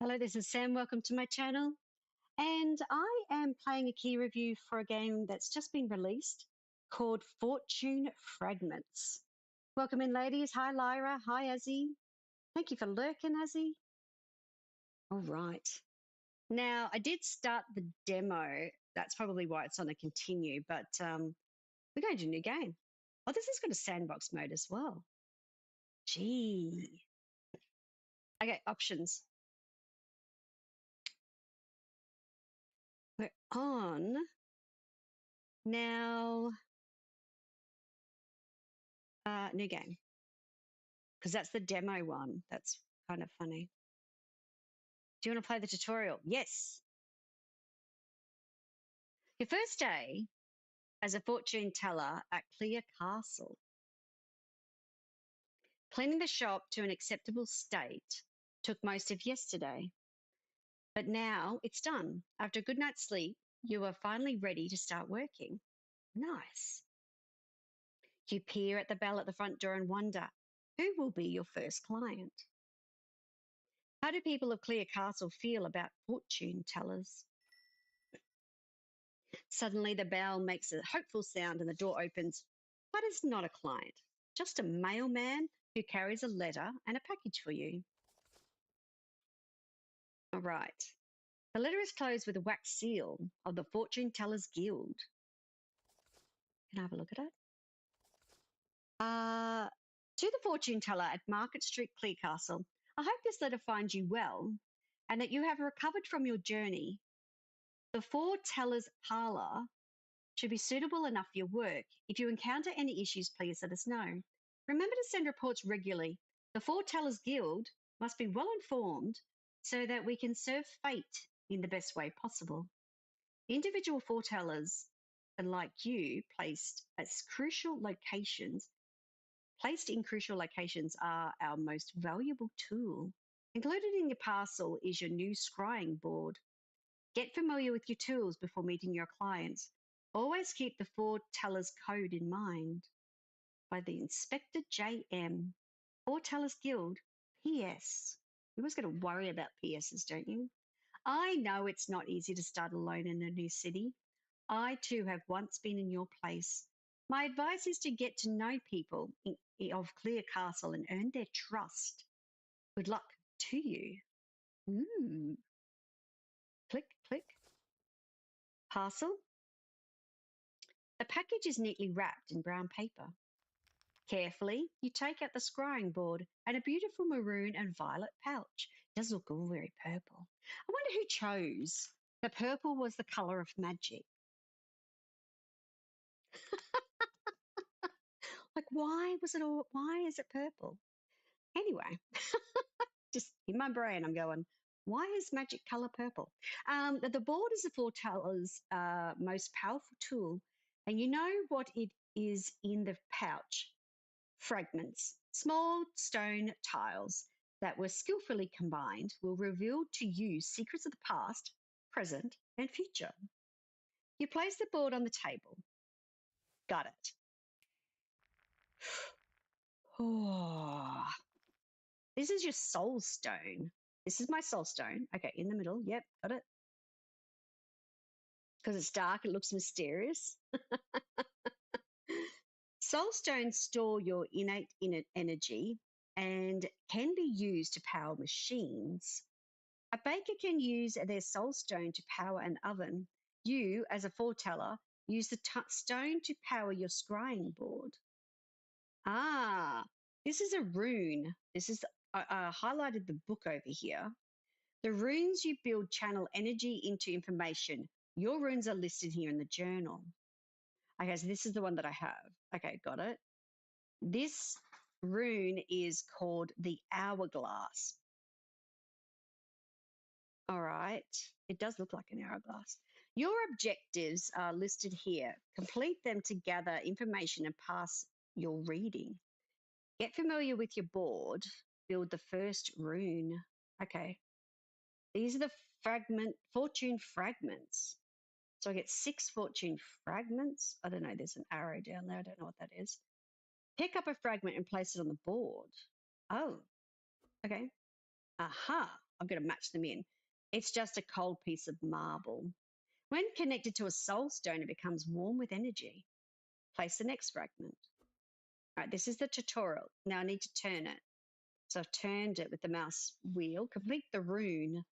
Hello, this is Sam. Welcome to my channel. And I am playing a key review for a game that's just been released called Fortune Fragments. Welcome in, ladies. Hi, Lyra. Hi, Azzy. Thank you for lurking, Azzy. All right. Now, I did start the demo. That's probably why it's on a continue, but we're going to a new game. Oh, this has got a sandbox mode as well. Gee. Okay, options. We're on now. New game, because that's the demo one. That's kind of funny. Do you want to play the tutorial? Yes. Your first day as a fortune teller at Clearcastle. Cleaning the shop to an acceptable state took most of yesterday. But now it's done. After a good night's sleep, you are finally ready to start working. Nice. You peer at the bell at the front door and wonder, who will be your first client? How do people of Clearcastle feel about fortune tellers? Suddenly the bell makes a hopeful sound and the door opens, but it's not a client, just a mailman who carries a letter and a package for you. All right. The letter is closed with a wax seal of the Fortune Tellers Guild. Can I have a look at it? To the fortune teller at Market Street, Clearcastle, I hope this letter finds you well and that you have recovered from your journey. The Foreteller's parlour should be suitable enough for your work. If you encounter any issues, please let us know. Remember to send reports regularly. The Foretellers Guild must be well informed so that we can serve fate in the best way possible. Individual foretellers, like you, placed in crucial locations, are our most valuable tool. Included in your parcel is your new scrying board. Get familiar with your tools before meeting your clients. Always keep the Foreteller's code in mind. By the Inspector J.M. Foretellers Guild, P.S. You always got to worry about P.S.s, don't you? I know it's not easy to start alone in a new city. I too have once been in your place. My advice is to get to know people of Clearcastle and earn their trust. Good luck to you. Click, click. Parcel. The package is neatly wrapped in brown paper. Carefully, you take out the scrying board and a beautiful maroon and violet pouch. It does look all very purple. I wonder who chose. The purple was the colour of magic. Like, why is it purple? Anyway, just in my brain, I'm going, why is magic colour purple? The board is the foreteller's most powerful tool. And you know what it is in the pouch? Fragments, small stone tiles that were skillfully combined will reveal to you secrets of the past, present, and future. You place the board on the table. Got it. Oh, this is your soul stone. This is my soul stone. Okay, in the middle. Yep, got it. Because it's dark, it looks mysterious. Soul stones store your innate energy and can be used to power machines. A baker can use their soul stone to power an oven. You, as a foreteller, use the stone to power your scrying board. Ah, this is a rune. This is, I highlighted the book over here. The runes you build channel energy into information. Your runes are listed here in the journal. Okay, so this is the one that I have. Okay, got it. This rune is called the hourglass. All right, it does look like an hourglass. Your objectives are listed here. Complete them to gather information and pass your reading. Get familiar with your board. Build the first rune. Okay. These are the fortune fragments. So I get 6 fortune fragments. I don't know, there's an arrow down there. I don't know what that is. Pick up a fragment and place it on the board. Oh, okay. Aha. I've got to match them in. It's just a cold piece of marble. When connected to a soul stone, it becomes warm with energy. Place the next fragment. All right, this is the tutorial. Now I need to turn it. So I've turned it with the mouse wheel. Complete the rune.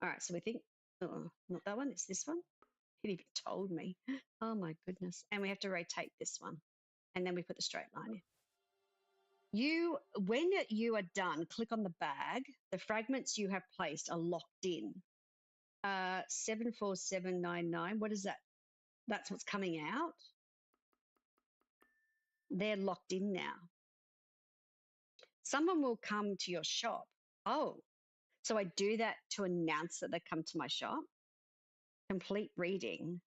All right, so we think, oh, not that one, it's this one. It even told me. Oh my goodness. And we have to rotate this one. And then we put the straight line in. When you are done, click on the bag. The fragments you have placed are locked in. 74799, what is that? That's what's coming out. They're locked in now. Someone will come to your shop. Oh, so I do that to announce that they come to my shop. Complete reading.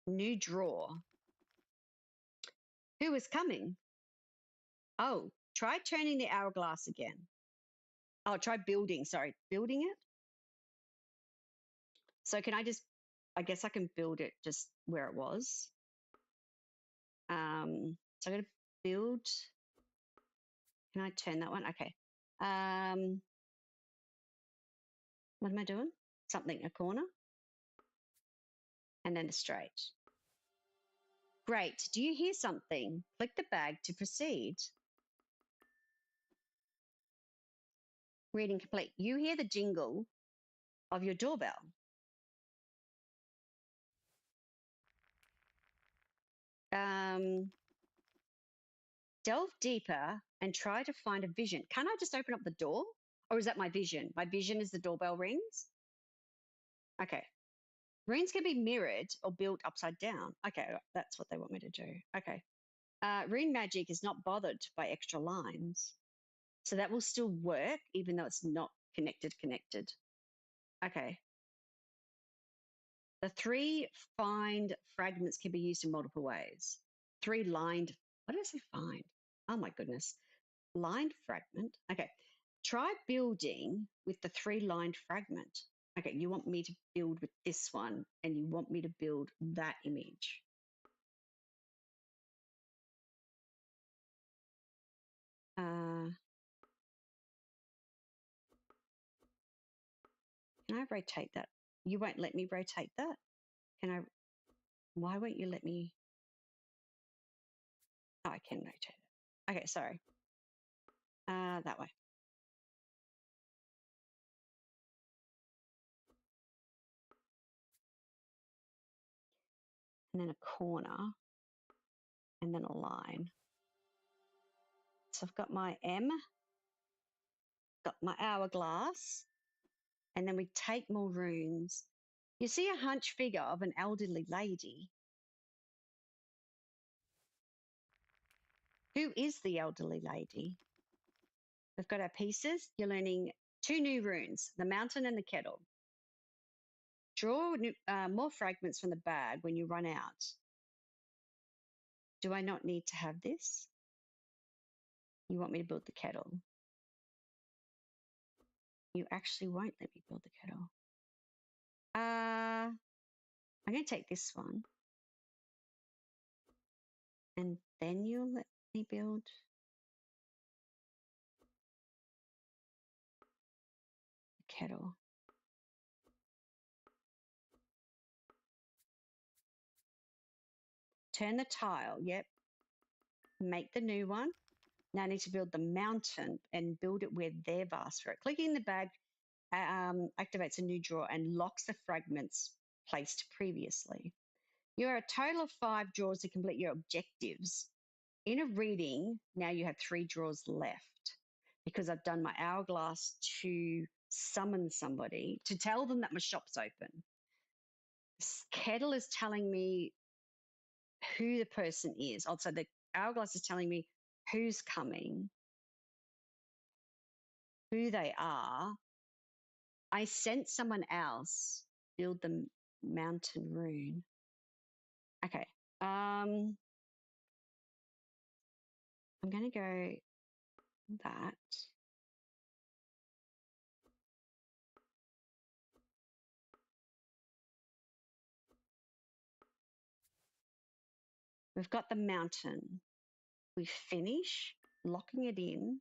New drawer. Who is coming? Oh, try turning the hourglass again. Oh, try building. Sorry, building it. So can I guess I can build it just where it was. So I'm going to build. Can I turn that one? Okay. What am I doing? Something, a corner. And then a straight. Great. Do you hear something? Click the bag to proceed. Reading complete. You hear the jingle of your doorbell. Delve deeper and try to find a vision. Can I just open up the door? Or is that my vision? My vision is the doorbell rings? Okay. Runes can be mirrored or built upside down. Okay, that's what they want me to do. Okay. Rune magic is not bothered by extra lines. So that will still work even though it's not connected. Okay. The 3 find fragments can be used in multiple ways. 3 lined, what did I say find? Oh my goodness. Lined fragment. Okay. Try building with the 3 lined fragment. Okay, you want me to build with this one and you want me to build that image. Can I rotate that? You won't let me rotate that? Why won't you let me? Oh, I can rotate it. Okay, sorry. That way. And then a corner, and then a line. So I've got my M, got my hourglass, and then we take more runes. You see a hunched figure of an elderly lady. Who is the elderly lady? We've got our pieces. You're learning 2 new runes, the mountain and the kettle. Draw more fragments from the bag when you run out. Do I not need to have this? You want me to build the kettle? You actually won't let me build the kettle. I'm going to take this one. And then you'll let me build the kettle. Turn the tile. Yep. Make the new one. Now I need to build the mountain and build it where they've asked for it. Clicking the bag activates a new drawer and locks the fragments placed previously. You are a total of 5 drawers to complete your objectives. In a reading, now you have 3 drawers left because I've done my hourglass to summon somebody, to tell them that my shop's open. This kettle is telling me who the person is. Also, the hourglass is telling me who's coming, who they are. I sent someone else build the mountain rune. Okay. I'm going to go that. We've got the mountain. We finish locking it in.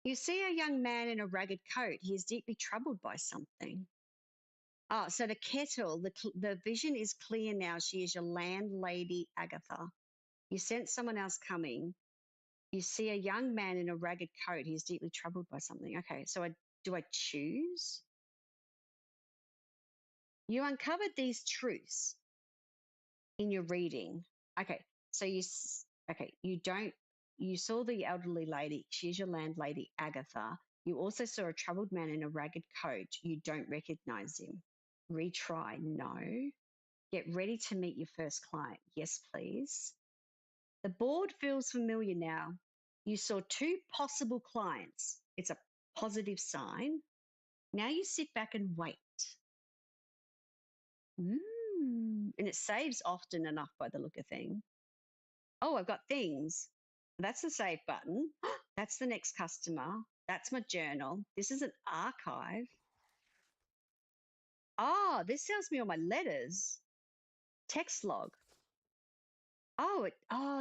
You see a young man in a ragged coat. He is deeply troubled by something. Oh, so the kettle, the vision is clear now. She is your landlady, Agatha. You sense someone else coming. You see a young man in a ragged coat. He is deeply troubled by something. Okay, so do I choose? You uncovered these truths in your reading. Okay, so you saw the elderly lady. She's your landlady, Agatha. You also saw a troubled man in a ragged coat. You don't recognize him. Retry, no. Get ready to meet your first client. Yes, please. The board feels familiar now. You saw two possible clients. It's a positive sign. Now you sit back and wait. And it saves often enough by the look of things. Oh, I've got things. That's the save button. That's the next customer. That's my journal. This is an archive. Oh, this tells me all my letters. Text log. Oh,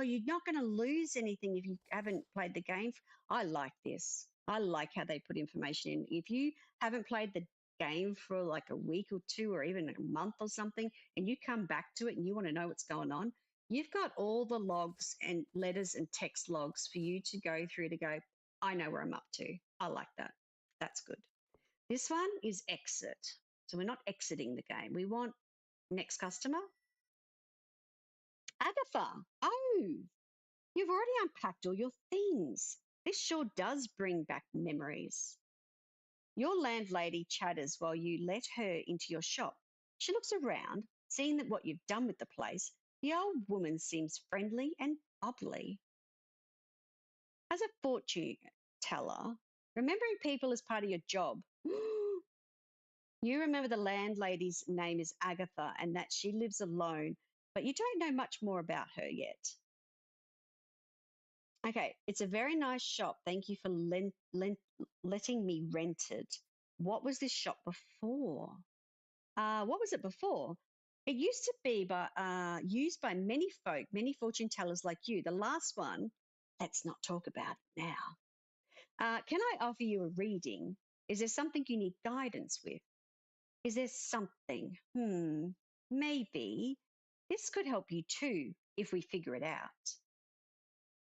you're not going to lose anything if you haven't played the game. I like this. I like how they put information in. If you haven't played the game for like a week or two or even a month or something, and you come back to it and you want to know what's going on, you've got all the logs and letters and text logs for you to go through to go, I know where I'm up to. I like that. That's good. This one is exit. So we're not exiting the game. We want next customer. Agatha. Oh, you've already unpacked all your things. This sure does bring back memories. Your landlady chatters while you let her into your shop. She looks around, seeing that what you've done with the place. The old woman seems friendly and bubbly. As a fortune teller, remembering people is part of your job. You remember the landlady's name is Agatha and that she lives alone, but you don't know much more about her yet. Okay, it's a very nice shop. Thank you for letting me rent it. What was this shop before? What was it before? It used to be used by many folk, many fortune tellers like you. The last one, let's not talk about it now. Can I offer you a reading? Is there something you need guidance with? Is there something? Maybe. This could help you too if we figure it out.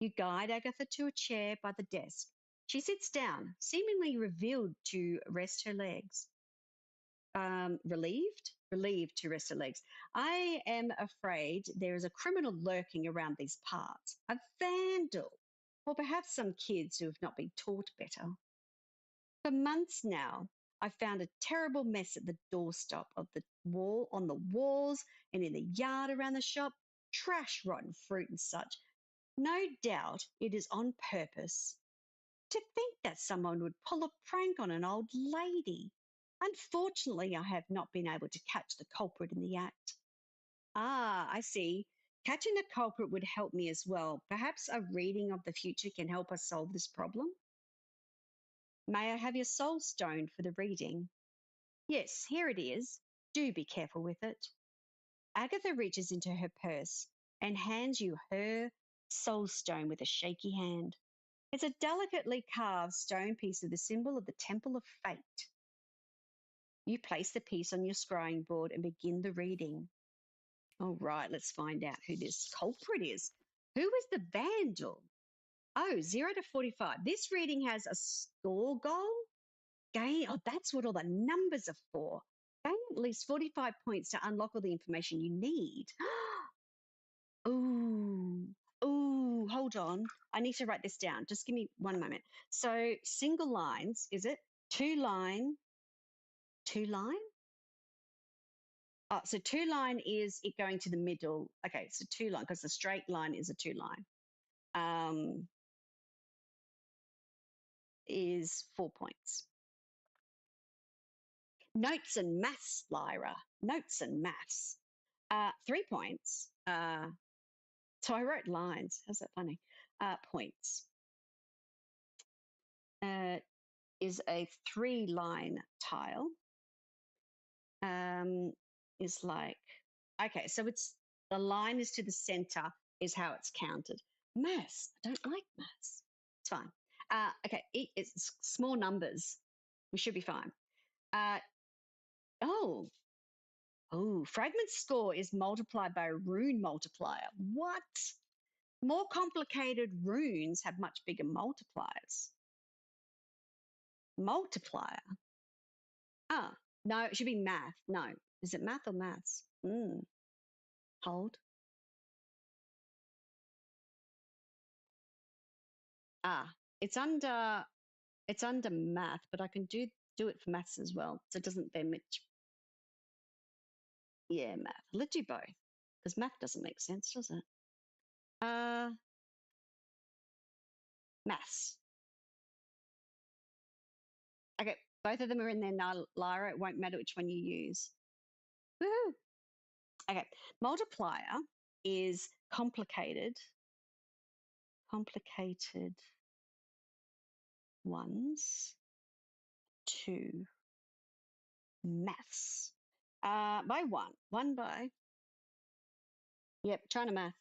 You guide Agatha to a chair by the desk. She sits down, seemingly revealed to rest her legs. Relieved to rest her legs. I am afraid there is a criminal lurking around these parts, a vandal, or perhaps some kids who have not been taught better. For months now, I found a terrible mess at the doorstop of the wall, on the walls, and in the yard around the shop. Trash, rotten fruit, and such. No doubt it is on purpose. To think that someone would pull a prank on an old lady. Unfortunately, I have not been able to catch the culprit in the act. Ah, I see. Catching the culprit would help me as well. Perhaps a reading of the future can help us solve this problem. May I have your soul stone for the reading? Yes, here it is. Do be careful with it. Agatha reaches into her purse and hands you her soul stone with a shaky hand. It's a delicately carved stone piece of the symbol of the Temple of Fate. You place the piece on your scrying board and begin the reading. All right, let's find out who this culprit is. Who is the vandal? Oh, 0 to 45. This reading has a score goal. That's what all the numbers are for. Gain at least 45 points to unlock all the information you need. Ooh, hold on. I need to write this down. Just give me one moment. So single lines, is it? Two line? Oh, so two line is it going to the middle. Okay, so two line, because the straight line is a two line. Is 4 points. Notes and maths, Lyra. Notes and maths. 3 points. So I wrote lines. How's that funny? Points. Is a 3-line tile. Is like, okay, so it's the line is to the center is how it's counted. Maths. I don't like maths. It's fine. Okay, it's small numbers. We should be fine. Uh, oh, fragment score is multiplied by a rune multiplier. What? More complicated runes have much bigger multipliers. Multiplier? Ah, no, it should be math. No. Is it math or maths? Hold. Ah, it's under math, but I can do it for maths as well. So it doesn't damage. Yeah, math. Let's do both. Because math doesn't make sense, does it? Maths. Okay, both of them are in there now, Lyra. It won't matter which one you use. Woohoo! Okay, multiplier is complicated ones to maths. By one by. Yep, China math.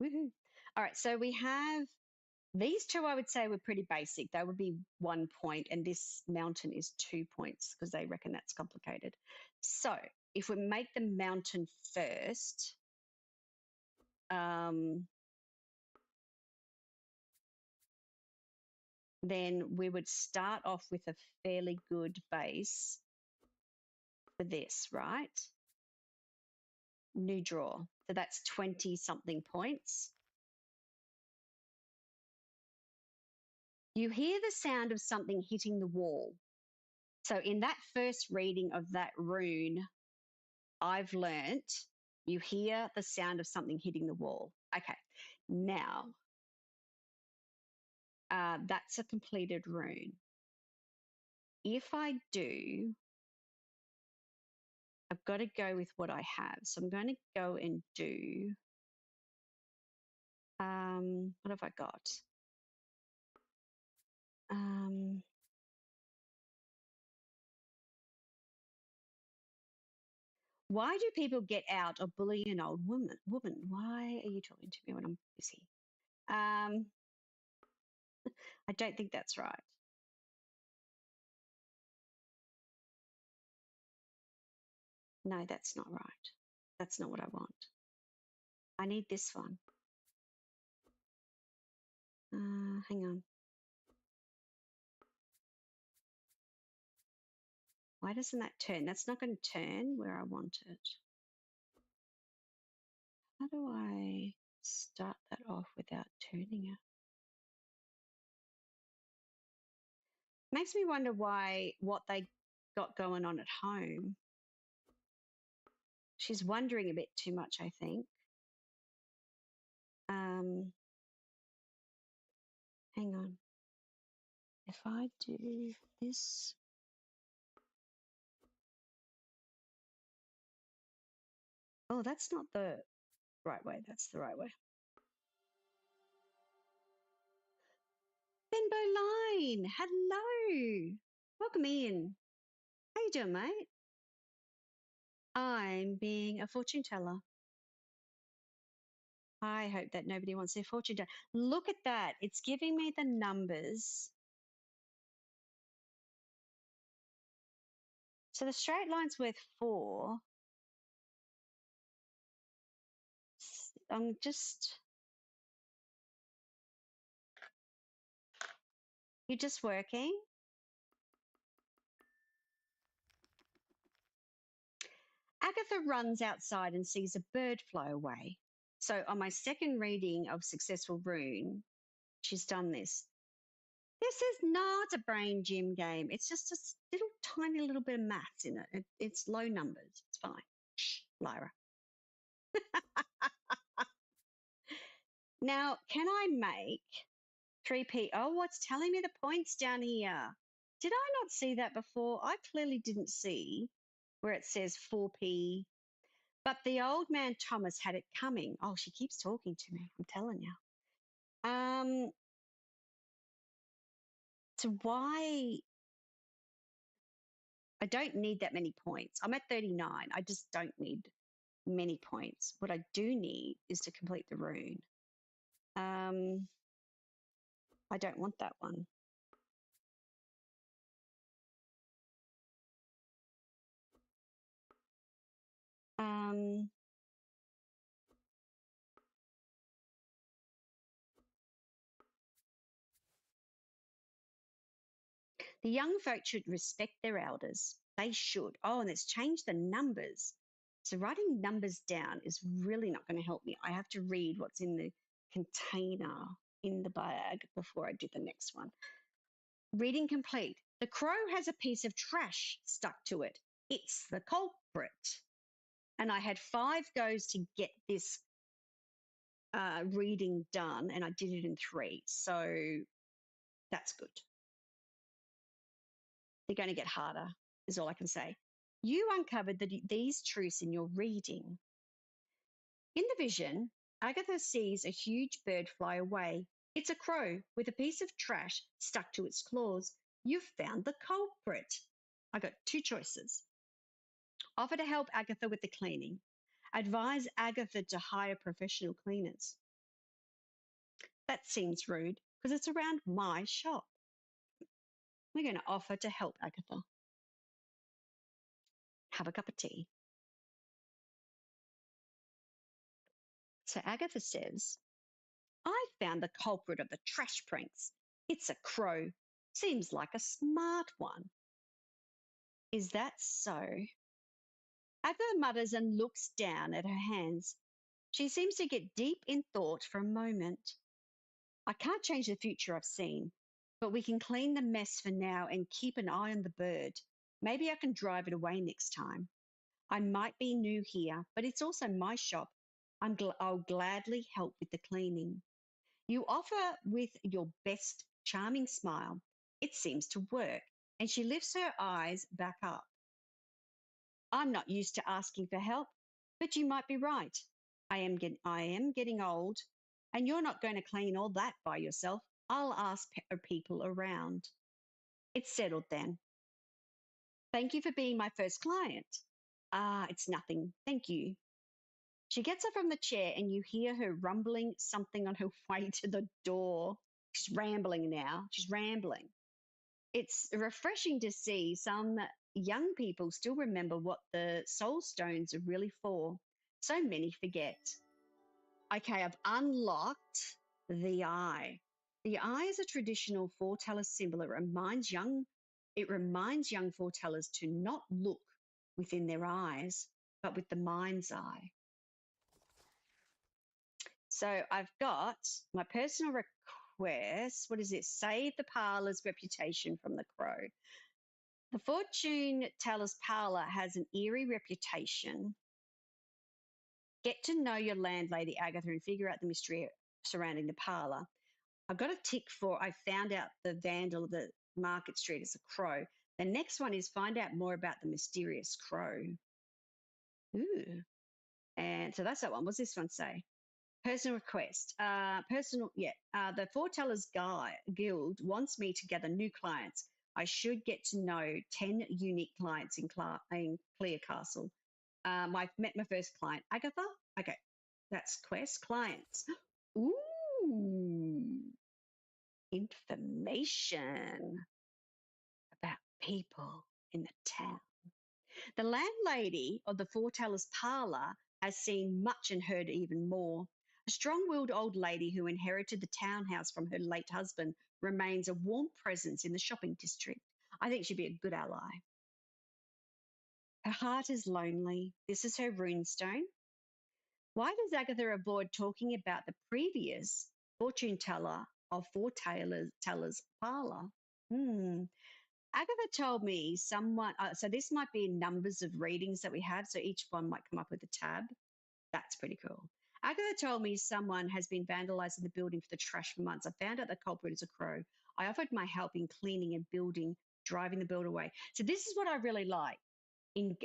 Woohoo! All right, so we have these two. I would say were pretty basic. They would be 1 point, and this mountain is 2 points because they reckon that's complicated. So if we make the mountain first, then we would start off with a fairly good base for this, right? New draw. So that's 20 something points. You hear the sound of something hitting the wall. So in that first reading of that rune, I've learnt you hear the sound of something hitting the wall. Okay, now that's a completed rune. If I do, I've got to go with what I have. So I'm going to go and do, what have I got? Why do people get out or bully an old woman? Why are you talking to me when I'm busy? I don't think that's right. No, that's not right. That's not what I want. I need this one. Hang on. Why doesn't that turn? That's not going to turn where I want it. How do I start that off without turning it? Makes me wonder what they got going on at home. She's wondering a bit too much, I think. Hang on. If I do this. Oh, that's not the right way. That's the right way. Benbow Line, hello. Welcome in. How you doing, mate? I'm being a fortune teller. I hope that nobody wants their fortune teller. Look at that. It's giving me the numbers. So the straight line's worth 4. I'm just... You're just working? Agatha runs outside and sees a bird fly away. So on my second reading of Successful Rune, she's done this. This is not a brain gym game. It's just a little tiny little bit of maths in it. It's low numbers. It's fine. Shh, Lyra. Now, can I make 3p? Oh, it's telling me the points down here. Did I not see that before? I clearly didn't see where it says 4p. But the old man Thomas had it coming. Oh, she keeps talking to me. I'm telling you. So why? I don't need that many points. I'm at 39. I just don't need many points. What I do need is to complete the rune. I don't want that one. The young folk should respect their elders. They should. Oh, and it's changed the numbers. So writing numbers down is really not going to help me. I have to read what's in the container in the bag before I do the next one. Reading complete. The crow has a piece of trash stuck to it. It's the culprit. And I had 5 goes to get this reading done, and I did it in 3. So that's good. They're going to get harder, is all I can say. You uncovered these truths in your reading. In the vision, Agatha sees a huge bird fly away. It's a crow with a piece of trash stuck to its claws. You've found the culprit. I got 2 choices. Offer to help Agatha with the cleaning. Advise Agatha to hire professional cleaners. That seems rude because it's around my shop. We're going to offer to help Agatha. Have a cup of tea. So Agatha says, I found the culprit of the trash pranks. It's a crow. Seems like a smart one. Is that so? Agatha mutters and looks down at her hands. She seems to get deep in thought for a moment. I can't change the future I've seen, but we can clean the mess for now and keep an eye on the bird. Maybe I can drive it away next time. I might be new here, but it's also my shop. I'll gladly help with the cleaning. You offer with your best charming smile. It seems to work, and she lifts her eyes back up. I'm not used to asking for help, but you might be right. I am getting old, and you're not going to clean all that by yourself. I'll ask people around. It's settled then. Thank you for being my first client. It's nothing. Thank you. She gets up from the chair and you hear her rumbling something on her way to the door. She's rambling now. She's rambling. It's refreshing to see some young people still remember what the soul stones are really for. So many forget. Okay, I've unlocked the eye. The eye is a traditional foreteller symbol. It reminds young foretellers to not look within their eyes, but with the mind's eye. So I've got my personal request. What is it? Save the parlour's reputation from the crow. The fortune teller's parlour has an eerie reputation. Get to know your landlady, Agatha, and figure out the mystery surrounding the parlour. I've got a tick for I found out the vandal of the Market Street is a crow. The next one is find out more about the mysterious crow. Ooh. And so that's that one. What's this one say? Personal request. The Foretellers Guild wants me to gather new clients. I should get to know 10 unique clients in Clearcastle. I've met my first client, Agatha. Okay, that's quest. Clients. Ooh, information about people in the town. The landlady of the Foreteller's parlour has seen much and heard even more. A strong-willed old lady who inherited the townhouse from her late husband remains a warm presence in the shopping district. I think she'd be a good ally. Her heart is lonely. This is her runestone. Why does Agatha avoid talking about the previous fortune teller of Foreteller's parlour? Agatha told me so this might be numbers of readings that we have, so each one might come up with a tab. That's pretty cool. Agatha told me someone has been vandalizing the building for the trash for months. I found out the culprit is a crow. I offered my help in cleaning and driving the build away. So this is what I really like in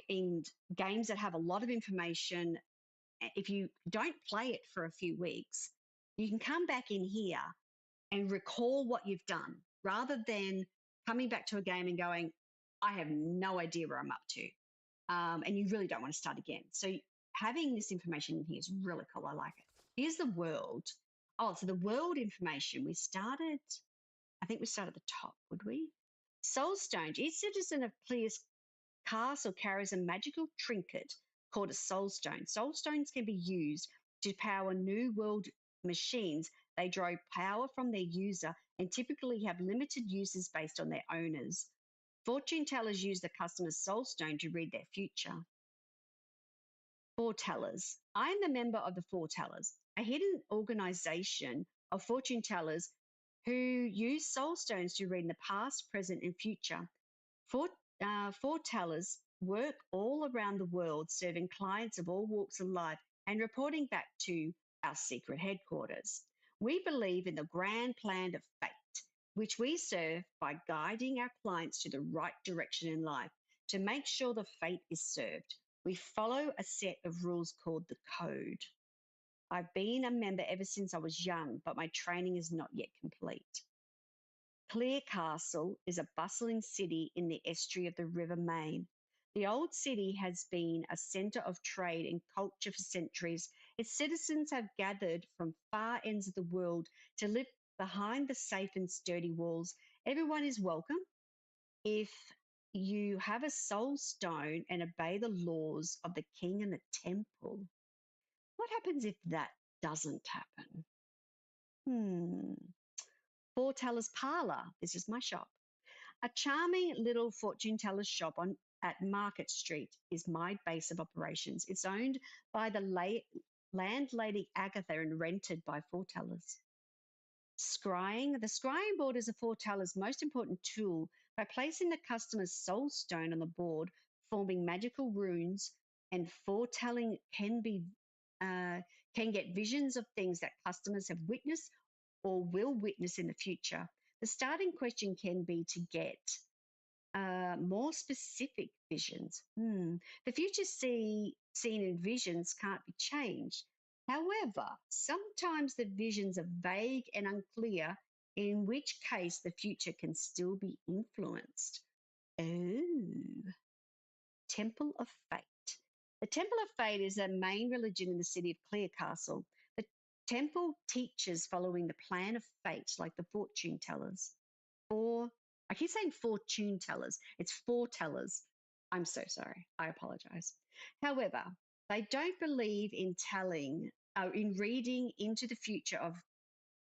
games that have a lot of information. If you don't play it for a few weeks, you can come back in here and recall what you've done rather than coming back to a game and going, I have no idea where I'm up to. And you really don't want to start again. So having this information in here is really cool. I like it. Here's the world. Oh, so the world information. We started I think we start at the top, would we? Soul stones. Each citizen of Clearcastle carries a magical trinket called a soul stone. Soul stones can be used to power new world machines. They draw power from their user and typically have limited uses based on their owners. Fortune tellers use the customer's soul stone to read their future. Foretellers. I am a member of the Foretellers, a hidden organization of fortune tellers who use soul stones to read in the past, present, and future. Foretellers work all around the world, serving clients of all walks of life and reporting back to our secret headquarters. We believe in the grand plan of fate, which we serve by guiding our clients to the right direction in life to make sure the fate is served. We follow a set of rules called the Code. I've been a member ever since I was young, but my training is not yet complete. Clearcastle is a bustling city in the estuary of the River Main. The old city has been a centre of trade and culture for centuries. Its citizens have gathered from far ends of the world to live behind the safe and sturdy walls. Everyone is welcome. If you have a soul stone and obey the laws of the king and the temple, what happens if that doesn't happen? Foreteller's Parlour. This is my shop. A charming little fortune teller's shop at Market Street is my base of operations. It's owned by the landlady Agatha and rented by foretellers. Scrying. The scrying board is a foreteller's most important tool. By placing the customer's soul stone on the board, forming magical runes, and foretelling can get visions of things that customers have witnessed or will witness in the future. The starting question can be to get more specific visions. The future seen in visions can't be changed. However, sometimes the visions are vague and unclear, in which case the future can still be influenced. Oh, Temple of Fate. The Temple of Fate is a main religion in the city of Clearcastle. The temple teaches following the plan of fate, like the fortune tellers. I keep saying fortune tellers. It's foretellers. I'm so sorry. I apologize. However, they don't believe in in reading into the future of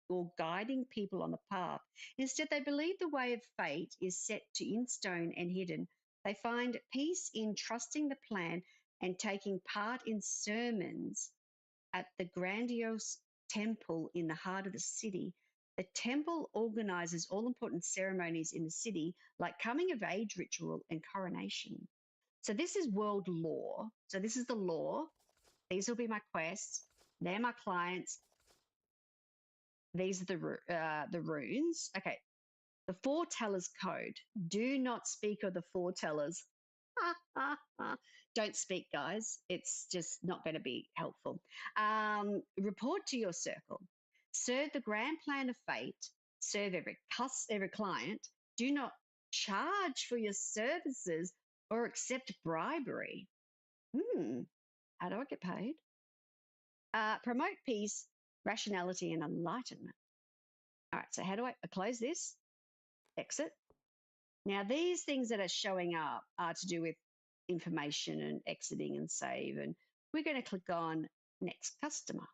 or guiding people on the path. Instead, they believe the way of fate is set to in stone and hidden. They find peace in trusting the plan and taking part in sermons at the grandiose temple in the heart of the city. The temple organizes all important ceremonies in the city, like coming of age ritual and coronation. So this is world law. So this is the law. These will be my quests. They're my clients. These are the runes. Okay. The foretellers code. Do not speak of the foretellers. Don't speak, guys. It's just not going to be helpful. Report to your circle. Serve the grand plan of fate. Serve every client. Do not charge for your services or accept bribery. How do I get paid? Promote peace, rationality, and enlightenment. All right, so how do I close this? Exit. Now, these things that are showing up are to do with information and exiting and save. And we're going to click on next customer.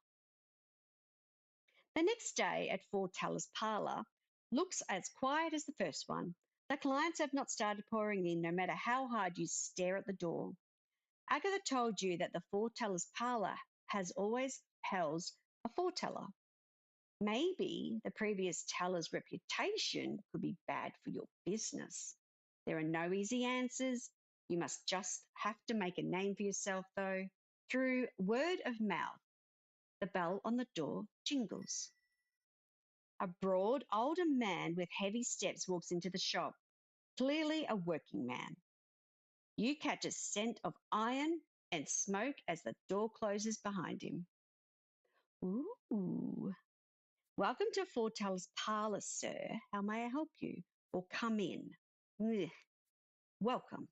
The next day at Foretellers Parlour looks as quiet as the first one. The clients have not started pouring in, no matter how hard you stare at the door. Agatha told you that the Foretellers Parlour has always housed a foreteller. Maybe the previous teller's reputation could be bad for your business. There are no easy answers. You must just have to make a name for yourself, though, through word of mouth. The bell on the door jingles. A broad, older man with heavy steps walks into the shop, clearly a working man. You catch a scent of iron and smoke as the door closes behind him. Ooh. Welcome to Foretellers Parlour, sir. How may I help you? Or come in. Ugh. Welcome.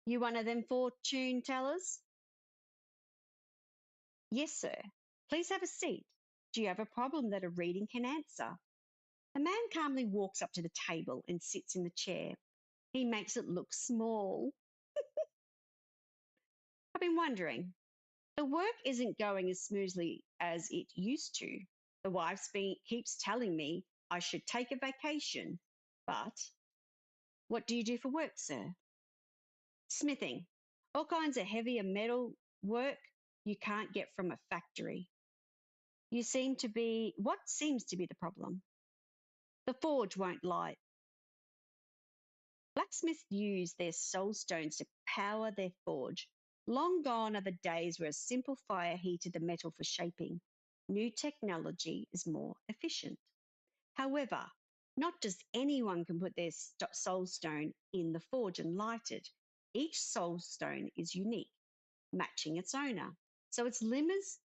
You one of them fortune tellers? Yes, sir. Please have a seat. Do you have a problem that a reading can answer? The man calmly walks up to the table and sits in the chair. He makes it look small. I've been wondering, the work isn't going as smoothly as it used to. The wife keeps telling me I should take a vacation. But what do you do for work, sir? Smithing. All kinds of heavier metal work you can't get from a factory. What seems to be the problem? The forge won't light. Blacksmiths use their soul stones to power their forge. Long gone are the days where a simple fire heated the metal for shaping. New technology is more efficient. However, not just anyone can put their soul stone in the forge and light it. Each soul stone is unique, matching its owner. So it limits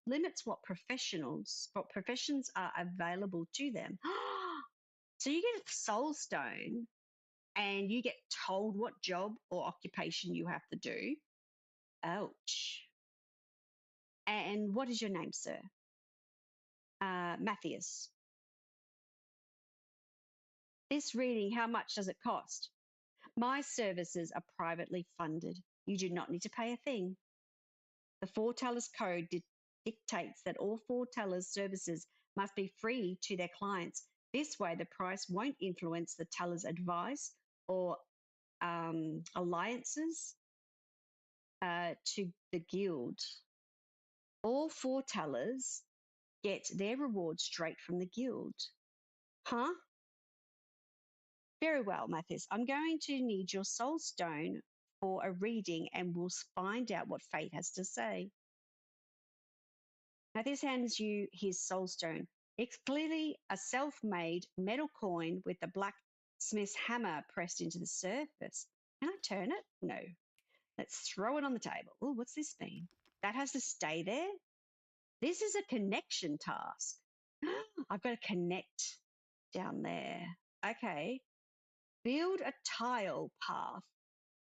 what professions are available to them. So you get a soul stone and you get told what job or occupation you have to do. Ouch. And what is your name, sir? Matthias. This reading, how much does it cost? My services are privately funded. You do not need to pay a thing. The Foretellers Code dictates that all Foretellers services must be free to their clients. This way, the price won't influence the teller's advice or alliances to the guild. All Foretellers get their reward straight from the guild. Huh? Very well, Mathis. I'm going to need your soul stone for a reading and we'll find out what fate has to say. Mathis hands you his soul stone. It's clearly a self-made metal coin with the blacksmith's hammer pressed into the surface. Can I turn it? No. Let's throw it on the table. Oh, what's this mean? That has to stay there? This is a connection task. I've got to connect down there. Okay. Build a tile path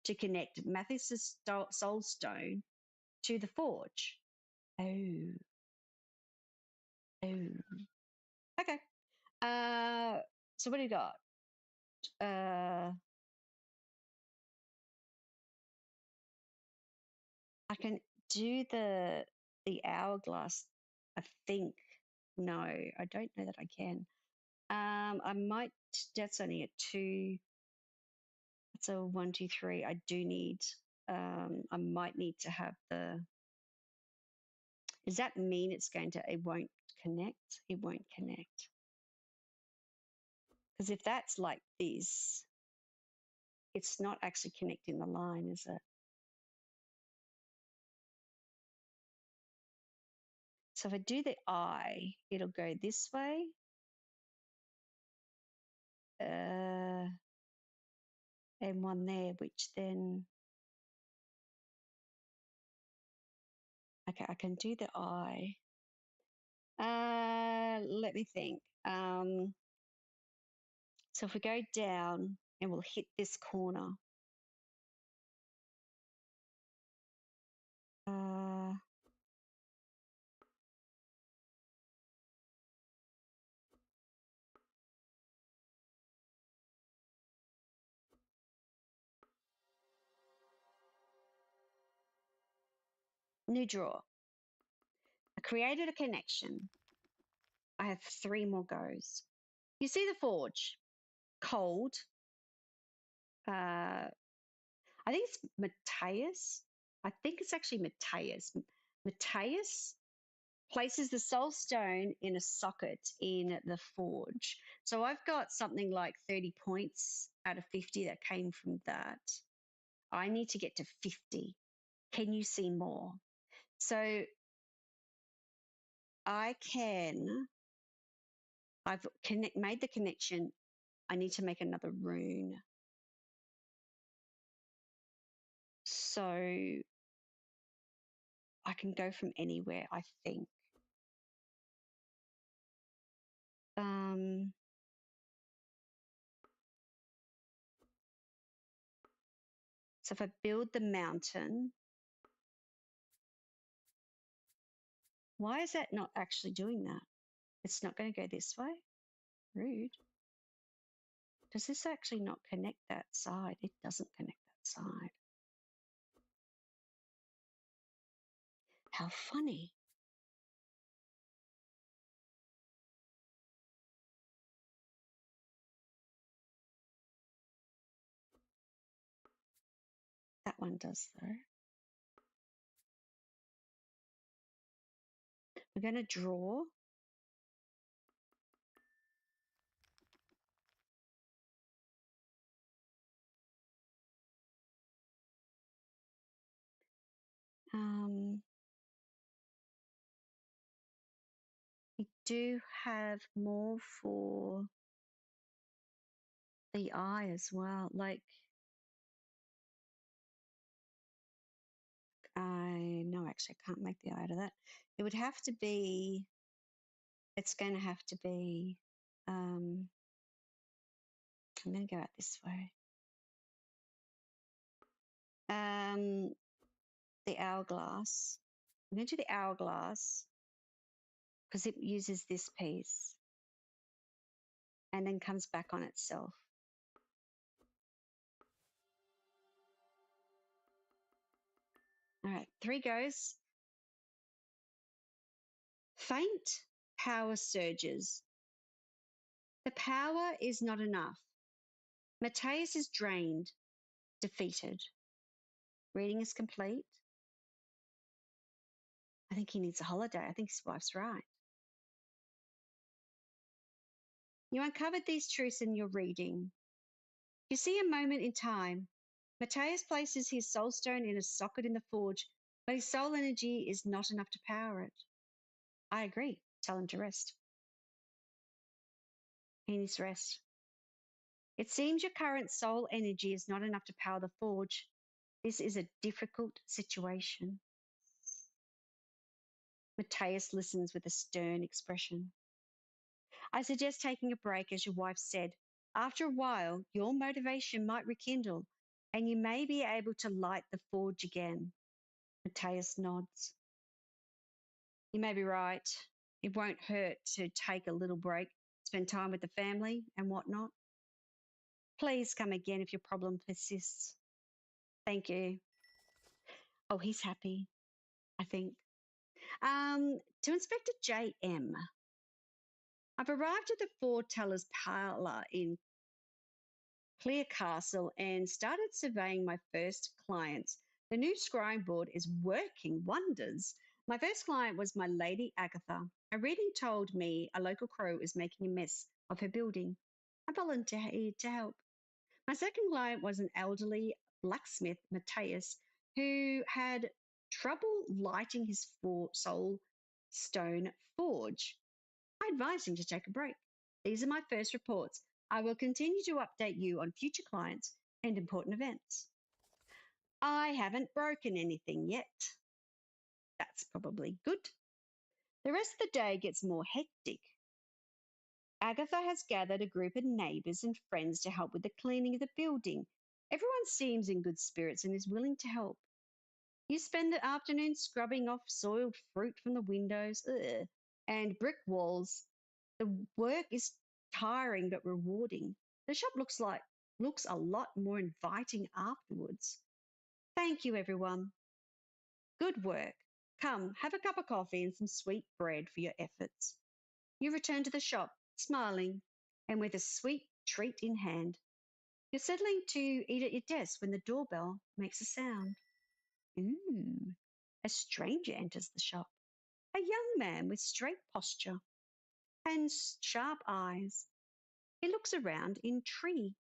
to connect Mathis' soul stone to the forge. Oh. Oh. Okay. So what do you got? I can do the hourglass. I think. No, I don't know that I can. I might. That's only a 2. It's a 1, 2, 3. I do need. I might need to have the. Does that mean it's going to? It won't connect. It won't connect. Because if that's like this, it's not actually connecting the line, is it? So if I do the eye, it'll go this way. And one there, which then, okay, I can do the eye. Let me think. So if we go down and we'll hit this corner. New draw. I created a connection. I have 3 more goes. You see the forge, cold. I think it's Matthias. I think it's actually Matthias. Matthias places the soul stone in a socket in the forge. So I've got something like 30 points out of 50 that came from that. I need to get to 50. Can you see more? So I've made the connection. I need to make another rune. So I can go from anywhere, I think. So if I build the mountain, why is that not actually doing that? It's not going to go this way. Rude. Does this actually not connect that side? It doesn't connect that side. How funny. That one does, though. We're going to draw. We do have more for the eye as well. Like, no, actually, I can't make the eye out of that. It would have to be, it's going to have to be, I'm going to go out this way. The hourglass. I'm going to do the hourglass because it uses this piece and then comes back on itself. All right, 3 goes. Faint power surges. The power is not enough. Matthias is drained, defeated. Reading is complete. I think he needs a holiday. I think his wife's right. You uncovered these truths in your reading. You see a moment in time. Matthias places his soul stone in a socket in the forge, but his soul energy is not enough to power it. I agree. Tell him to rest. He needs rest. It seems your current soul energy is not enough to power the forge. This is a difficult situation. Matthias listens with a stern expression. I suggest taking a break, as your wife said. After a while, your motivation might rekindle, and you may be able to light the forge again. Matthias nods. You may be right. It won't hurt to take a little break, spend time with the family and whatnot. Please come again if your problem persists. Thank you. Oh, he's happy, I think. To Inspector J.M. I've arrived at the Foreteller's parlour in Clearcastle and started surveying my first clients. The new scrying board is working wonders. My first client was my Lady Agatha. A reading told me a local crow is making a mess of her building. I volunteered to help. My second client was an elderly blacksmith, Matthias, who had trouble lighting his soul stone forge. I advised him to take a break. These are my first reports. I will continue to update you on future clients and important events. I haven't broken anything yet. That's probably good. The rest of the day gets more hectic. Agatha has gathered a group of neighbours and friends to help with the cleaning of the building. Everyone seems in good spirits and is willing to help. You spend the afternoon scrubbing off soiled fruit from the windows and brick walls. The work is tiring but rewarding. The shop looks a lot more inviting afterwards. Thank you, everyone. Good work. Come, have a cup of coffee and some sweet bread for your efforts. You return to the shop, smiling and with a sweet treat in hand. You're settling to eat at your desk when the doorbell makes a sound. Ooh, a stranger enters the shop. A young man with straight posture and sharp eyes. He looks around intrigued.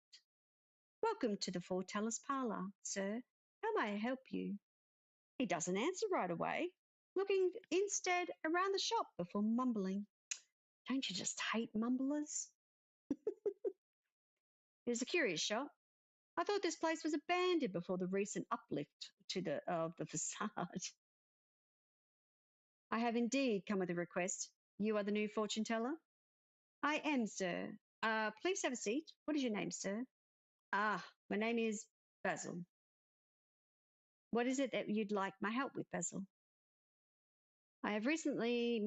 Welcome to the Foreteller's parlour, sir. How may I help you? He doesn't answer right away, looking instead around the shop before mumbling. Don't you just hate mumblers? It is a curious shop. I thought this place was abandoned before the recent uplift of the facade. I have indeed come with a request. You are the new fortune teller? I am, sir. Please have a seat. What is your name, sir? Ah, my name is Basil. What is it that you'd like my help with, Basil? I have recently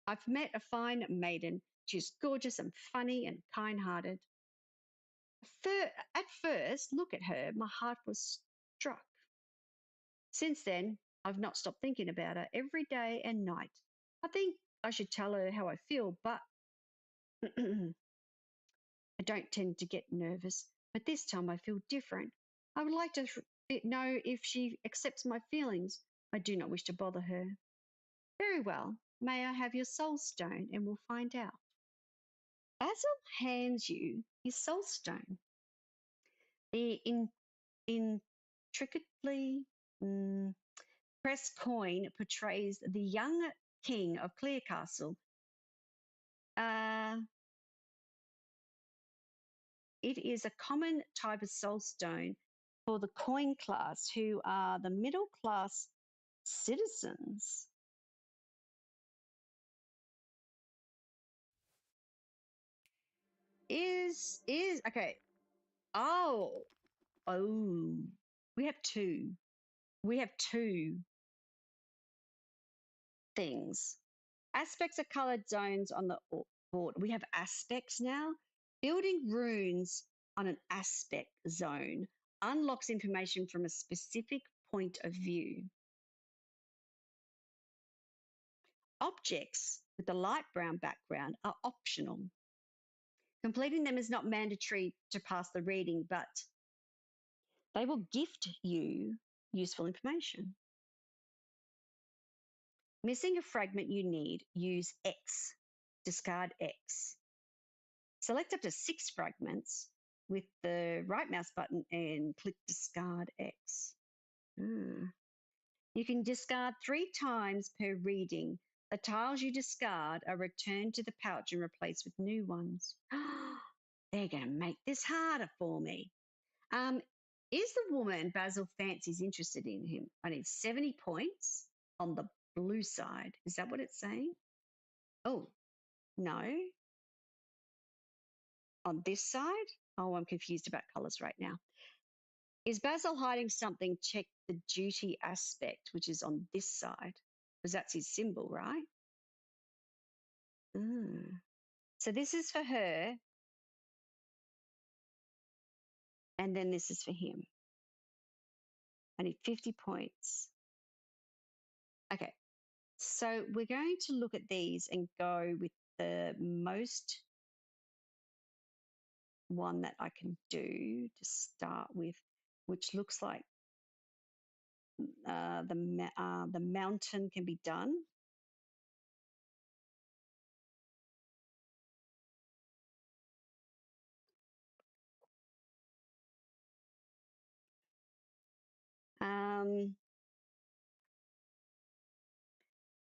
I've met a fine maiden. She's gorgeous and funny and kind-hearted. At first, look at her, my heart was struck. Since then, I've not stopped thinking about her every day and night. I think I should tell her how I feel, but I don't tend to get nervous. But this time I feel different. I would like to know if she accepts my feelings. I do not wish to bother her. Very well. May I have your soul stone and we'll find out. Basil hands you his soul stone. The intricately pressed coin portrays the young king of Clearcastle. It is a common type of soul stone for the coin class, who are the middle class citizens. Is okay. Oh, we have two. We have two things. Aspects are colored zones on the board. We have aspects now. Building runes on an aspect zone unlocks information from a specific point of view. Objects with a light brown background are optional. Completing them is not mandatory to pass the reading, but they will gift you useful information. Missing a fragment you need, use X. Discard X. Select up to 6 fragments with the right mouse button and click Discard X. You can discard 3 times per reading. The tiles you discard are returned to the pouch and replaced with new ones. They're going to make this harder for me. Is the woman Basil fancies interested in him? I need 70 points on the blue side. Is that what it's saying? Oh, no. On this side? Oh, I'm confused about colours right now. Is Basil hiding something? Check the duty aspect, which is on this side, because that's his symbol, right? So this is for her, and then this is for him. I need 50 points. Okay, so we're going to look at these and go with the most one that I can do to start with, which looks like the mountain can be done.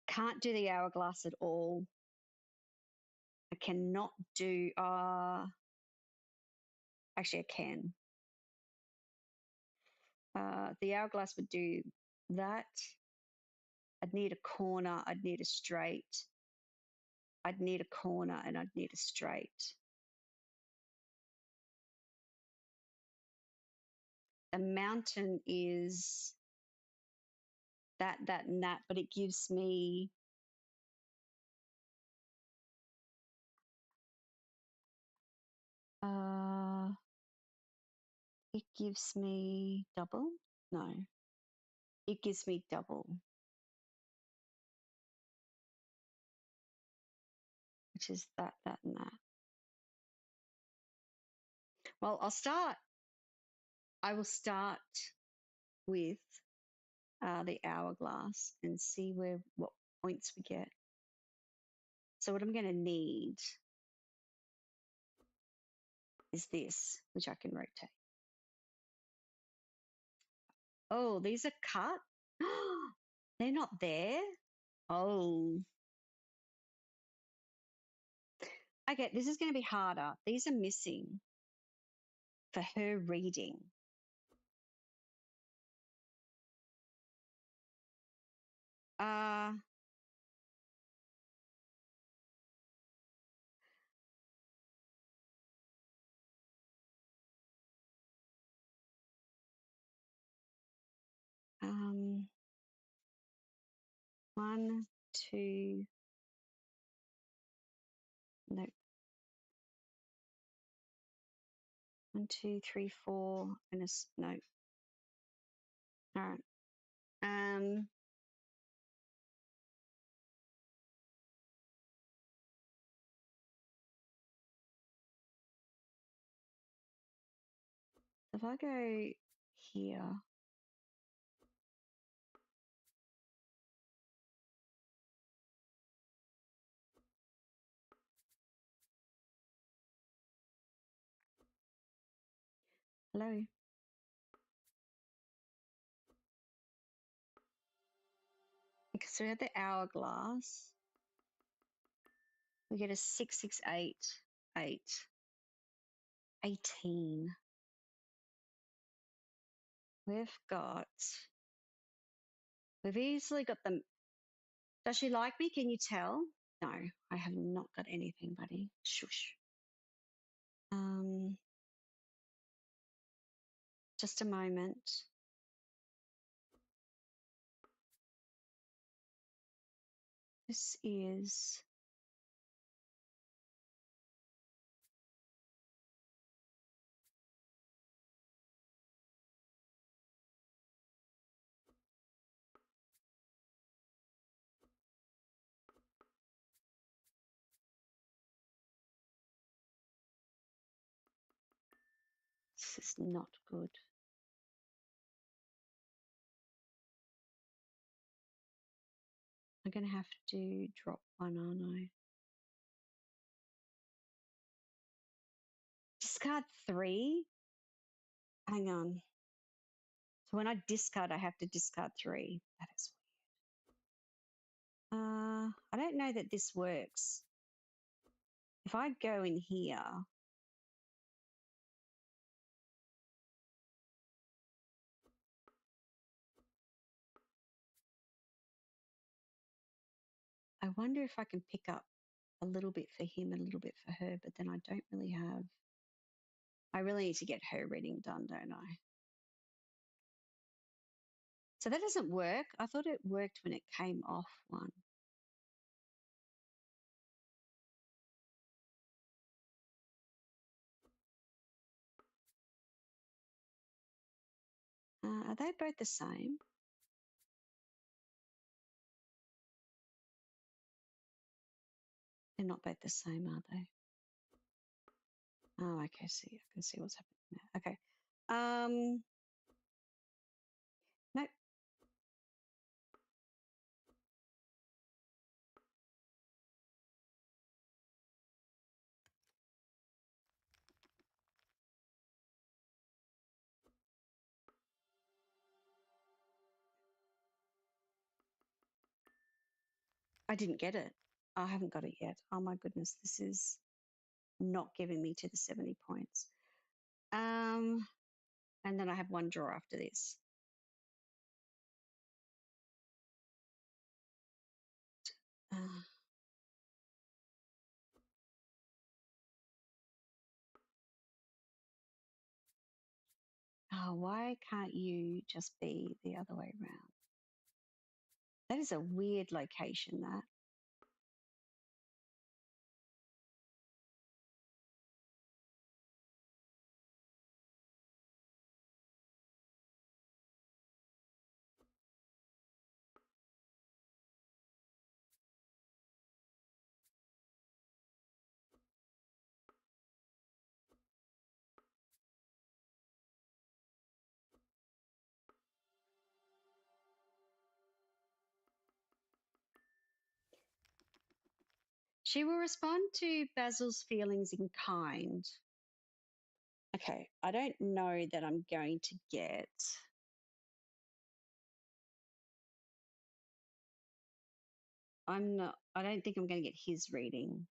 Can't do the hourglass at all. I cannot do, actually I can. The hourglass would do that. I'd need a corner, I'd need a straight. I'd need a corner and I'd need a straight. The mountain is that, and that, but it gives me it gives me double. No, it gives me double, which is that, and that. Well, I will start with the hourglass and see what points we get. So what I'm going to need is this, which I can rotate. Oh, these are cut. They're not there. Oh. Okay, this is going to be harder. These are missing for her reading. One, two, no. 1, 2, 3, 4, and a no. All right. If I go here, hello. Because we had the hourglass. We get a 6, 6, 8, 8, 18. We've easily got them. Does she like me? Can you tell? No, I have not got anything, buddy. Shush. Just a moment. This is not good. I'm going to have to drop one, aren't I? Discard 3? Hang on. So when I discard, I have to discard 3. That is weird. I don't know that this works. If I go in here, I wonder if I can pick up a little bit for him and a little bit for her, but then I don't really have. I really need to get her reading done, don't I? So that doesn't work. I thought it worked when it came off one. Are they both the same? They're not both the same, are they? Oh, okay. See, I can see what's happening now. Okay. Nope. I didn't get it. I haven't got it yet. Oh my goodness, this is not giving me to the 70 points. And then I have one draw after this. Oh, why can't you just be the other way around? That is a weird location, that. She will respond to Basil's feelings in kind. Okay, I don't know that I'm going to get. I don't think I'm going to get his reading.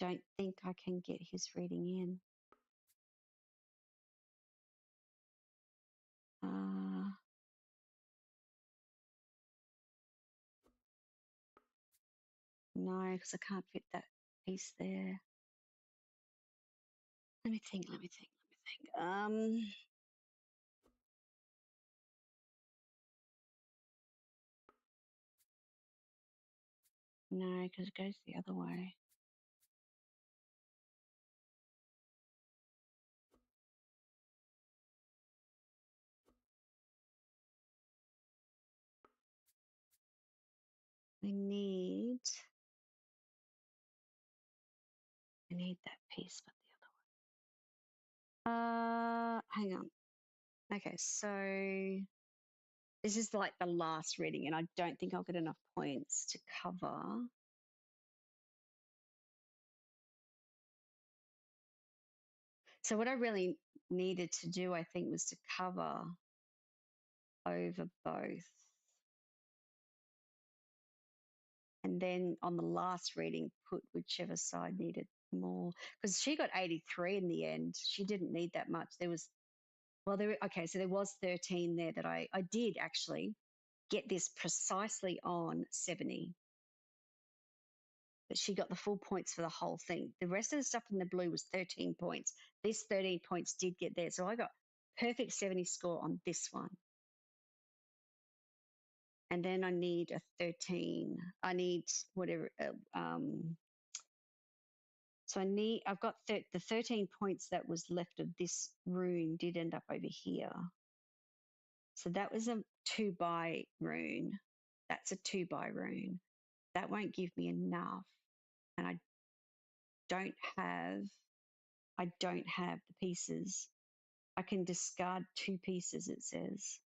Don't think I can get his reading in. No, because I can't fit that piece there. Let me think. No, because it goes the other way. I need that piece, but the other one. Hang on. Okay, so this is like the last reading, and I don't think I'll get enough points to cover. So what I really needed to do, I think, was to cover over both. And then on the last reading, put whichever side needed more. Because she got 83 in the end. She didn't need that much. There was, well, okay, so there was 13 there that I did actually get this precisely on 70. But she got the full points for the whole thing. The rest of the stuff in the blue was 13 points. This 13 points did get there. So I got perfect 70 score on this one. And then I need a 13. I need whatever. So I've got the 13 points that was left of this rune did end up over here. So that was a 2x rune. That's a 2x rune. That won't give me enough. And I don't have the pieces. I can discard 2 pieces, it says.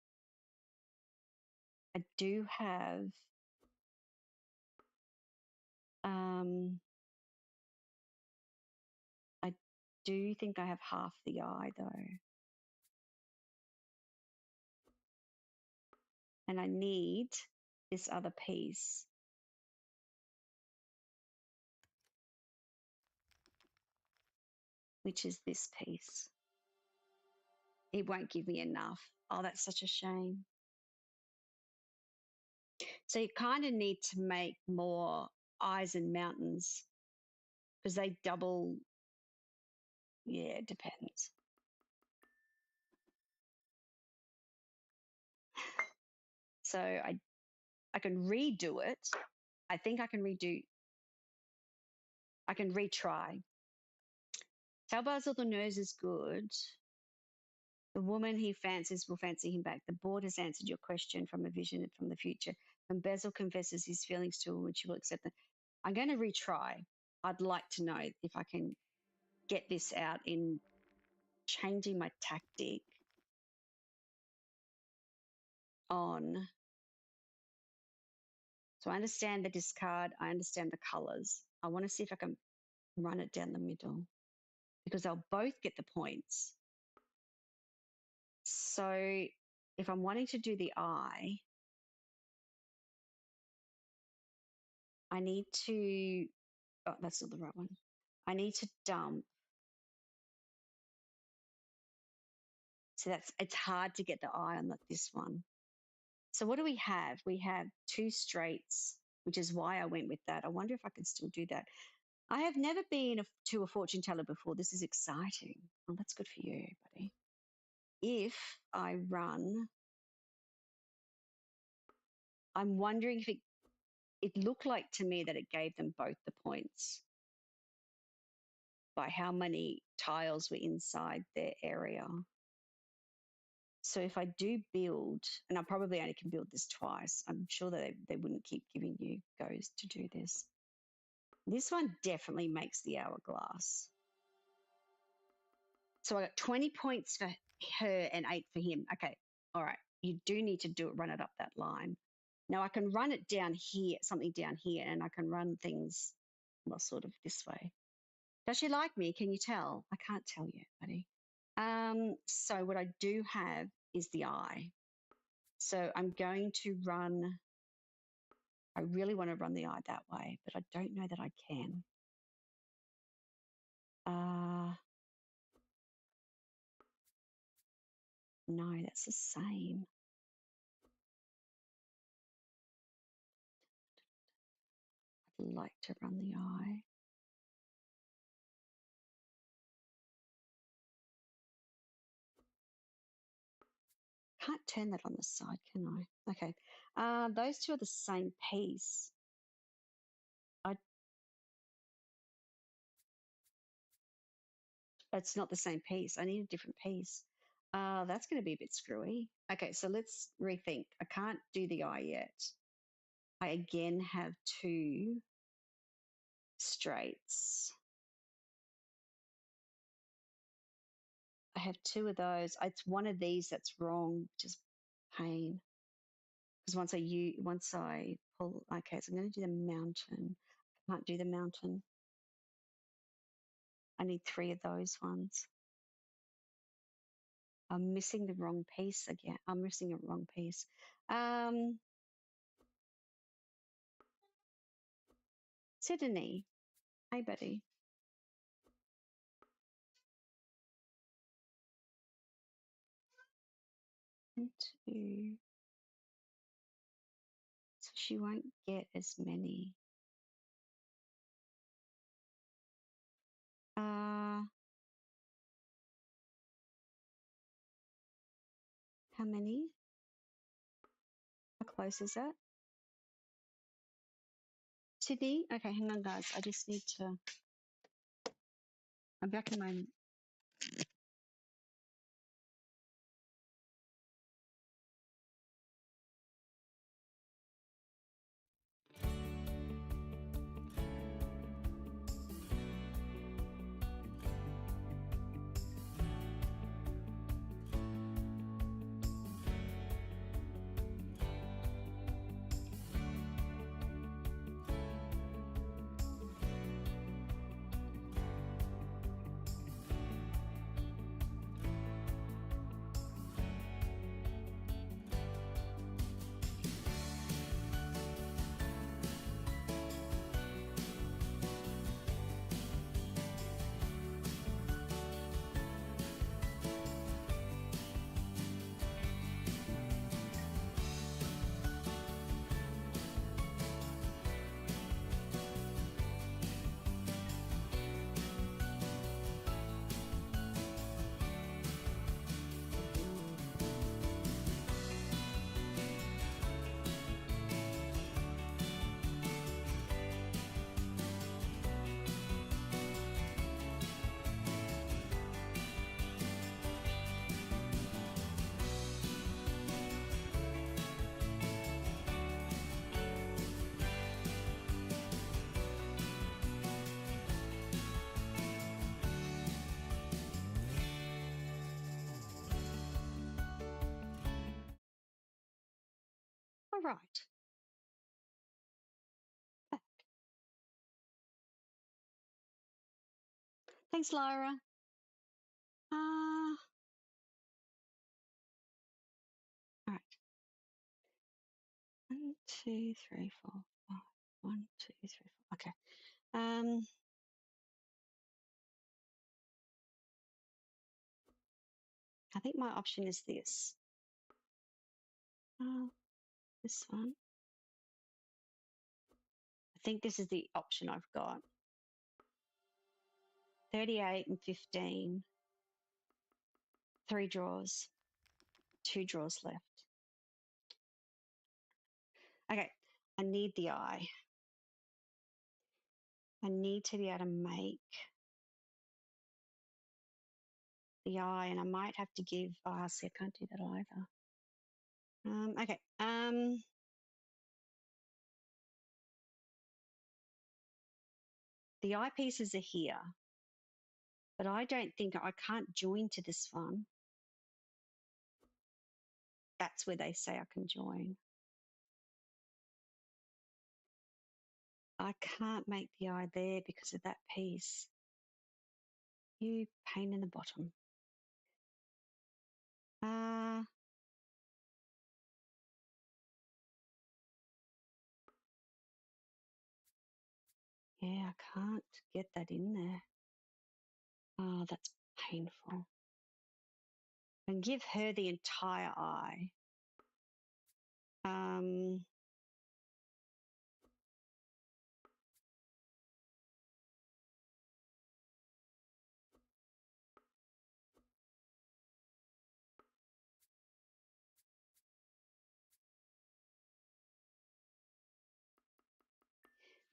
I do have I do think I have half the eye though. And I need this other piece. Which is this piece. It won't give me enough. Oh, that's such a shame. So you kind of need to make more eyes and mountains because they double. Yeah, it depends. So I can redo it. I think I can retry. Tell Basil the nose is good. The woman he fancies will fancy him back. The board has answered your question from a vision from the future. When Basil confesses his feelings to a woman, she will accept them. I'm going to retry. I'd like to know if I can get this out in changing my tactic on. So I understand the discard. I understand the colors. I want to see if I can run it down the middle because they'll both get the points. So if I'm wanting to do the eye, I need to, oh, that's not the right one. I need to dump. So it's hard to get the eye on this one. So what do we have? We have 2 straights, which is why I went with that. I wonder if I can still do that. I have never been to a fortune teller before. This is exciting. Well, that's good for you, buddy. If I run, I'm wondering if it looked like to me that it gave them both the points by how many tiles were inside their area. So if I do build, and I probably only can build this twice, I'm sure that they wouldn't keep giving you goes to do this. This one definitely makes the hourglass. So I got 20 points for her and 8 for him. Okay, all right. You do need to run it up that line. Now I can run it down here, something down here, and I can run things, well, sort of this way. Does she like me? Can you tell? I can't tell you, buddy. So what I do have is the eye. So I'm going to run, I really want to run the eye that way, but I don't know that I can. No, that's the same. I'd like to run the eye. Can't turn that on the side, can I? Okay. Those two are the same piece. It's not the same piece. I need a different piece. That's going to be a bit screwy. Okay, so let's rethink. I can't do the eye yet. I again have two straights. I have two of those. It's one of these that's wrong, just pain. Because once I pull, okay, so I'm going to do the mountain. I can't do the mountain. I need three of those ones. I'm missing the wrong piece again. I'm missing a wrong piece. Sydney, hey buddy. One, two. So she won't get as many. How many? How close is that? Sydney? Okay, hang on, guys. I just need to. I'm back in a moment. All right. Thanks, Lyra. All right. 1, 2, 3, 4, 5. 1, 2, 3, 4. Okay. I think my option is this. This one. I think this is the option I've got. 38 and 15. 3 draws. 2 draws left. Okay. I need the eye. I need to be able to make the eye, and I might have to give. Oh, see, I can't do that either. Okay. The eyepieces are here, but I don't think I can't join to this one. That's where they say I can join. I can't make the eye there because of that piece. You pain in the bottom. Yeah, I can't get that in there. Oh, that's painful. And give her the entire eye.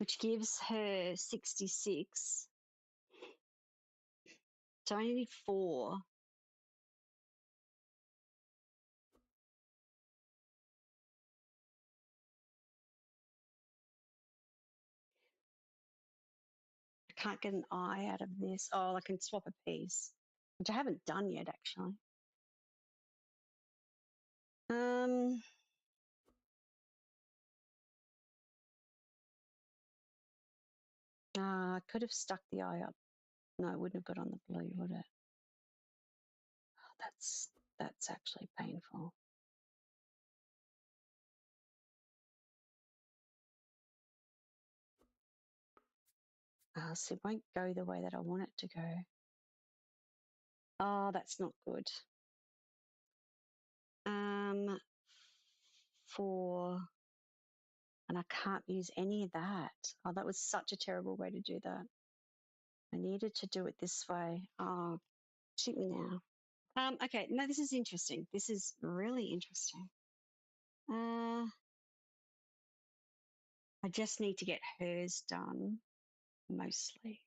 Which gives her 66 So I only need 4. I can't get an eye out of this. Oh, I can swap a piece, which I haven't done yet, actually. I could have stuck the eye up. No, it wouldn't have got on the blue, would it? Oh, that's actually painful. So it won't go the way that I want it to go. Oh, that's not good. 4, and I can't use any of that. Oh, that was such a terrible way to do that. I needed to do it this way. Oh, shoot me now. Okay, no, this is interesting. This is really interesting. I just need to get hers done, mostly.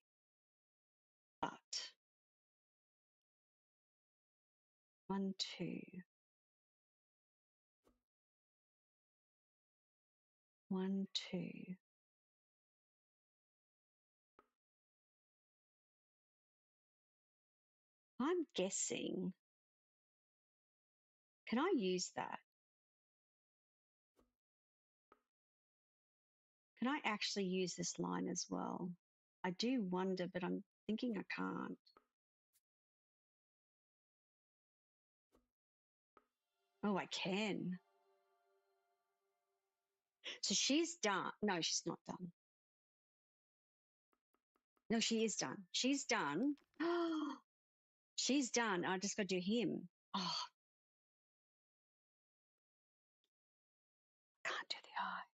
But 1, 2. 1, 2. I'm guessing. Can I use that? Can I actually use this line as well? I do wonder, but I'm thinking I can't. Oh, I can. So she's done. No, she's not done. No, she is done. She's done. She's done. I just got to do him. Oh, can't do the eye.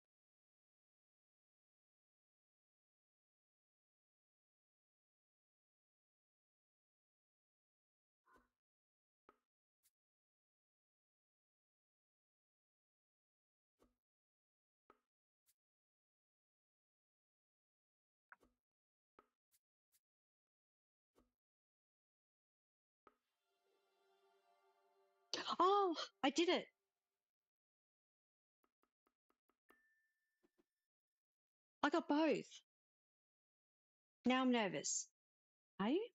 Oh, I did it. I got both. Now I'm nervous. Are you?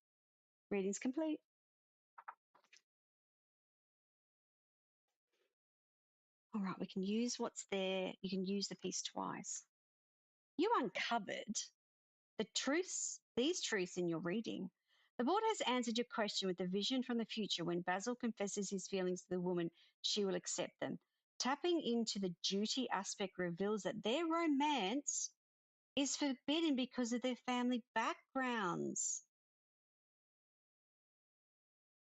Reading's complete. All right, we can use what's there. You can use the piece twice. You uncovered these truths in your reading. The board has answered your question with the vision from the future. When Basil confesses his feelings to the woman, she will accept them. Tapping into the duty aspect reveals that their romance is forbidden because of their family backgrounds.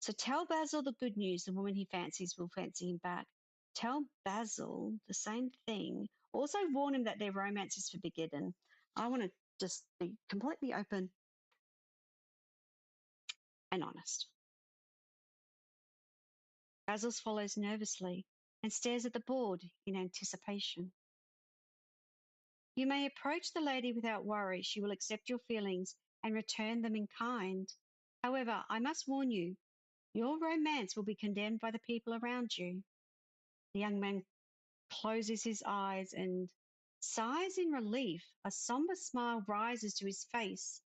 So tell Basil the good news. The woman he fancies will fancy him back. Tell Basil the same thing. Also warn him that their romance is forbidden. I want to just be completely open and honest. Basil swallows nervously and stares at the board in anticipation. You may approach the lady without worry. She will accept your feelings and return them in kind. However, I must warn you, your romance will be condemned by the people around you. The young man closes his eyes and sighs in relief. A somber smile rises to his face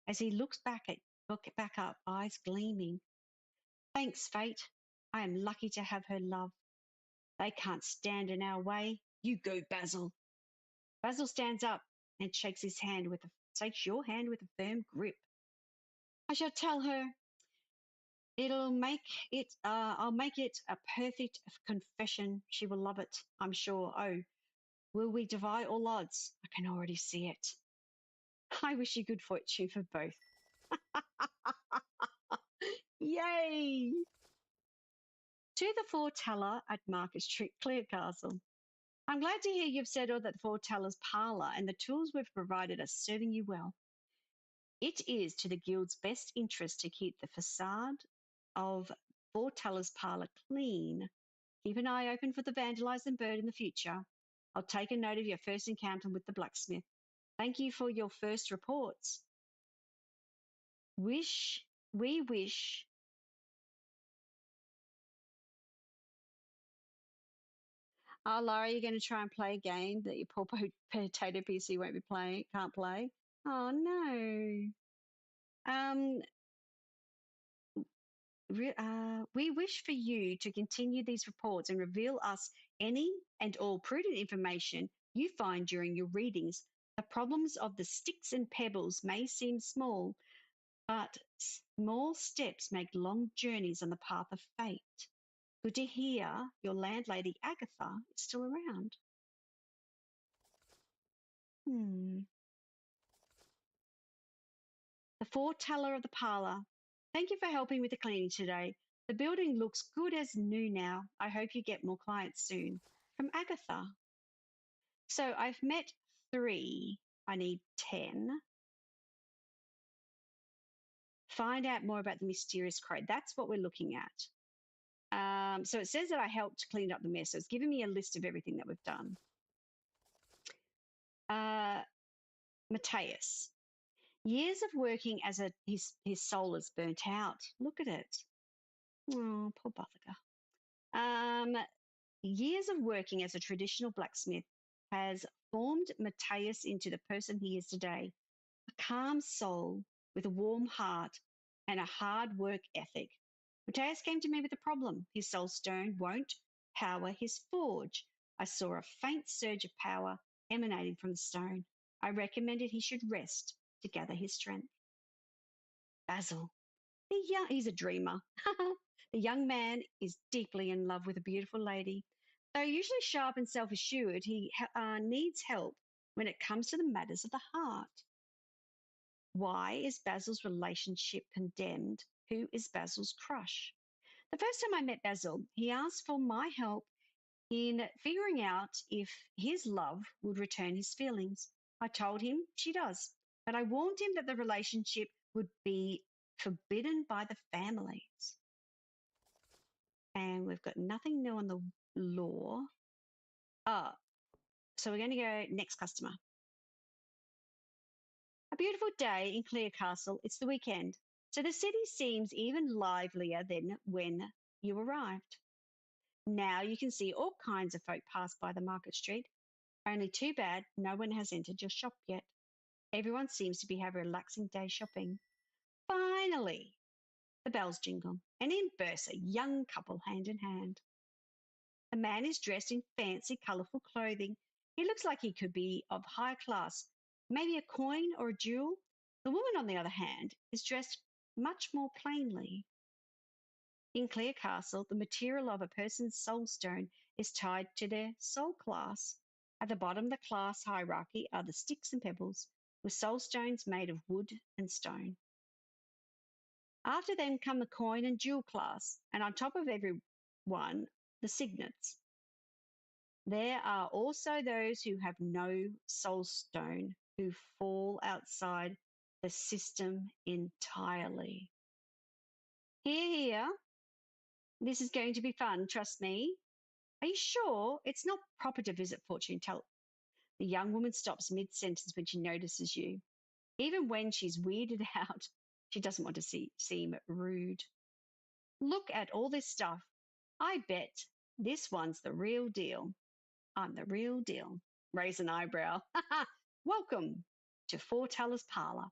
as he looks back up, eyes gleaming. Thanks, fate. I am lucky to have her love. They can't stand in our way. You go, Basil. Basil stands up and shakes your hand with a firm grip. I shall tell her I'll make it a perfect confession. She will love it, I'm sure. Oh, will we defy all odds? I can already see it. I wish you good fortune for both. Yay! To the Foreteller at Market Street, Clearcastle. I'm glad to hear you've settled that Foreteller's parlour and the tools we've provided are serving you well. It is to the Guild's best interest to keep the facade of Foreteller's parlour clean. Keep an eye open for the vandalising bird in the future. I'll take a note of your first encounter with the blacksmith. Thank you for your first reports. Wish we wish. Oh, Laura, you're going to try and play a game that your poor potato PC won't be playing, can't play. Oh no. Um, we wish for you to continue these reports and reveal us any and all prudent information you find during your readings. The problems of the sticks and pebbles may seem small, but small steps make long journeys on the path of fate. Good to hear your landlady Agatha is still around. Hmm. The foreteller of the parlour. Thank you for helping with the cleaning today. The building looks good as new now. I hope you get more clients soon. From Agatha. So I've met 3. I need 10. Find out more about the mysterious crate. That's what we're looking at. So it says that I helped clean up the mess. So it's giving me a list of everything that we've done. Matthias. Years of working as his soul is burnt out. Look at it. Oh, poor bugger. Years of working as a traditional blacksmith has formed Matthias into the person he is today. A calm soul with a warm heart and a hard work ethic. Matthias came to me with a problem. His soul stone won't power his forge. I saw a faint surge of power emanating from the stone. I recommended he should rest to gather his strength. Basil. He's a dreamer. The young man is deeply in love with a beautiful lady. Though usually sharp and self-assured, he needs help when it comes to the matters of the heart. Why is Basil's relationship condemned? Who is Basil's crush? The first time I met Basil, he asked for my help in figuring out if his love would return his feelings. I told him she does, but I warned him that the relationship would be forbidden by the families. And we've got nothing new on the law. So we're going to go next customer. A beautiful day in Clearcastle. It's the weekend, so the city seems even livelier than when you arrived. Now you can see all kinds of folk pass by the market street. Only too bad no one has entered your shop yet. Everyone seems to be having a relaxing day shopping. Finally, the bells jingle, and in bursts a young couple hand in hand. The man is dressed in fancy, colourful clothing. He looks like he could be of high class, maybe a coin or a jewel. The woman, on the other hand, is dressed much more plainly. In Clearcastle, the material of a person's soul stone is tied to their soul class. At the bottom of the class hierarchy are the sticks and pebbles, with soul stones made of wood and stone. After them come the coin and jewel class, and on top of every one, the signets. There are also those who have no soul stone, who fall outside the system entirely. Here. This is going to be fun, trust me. Are you sure it's not proper to visit Fortune Teller? The young woman stops mid-sentence when she notices you. Even when she's weirded out, she doesn't want to seem rude. Look at all this stuff. I bet this one's the real deal. I'm the real deal. Raise an eyebrow. Welcome to Foreteller's Parlour.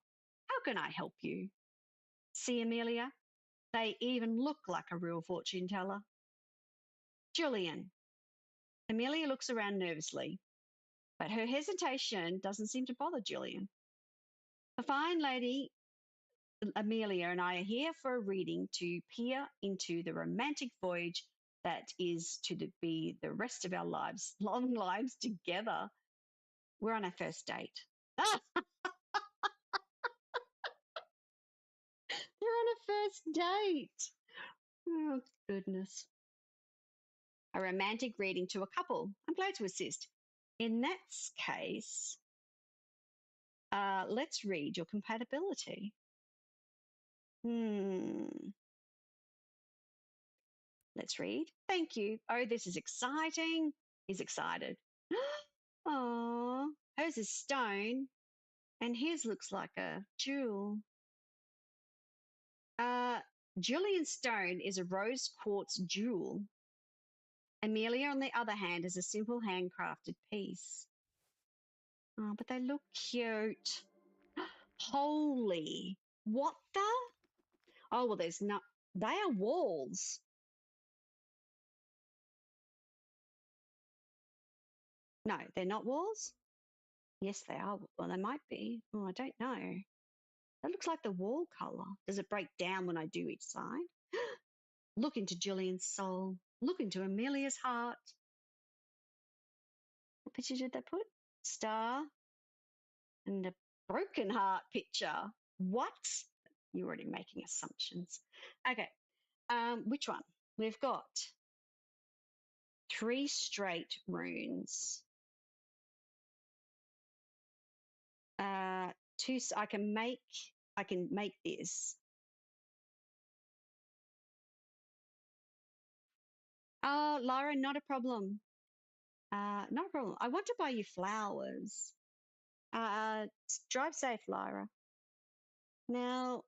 How can I help you? See, Amelia? They even look like a real fortune teller. Julian. Amelia looks around nervously, but her hesitation doesn't seem to bother Julian. The fine lady, Amelia, and I are here for a reading to peer into the romantic voyage that is to be the rest of our lives, long lives together. We're on our first date. Ah, they're on a first date. Oh, goodness. A romantic reading to a couple. I'm glad to assist. In that case, let's read your compatibility. Let's read. Thank you. Oh, this is exciting. He's excited. Oh, hers is stone, and his looks like a jewel. Uh, Julian Stone is a rose quartz jewel. Amelia, on the other hand, is a simple handcrafted piece. Oh, but they look cute. Holy. What the? Oh, well, there's not. They are walls. No, they're not walls. Yes, they are. Well, they might be. Oh, I don't know. That looks like the wall color. Does it break down when I do each side? Look into Julian's soul. Look into Amelia's heart. What picture did they put? Star and a broken heart picture. What? You're already making assumptions. Okay. Which one? We've got 3 straight runes. Two. I can make this. Oh, Lyra, not a problem. Not a problem. I want to buy you flowers. Drive safe, Lyra. Now,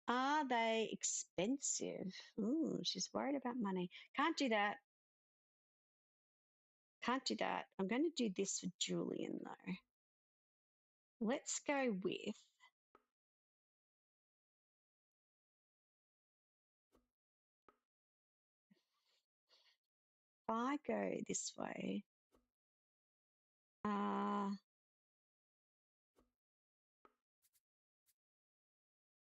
are they expensive? Ooh, she's worried about money. Can't do that. Can't do that. I'm going to do this for Julian, though. Let's go with, if I go this way,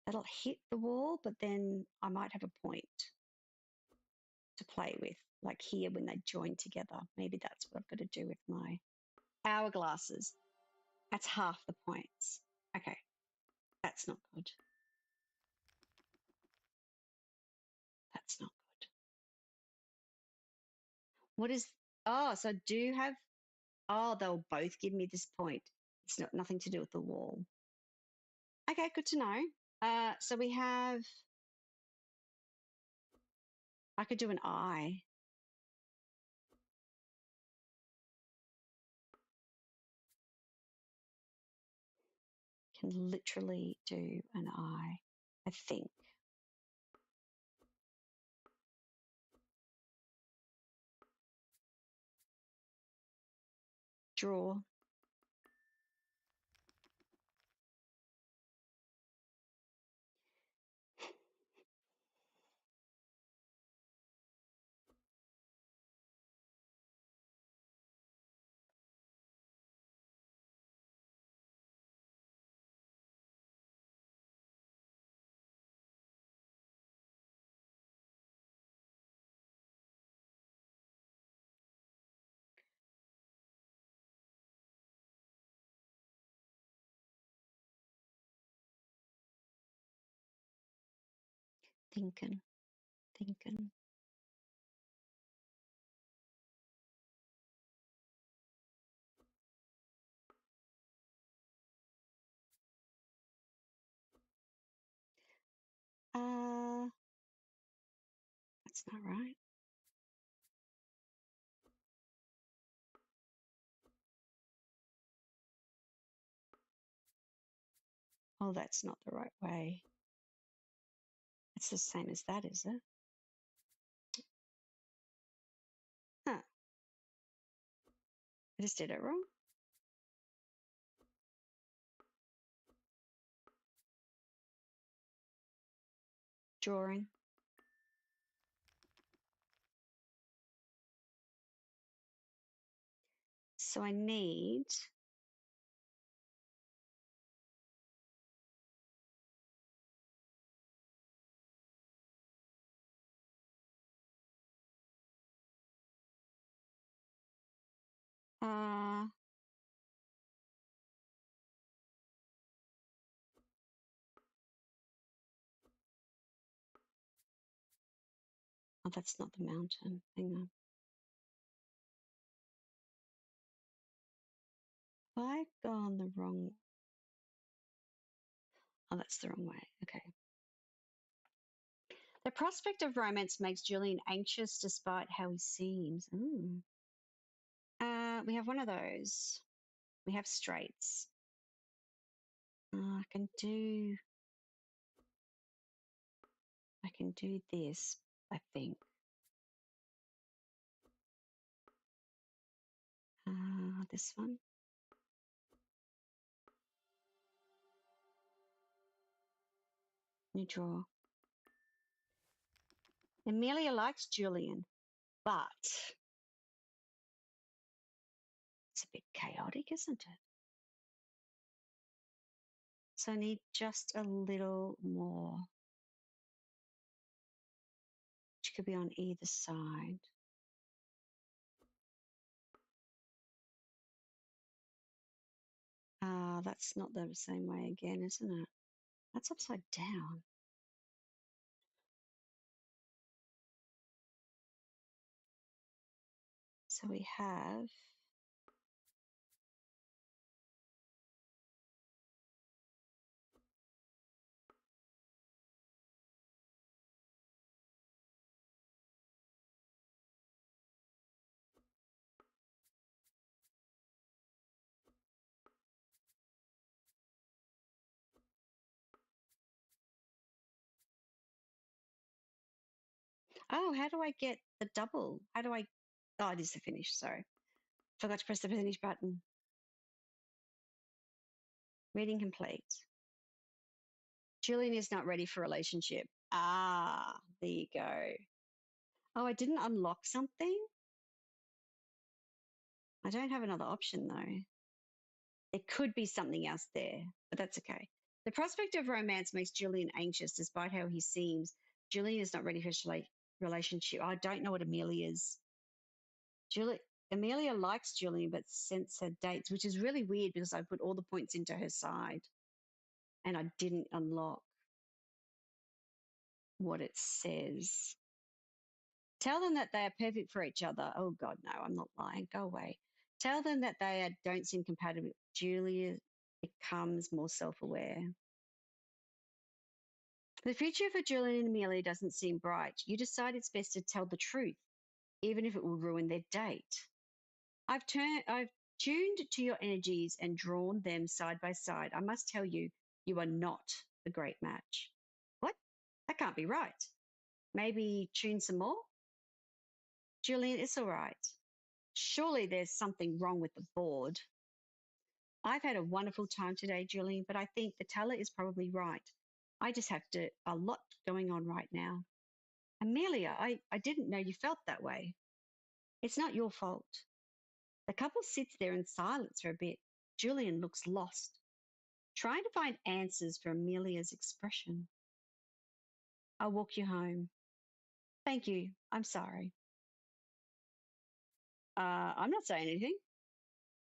that'll hit the wall, but then I might have a point to play with, like here when they join together. Maybe that's what I've got to do with my hourglasses. That's half the points. Okay, that's not good. That's not good. What is, oh, so I do have, oh, they'll both give me this point. It's not nothing to do with the wall. Okay, good to know. So we have, I could do an eye. Can literally do an eye, I think. Draw. Thinking, thinking. That's not right. Oh, that's not the right way. It's the same as that, is it? Huh. I just did it wrong. Drawing. So I need, oh, that's not the mountain. Hang on. Have I gone the wrong? Oh, that's the wrong way. Okay. The prospect of romance makes Julian anxious despite how he seems. Ooh. We have one of those. We have straights. I can do. I can do this, I think. This one. New draw. Amelia likes Julian, but it's a bit chaotic, isn't it? So I need just a little more, which could be on either side. That's not the same way again, isn't it? That's upside down. So we have oh, how do I get the double? How do I? Oh, it is the finish. Sorry. Forgot to press the finish button. Reading complete. Julian is not ready for relationship. Ah, there you go. Oh, I didn't unlock something? I don't have another option though. There could be something else there, but that's okay. The prospect of romance makes Julian anxious despite how he seems. Julian is not ready for a relationship. I don't know what Amelia's. Amelia likes Julian but sends her dates, which is really weird because I put all the points into her side and I didn't unlock what it says. Tell them that they are perfect for each other. Oh, God, no, I'm not lying. Go away. Tell them that don't seem compatible. Julia becomes more self aware. The future for Julian and Amelia doesn't seem bright. You decide it's best to tell the truth, even if it will ruin their date. I've tuned to your energies and drawn them side by side. I must tell you, you are not a great match. What? That can't be right. Maybe tune some more? Julian, it's all right. Surely there's something wrong with the board. I've had a wonderful time today, Julian, but I think the teller is probably right. I just have a lot going on right now. Amelia, I didn't know you felt that way. It's not your fault. The couple sits there in silence for a bit. Julian looks lost, trying to find answers for Amelia's expression. I'll walk you home. Thank you. I'm sorry. I'm not saying anything.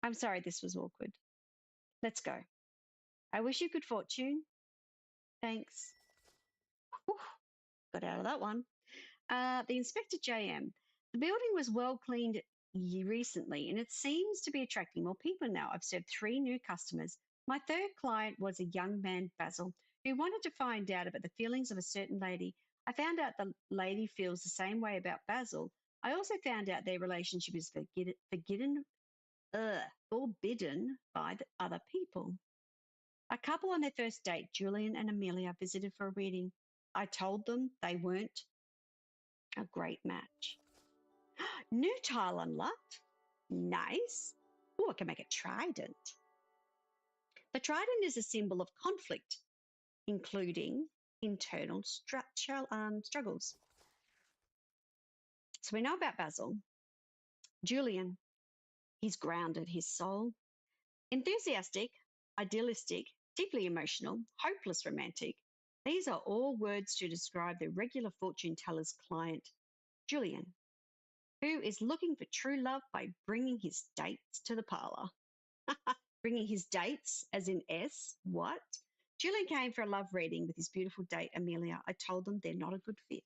I'm sorry this was awkward. Let's go. I wish you good fortune. Thanks. Whew, got out of that one. The Inspector JM. The building was well cleaned recently and it seems to be attracting more people now. I've served 3 new customers. My third client was a young man, Basil, who wanted to find out about the feelings of a certain lady. I found out the lady feels the same way about Basil. I also found out their relationship is forbidden by the other people. A couple on their first date, Julian and Amelia, visited for a reading. I told them they weren't a great match. New tile unlocked. Nice. Oh, I can make a trident. The trident is a symbol of conflict, including internal struggles. So we know about Basil. Julian, he's grounded, his soul. Enthusiastic, idealistic, deeply emotional, hopeless romantic. These are all words to describe the regular fortune teller's client, Julian, who is looking for true love by bringing his dates to the parlor. Bringing his dates, as in S, what? Julian came for a love reading with his beautiful date, Amelia. I told them they're not a good fit.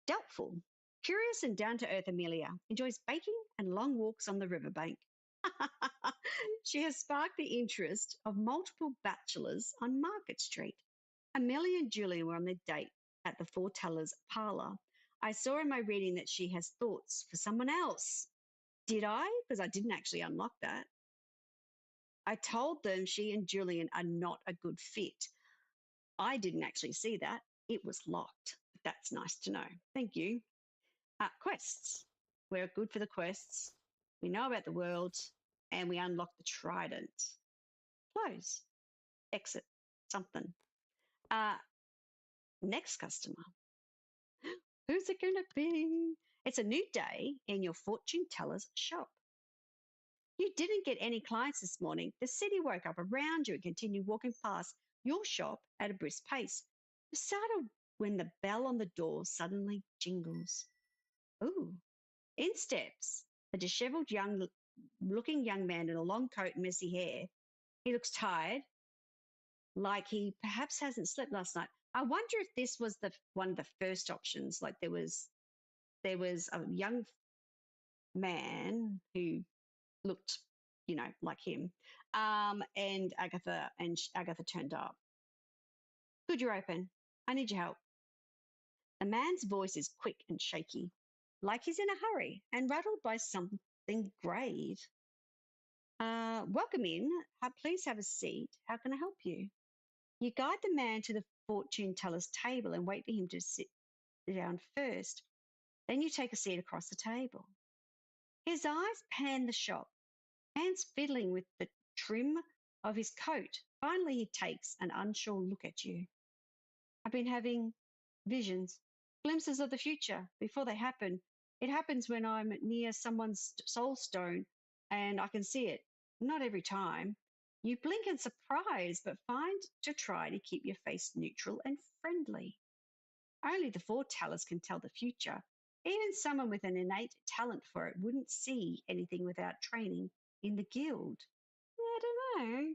Doubtful. Curious and down to earth, Amelia enjoys baking and long walks on the riverbank. She has sparked the interest of multiple bachelors on Market Street. Amelia and Julian were on their date at the Foreteller's parlor. I saw in my reading that she has thoughts for someone else. Did I? Because I didn't actually unlock that. I told them she and Julian are not a good fit. I didn't actually see that. it was locked. That's nice to know. Thank you. Quests. We're good for the quests. We know about the world, and we unlock the trident. Close. Exit. Something. Next customer. Who's it going to be? It's a new day in your fortune teller's shop. You didn't get any clients this morning. The city woke up around you and continued walking past your shop at a brisk pace. You started when the bell on the door suddenly jingles. Ooh. In steps a disheveled looking young man in a long coat and messy hair. He looks tired, like he perhaps hasn't slept last night. I wonder if this was one of the first options. Like there was a young man who looked, like him, and Agatha turned up. Could you open? I need your help. The man's voice is quick and shaky, like he's in a hurry and rattled by something grave. Welcome in. Please have a seat. How can I help you? You guide the man to the fortune teller's table and wait for him to sit down first. Then you take a seat across the table. His eyes pan the shop, hands fiddling with the trim of his coat. Finally, he takes an unsure look at you. I've been having visions, glimpses of the future before they happen. It happens when I'm near someone's soul stone and I can see it. Not every time. You blink in surprise, but find to try to keep your face neutral and friendly. Only the foretellers can tell the future. Even someone with an innate talent for it wouldn't see anything without training in the guild. I don't know.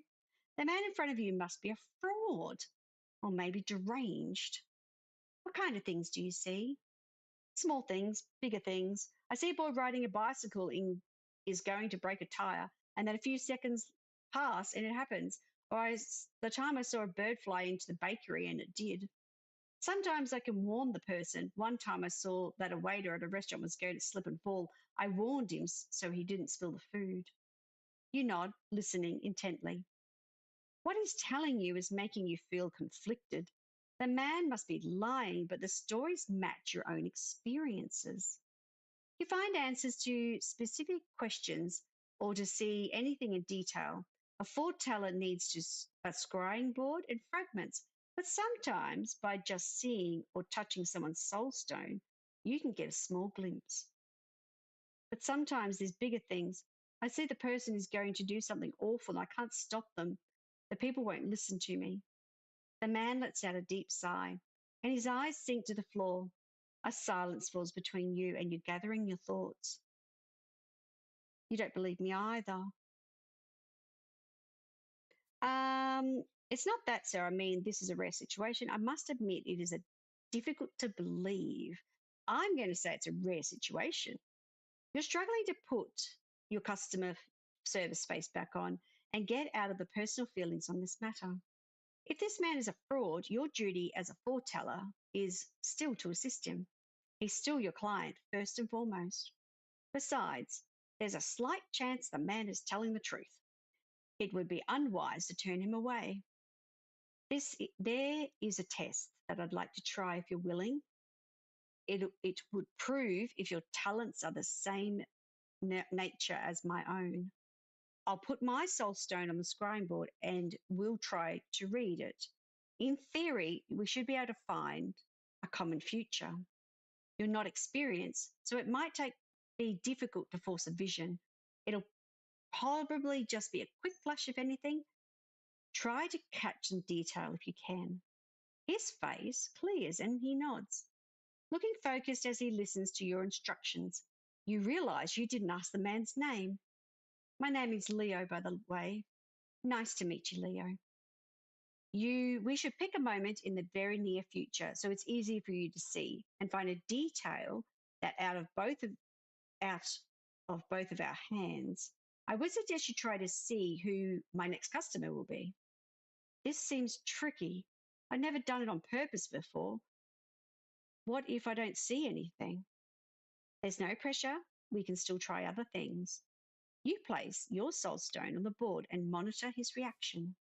The man in front of you must be a fraud, or maybe deranged. What kind of things do you see? Small things, bigger things. I see a boy riding a bicycle is going to break a tire, and then a few seconds pass and it happens. Or the time I saw a bird fly into the bakery and it did. Sometimes I can warn the person. One time I saw that a waiter at a restaurant was going to slip and fall. I warned him so he didn't spill the food. You nod, listening intently. What he's telling you is making you feel conflicted. The man must be lying, but the stories match your own experiences. You find answers to specific questions or to see anything in detail. A foreteller needs a scrying board and fragments, but sometimes by just seeing or touching someone's soul stone, you can get a small glimpse. But sometimes there's bigger things. I see the person is going to do something awful and I can't stop them. The people won't listen to me. The man lets out a deep sigh, and his eyes sink to the floor. A silence falls between you, and you're gathering your thoughts. You don't believe me either. It's not that, sir. I mean, this is a rare situation. I must admit it is difficult to believe. I'm going to say it's a rare situation. You're struggling to put your customer service face back on and get out of the personal feelings on this matter. If this man is a fraud, your duty as a foreteller is still to assist him. He's still your client, first and foremost. Besides, there's a slight chance the man is telling the truth. It would be unwise to turn him away. There is a test that I'd like to try if you're willing. It would prove if your talents are the same nature as my own. I'll put my soul stone on the scrying board and we'll try to read it. In theory, we should be able to find a common future. You're not experienced, so it might be difficult to force a vision. It'll probably just be a quick flash, if anything. Try to catch some detail if you can. His face clears and he nods, looking focused as he listens to your instructions. You realize you didn't ask the man's name. My name is Leo, by the way. Nice to meet you, Leo. We should pick a moment in the very near future so it's easy for you to see and find a detail that out of both of our hands. I would suggest you try to see who my next customer will be. This seems tricky. I've never done it on purpose before. What if I don't see anything? There's no pressure. We can still try other things. You place your soul stone on the board and monitor his reaction.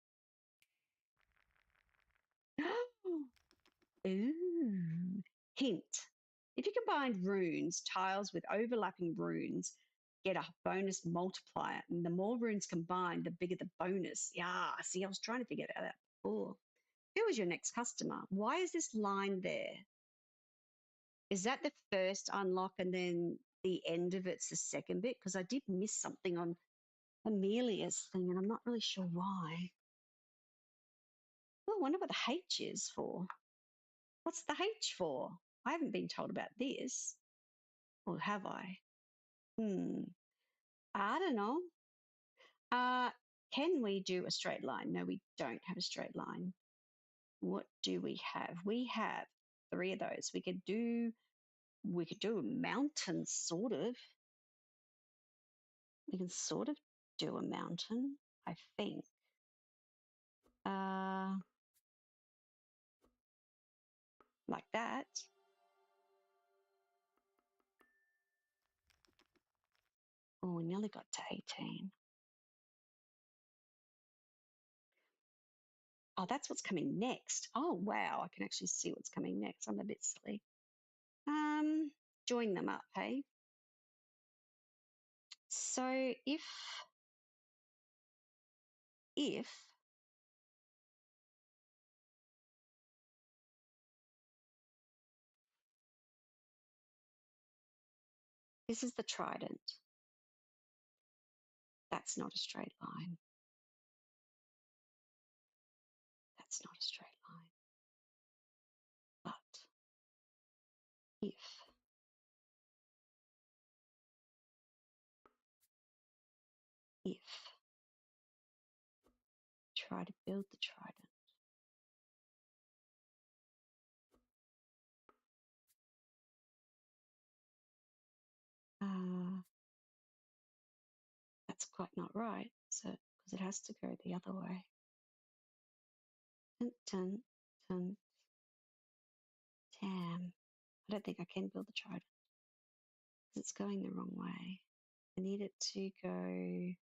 Ooh. Hint. If you combine runes, tiles with overlapping runes get a bonus multiplier. And the more runes combined, the bigger the bonus. Yeah, see, I was trying to figure that out before. Who was your next customer? Why is this line there? Is that the first unlock and then the end of it's the second bit? Because I did miss something on Amelia's thing and I'm not really sure why. Well, I wonder what the H is for. What's the H for? I haven't been told about this. Or have I? I don't know. Uh, can we do a straight line? No, we don't have a straight line. What do we have? We have three of those. We could do a mountain, sort of. We can sort of do a mountain, I think. Like that. Oh, we nearly got to 18. Oh, that's what's coming next. Oh, wow. I can actually see what's coming next. I'm a bit silly. Join them up, hey? So if this is the trident, that's not a straight line. That's not a straight line. But if try to build the trident, that's quite not right, so because it has to go the other way. Dun, dun, dun. Damn. I don't think I can build the trident because it's going the wrong way. I need it to go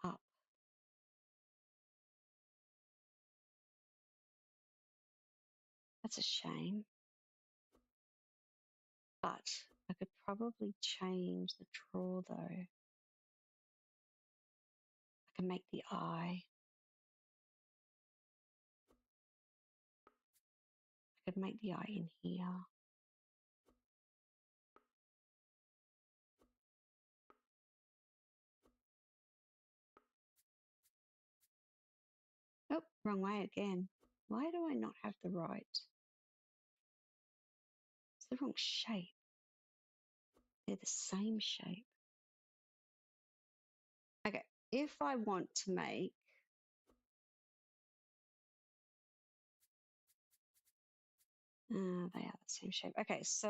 up. That's a shame. But I could probably change the draw though. I can make the eye. I could make the eye in here. Oh, wrong way again. Why do I not have the right? It's the wrong shape. They're the same shape. Okay, if I want to make they are the same shape. Okay, so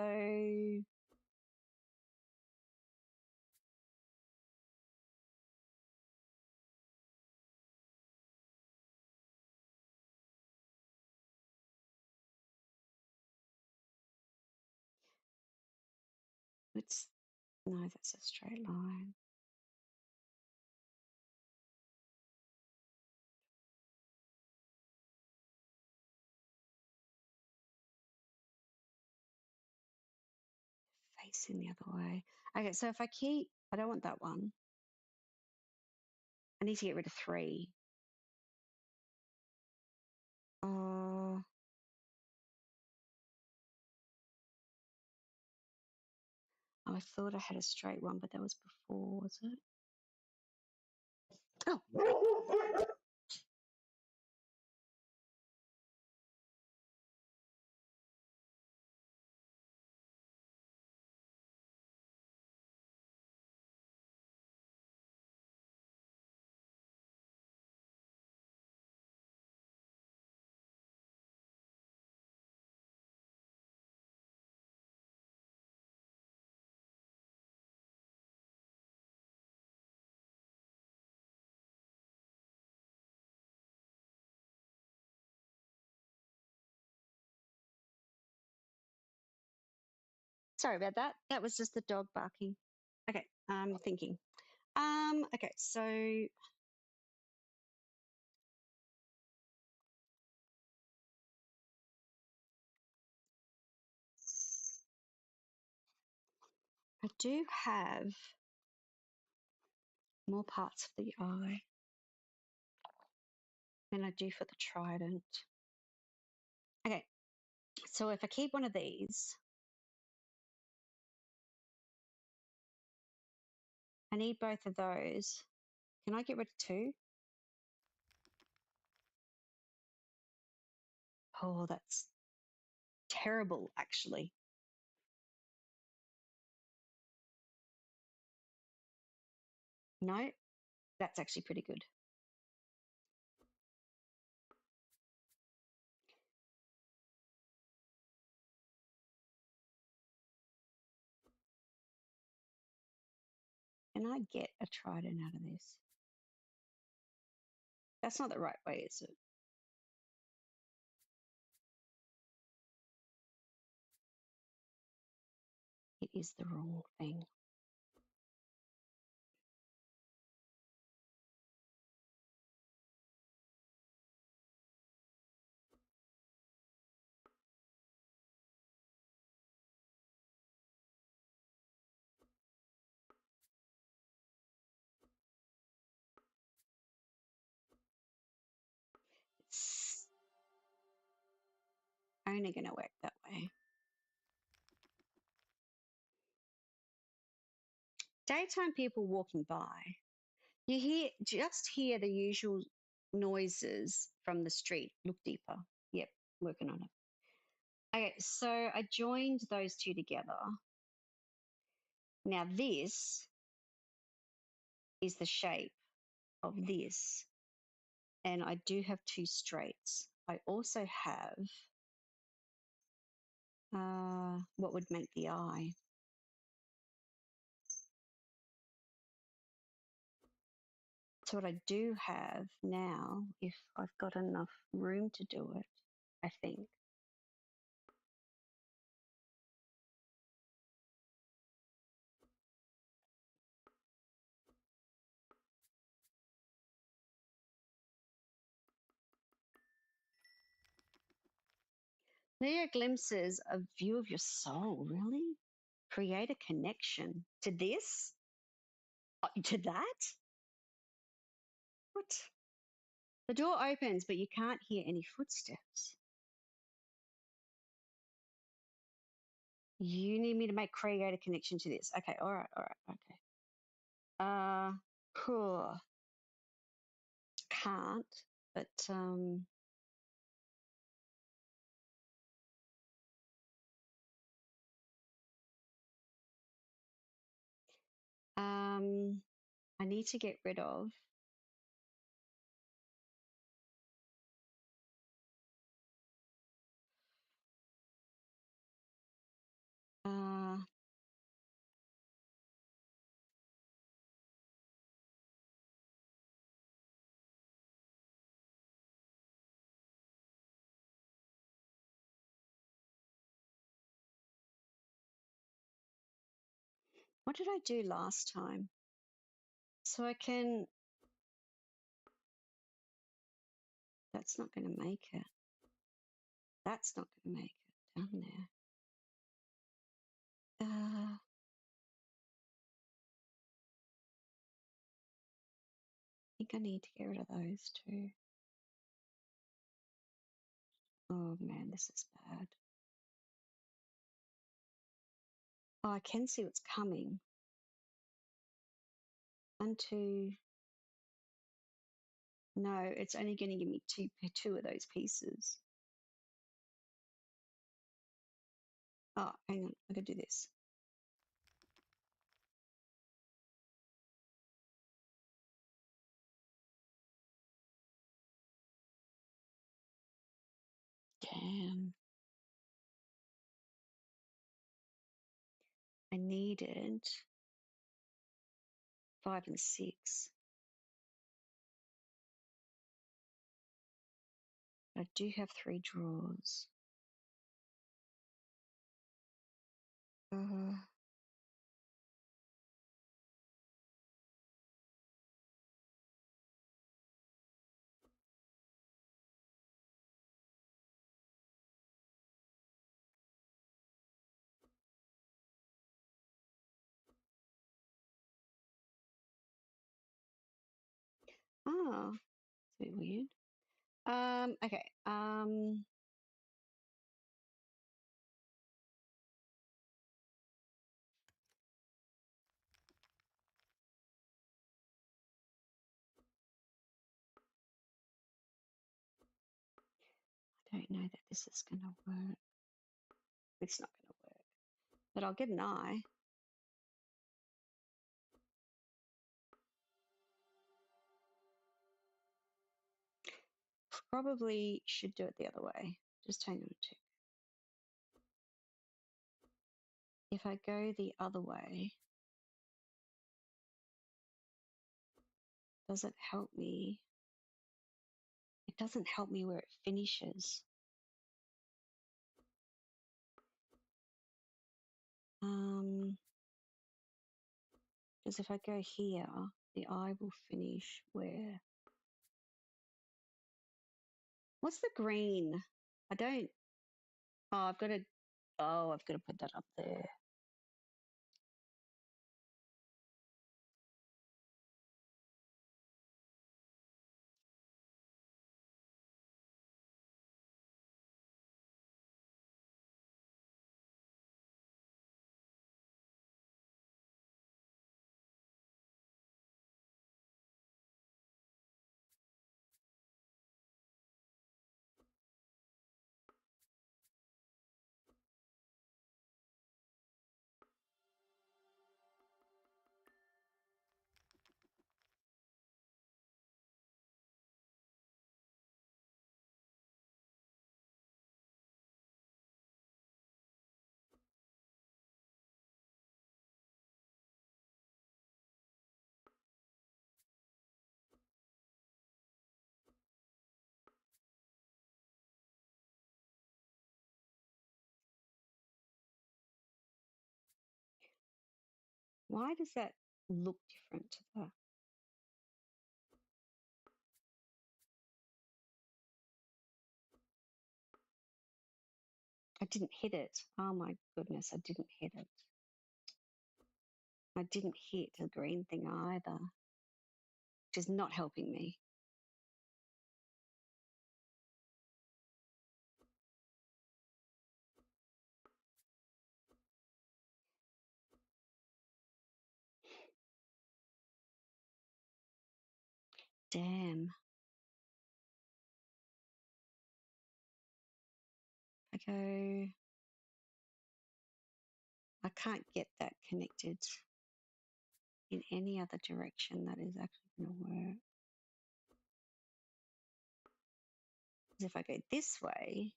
it's no, that's a straight line. Facing the other way. Okay, so if I keep, I don't want that one. I need to get rid of 3. Oh, I thought I had a straight one, but that was before, was it? Oh. Sorry about that. That was just the dog barking. Okay, I'm thinking. Okay, so I do have more parts of the eye than I do for the trident. Okay, so if I keep one of these, I need both of those. Can I get rid of two? Oh, that's terrible, actually. No, that's actually pretty good. Can I get a trident out of this? That's not the right way, is it? It is the wrong thing. It's only going to work that way. Daytime people walking by, you just hear the usual noises from the street. Look deeper. Yep, working on it. Okay, so I joined those two together. Now this is the shape of this, and I do have two straights. I also have what would make the eye. So what I do have now, if I've got enough room to do it, I think. Clear glimpses of view of your soul, really? Create a connection to this? To that? What? The door opens, but you can't hear any footsteps. You need me to create a connection to this. Okay, all right, okay. Cool. Can't, but I need to get rid of what did I do last time? So I can, that's not going to make it. That's not going to make it down there. I think I need to get rid of those two. Oh man, this is bad. Oh, I can see what's coming. 1, 2. No, it's only going to give me two of those pieces. Oh, hang on, I could do this. Damn. I needed 5 and 6. I do have 3 drawers. Uh, Oh, it's a bit weird. Okay. I don't know that this is going to work. It's not going to work, but I'll get an eye. Probably should do it the other way. Just hang on a tick. If I go the other way, does it help me? It doesn't help me where it finishes. Because if I go here, the eye will finish where? What's the green? I don't. Oh, I've got to. Oh, I've got to put that up there. Why does that look different to the? I didn't hit it. Oh my goodness, I didn't hit it. I didn't hit the green thing either, which is not helping me. Damn. I go. I can't get that connected in any other direction that is actually going to work. Because if I go this way,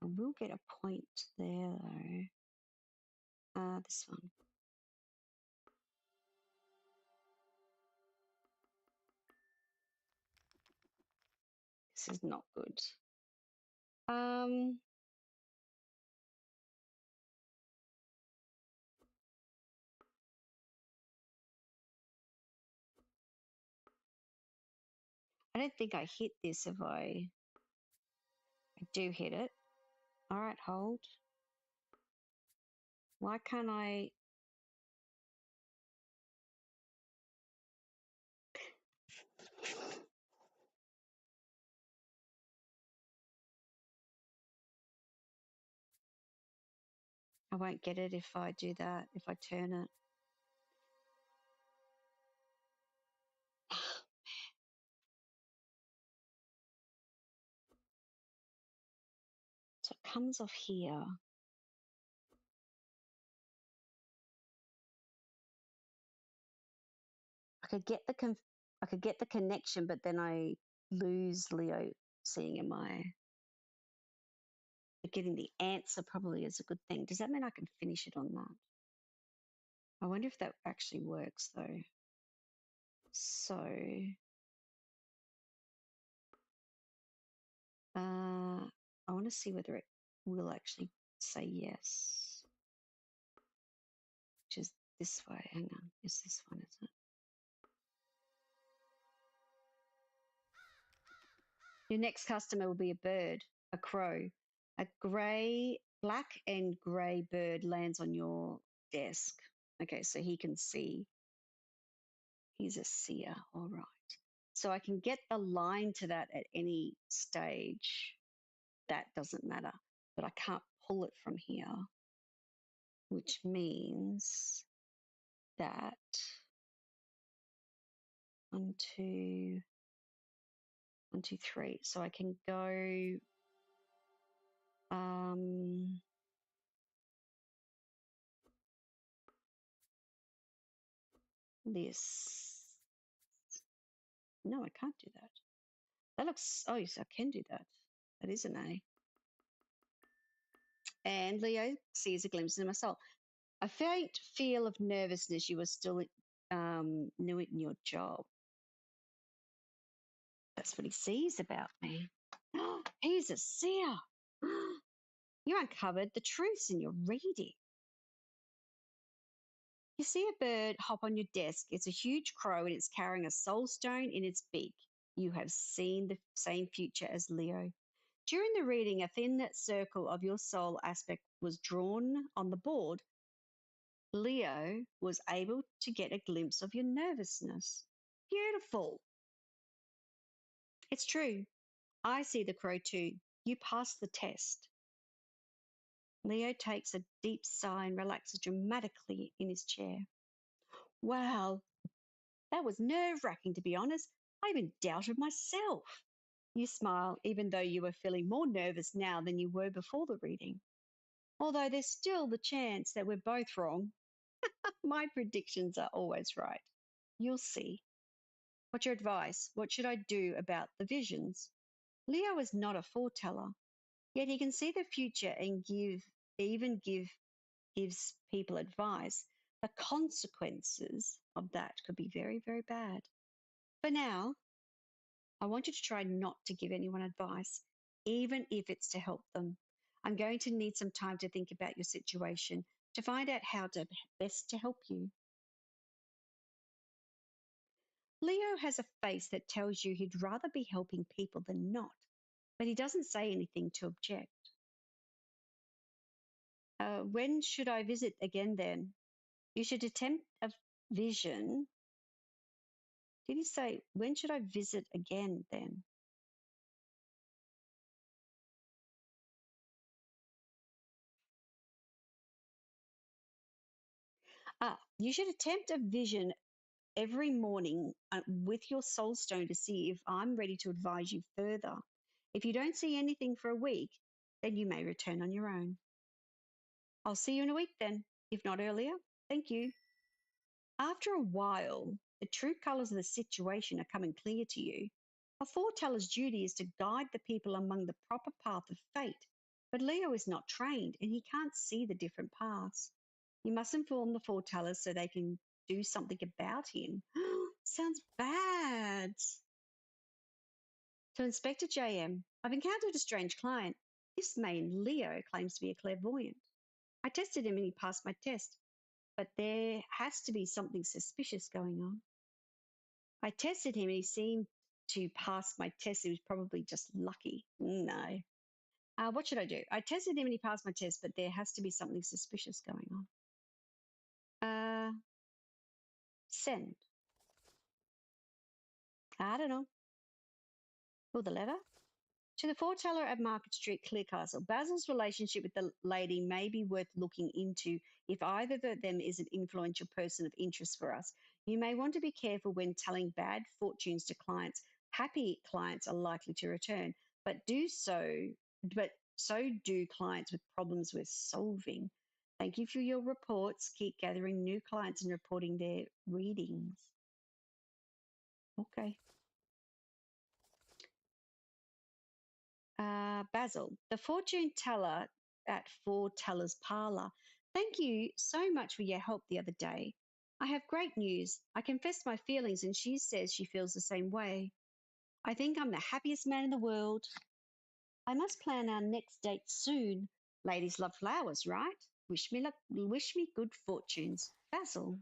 I will get a point there though. This one. This is not good. I don't think I hit this if I do hit it. All right, hold. Why can't I? I won't get it if I do that, if I turn it. So it comes off here. I could get the connection, but then I lose Leo seeing in my. But getting the answer probably is a good thing. Does that mean I can finish it on that? I wonder if that actually works though. So, I want to see whether it will actually say yes, which is this way. Hang on, it's this one, isn't it? Your next customer will be a bird, a crow. A black and grey bird lands on your desk. Okay, so he can see He's a seer. All right. So I can get the line to that at any stage. That doesn't matter. But I can't pull it from here, which means that 1, 2, 1, 2, 3. So I can go this. No, I can't do that. That looks, oh yes, I can do that. That is an A. And Leo sees a glimpse into my soul. A faint feel of nervousness. You were still new in your job. That's what he sees about me. He's a seer. You uncovered the truths in your reading. You see a bird hop on your desk. It's a huge crow and it's carrying a soul stone in its beak. You have seen the same future as Leo. During the reading, a thin circle of your soul aspect was drawn on the board. Leo was able to get a glimpse of your nervousness. Beautiful. It's true. I see the crow too. You passed the test. Leo takes a deep sigh and relaxes dramatically in his chair. Wow, that was nerve-wracking, to be honest. I even doubted myself. You smile, even though you were feeling more nervous now than you were before the reading. Although there's still the chance that we're both wrong. My predictions are always right. You'll see. What's your advice? What should I do about the visions? Leo is not a foreteller, yet he can see the future and gives people advice. The consequences of that could be very, very bad. For now, I want you to try not to give anyone advice, even if it's to help them. I'm going to need some time to think about your situation to find out how to best to help you. Leo has a face that tells you he'd rather be helping people than not, but he doesn't say anything to object. When should I visit again then? You should attempt a vision. Did he say, when should I visit again then? You should attempt a vision every morning with your soul stone to see if I'm ready to advise you further. If you don't see anything for a week, then you may return on your own. I'll see you in a week then, if not earlier. Thank you. After a while, the true colours of the situation are coming clear to you. A foreteller's duty is to guide the people among the proper path of fate, but Leo is not trained and he can't see the different paths. You must inform the foretellers so they can do something about him. Sounds bad. To Inspector JM, I've encountered a strange client. This man, Leo, claims to be a clairvoyant. I tested him and he passed my test, but there has to be something suspicious going on. I tested him and he seemed to pass my test. He was probably just lucky. No. What should I do? I tested him and he passed my test, but there has to be something suspicious going on. Send. I don't know. Or the letter? To the foreteller at Market Street, Clearcastle, Basil's relationship with the lady may be worth looking into if either of them is an influential person of interest for us. You may want to be careful when telling bad fortunes to clients. Happy clients are likely to return, but so do clients with problems we're solving. Thank you for your reports. Keep gathering new clients and reporting their readings. Okay. Basil, the fortune teller at Foreteller's Parlour. Thank you so much for your help the other day. I have great news. I confessed my feelings and she says she feels the same way. I think I'm the happiest man in the world. I must plan our next date soon. Ladies love flowers, right? Wish me luck, wish me good fortunes. Basil.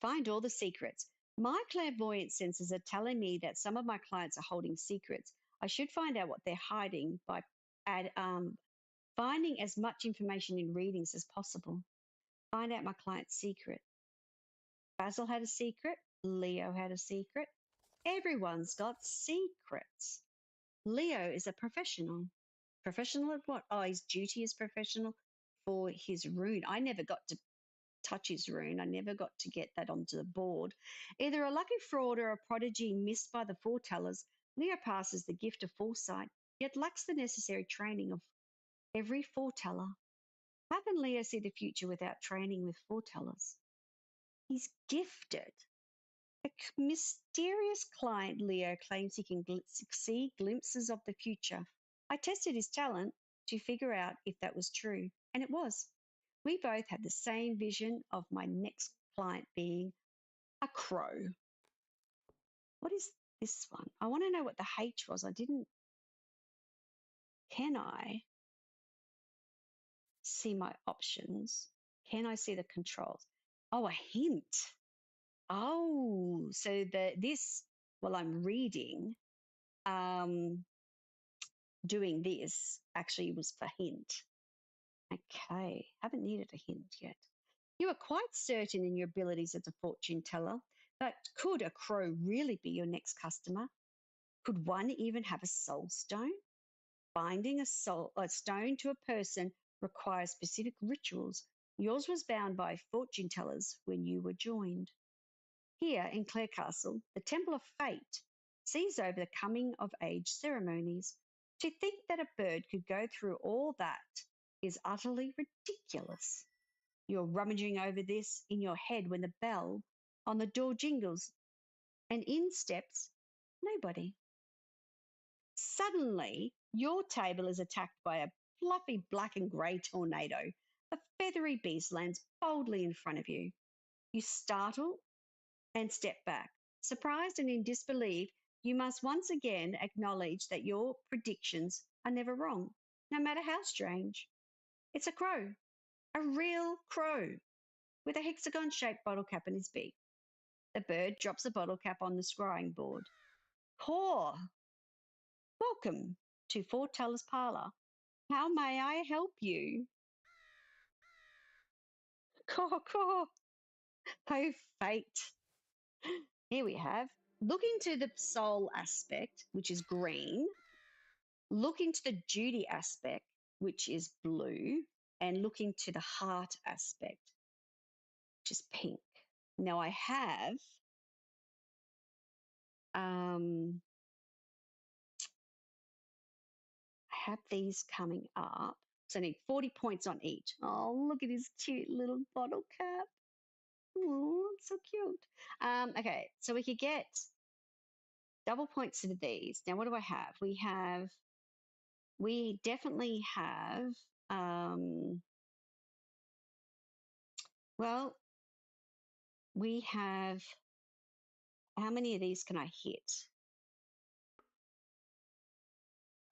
Find all the secrets. My clairvoyant senses are telling me that some of my clients are holding secrets. I should find out what they're hiding by finding as much information in readings as possible. Find out my client's secret. Basil had a secret. Leo had a secret. Everyone's got secrets. Leo is a professional. Professional at what? Oh, his duty is professional for his rune. I never got to touch his rune. I never got to get that onto the board. Either a lucky fraud or a prodigy missed by the foretellers, Leo passes the gift of foresight, yet lacks the necessary training of every foreteller. How can Leo see the future without training with foretellers? He's gifted. A mysterious client, Leo, claims he can see glimpses of the future. I tested his talent to figure out if that was true, and it was. We both had the same vision of my next client being a crow. What is this one? I want to know what the H was. I didn't. Can I see my options? Can I see the controls? Oh, a hint. Oh, so this, while I'm reading, doing this actually was for hint. Okay, haven't needed a hint yet. You are quite certain in your abilities as a fortune teller, but could a crow really be your next customer? Could one even have a soul stone? Binding a stone to a person requires specific rituals. Yours was bound by fortune tellers when you were joined. Here in Clearcastle, the Temple of Fate sees over the coming of age ceremonies. To think that a bird could go through all that is utterly ridiculous. You're rummaging over this in your head when the bell on the door jingles and in steps nobody. Suddenly, your table is attacked by a fluffy black and grey tornado. A feathery beast lands boldly in front of you. You startle and step back. Surprised and in disbelief, you must once again acknowledge that your predictions are never wrong, no matter how strange. It's a crow, a real crow, with a hexagon shaped bottle cap in his beak. The bird drops a bottle cap on the scrying board. Caw! Welcome to Foreteller's Parlour. How may I help you? Caw, caw. Oh, fate. Here we have. Look into the soul aspect, which is green. Look into the duty aspect, which is blue. And look into the heart aspect, which is pink. Now I have these coming up. So I need 40 points on each. Oh, look at his cute little bottle cap. Oh, so cute. Okay, so we could get double points into these. Now, what do I have? We definitely have, well, we have, how many of these can I hit?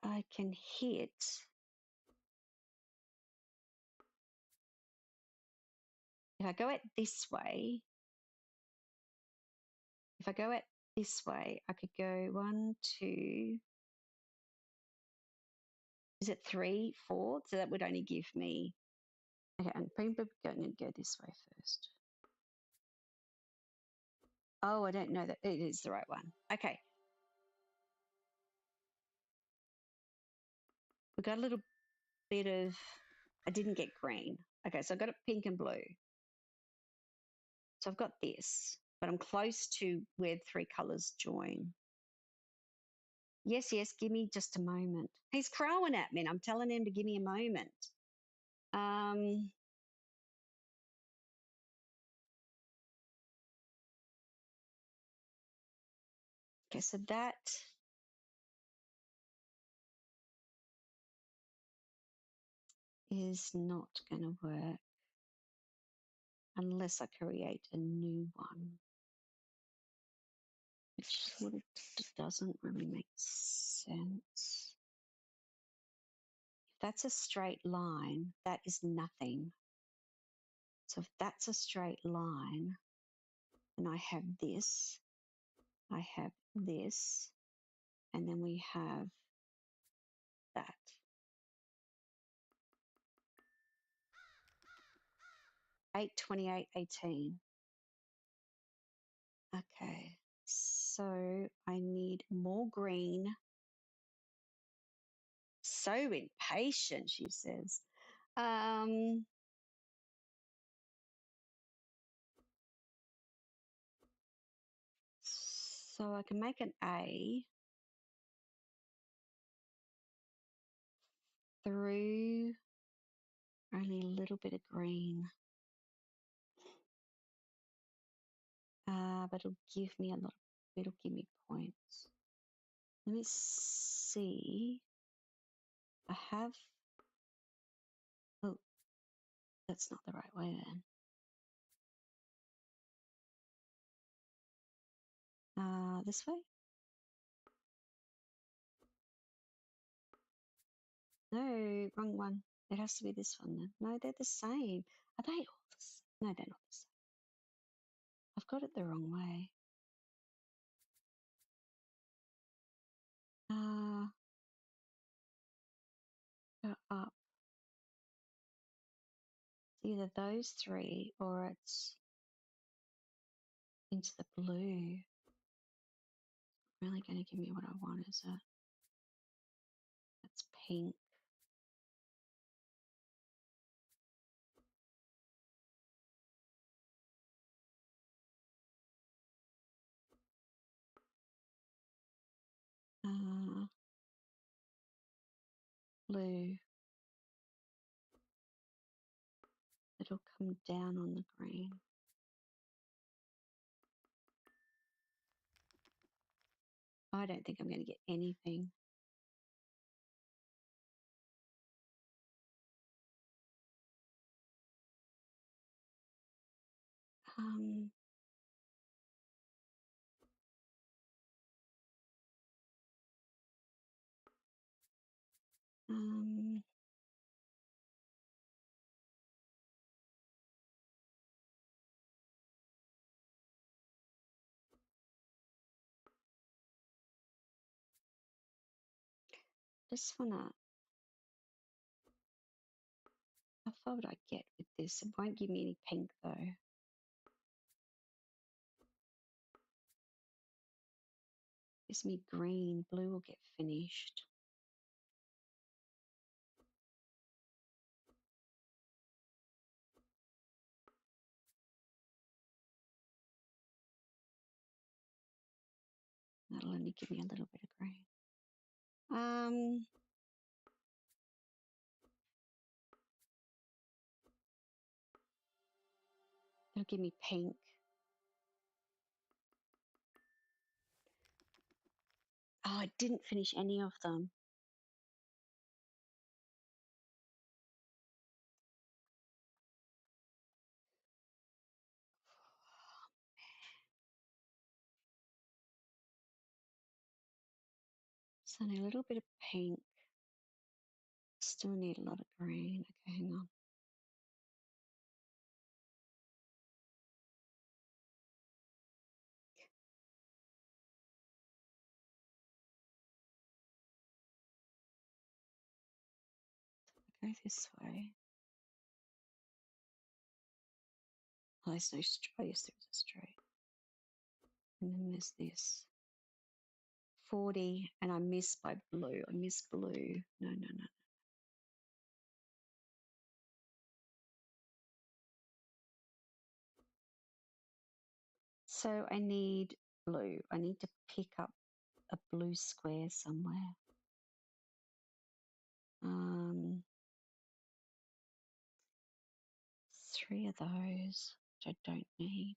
I can hit, if I go at this way, I could go 1, 2, is it 3, 4? So that would only give me, okay, I'm going to go this way first. Oh, I don't know that it is the right one. Okay. We got a little bit of, I didn't get green. Okay, so I got it pink and blue. So I've got this, but I'm close to where 3 colours join. Yes, yes, give me just a moment. He's crowing at me and I'm telling him to give me a moment. Okay, so that is not going to work unless I create a new one, which sort of doesn't really make sense. If that's a straight line, that is nothing. So if that's a straight line, and I have this, and then we have that. Eight, 28, 18. Okay, so I need more green. So impatient, she says. So I can make an A through only a little bit of green. But it'll give me a lot. It'll give me points. Let me see. I have. Oh, that's not the right way then. This way? No, wrong one. It has to be this one then. No, they're the same. Are they all the same? No, they're not the same. I've got it the wrong way. Go up. It's either those three or it's into the blue. Really going to give me what I want, is it? It's pink. Blue. It'll come down on the green. I don't think I'm going to get anything. Um, um, just wanna. How far would I get with this? It won't give me any pink though. Gives me green. Blue will get finished. That'll only give me a little bit of green. It'll give me pink. Oh, I didn't finish any of them. So I need a little bit of pink. Still need a lot of green. Okay, hang on. Go this way. Oh, there's no straight. Oh, yes, there's a straight. And then there's this. 40, and I missed by blue. I missed blue. No, no, no. So I need blue. I need to pick up a blue square somewhere. 3 of those, which I don't need.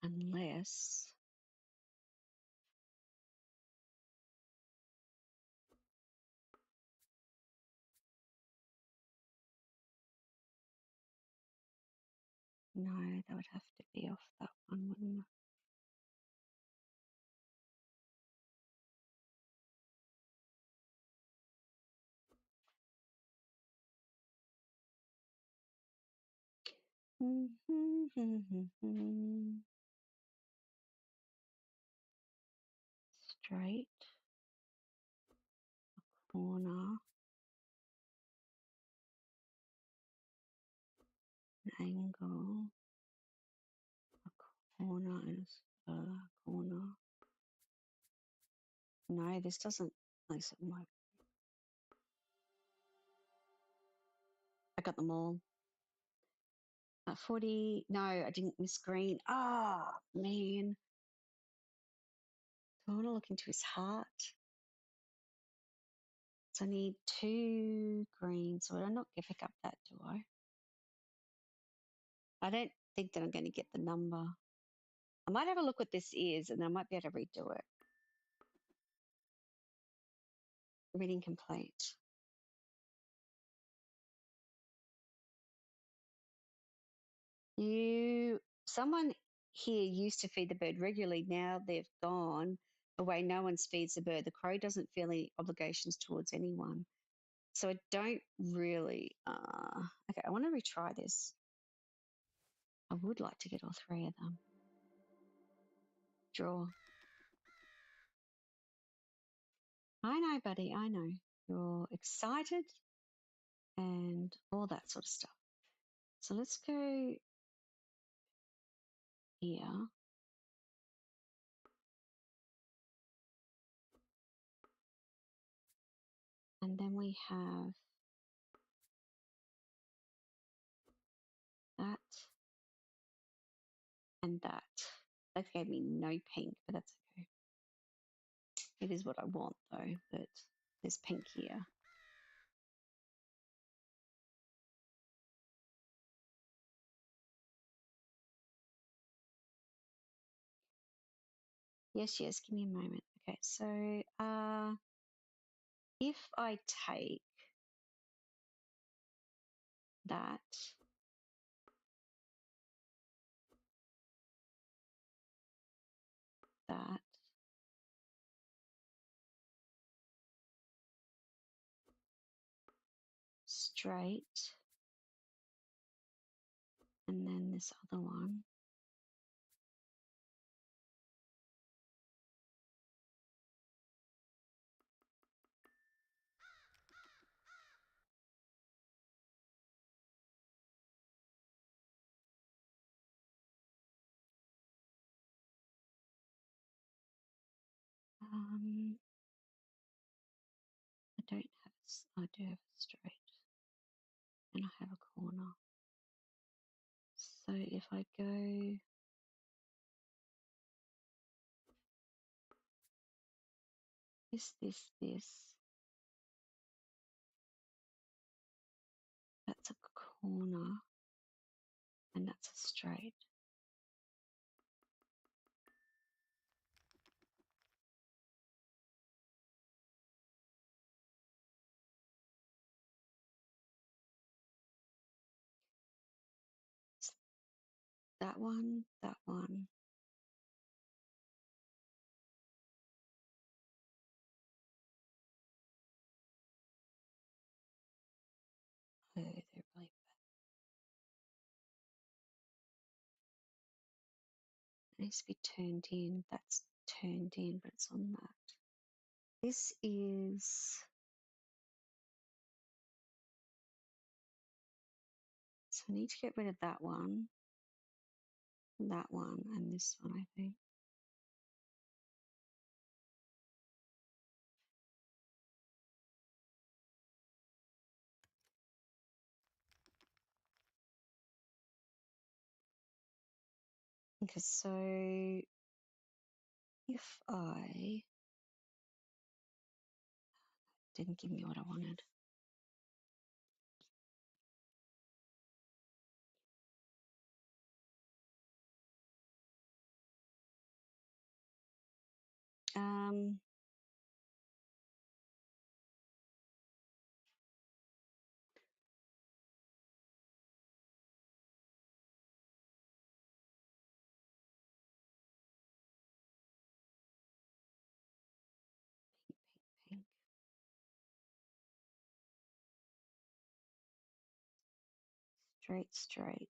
Unless no, that would have to be off that one, wouldn't it? Straight corner, angle, a corner, and a corner. No, this doesn't. Nice. I got them all. 40. No, I didn't miss green. Ah, man. I want to look into his heart. So I need 2 greens. So I don't pick up that, do I? I don't think that I'm going to get the number. I might have a look what this is, and I might be able to redo it. Reading complete. Someone here used to feed the bird regularly. Now they've gone away. No one feeds the bird. The crow doesn't feel any obligations towards anyone. So I don't really. Okay, I want to retry this. I would like to get all 3 of them. Draw. I know, buddy. I know. You're excited and all that sort of stuff. So let's go here. And then we have that and that. That gave me no pink, but that's okay. It is what I want though, but there's pink here. Yes, give me a moment. Okay, so if I take that, straight, and then this other one, I don't have, I do have a straight, and I have a corner. So if I go this, that's a corner, and that's a straight. That one, that one. Oh, they're really bad. It needs to be turned in. That's turned in, but it's on that. This is. So I need to get rid of that one, and this one, I think. Okay, so if I didn't give me what I wanted. Pink. Straight.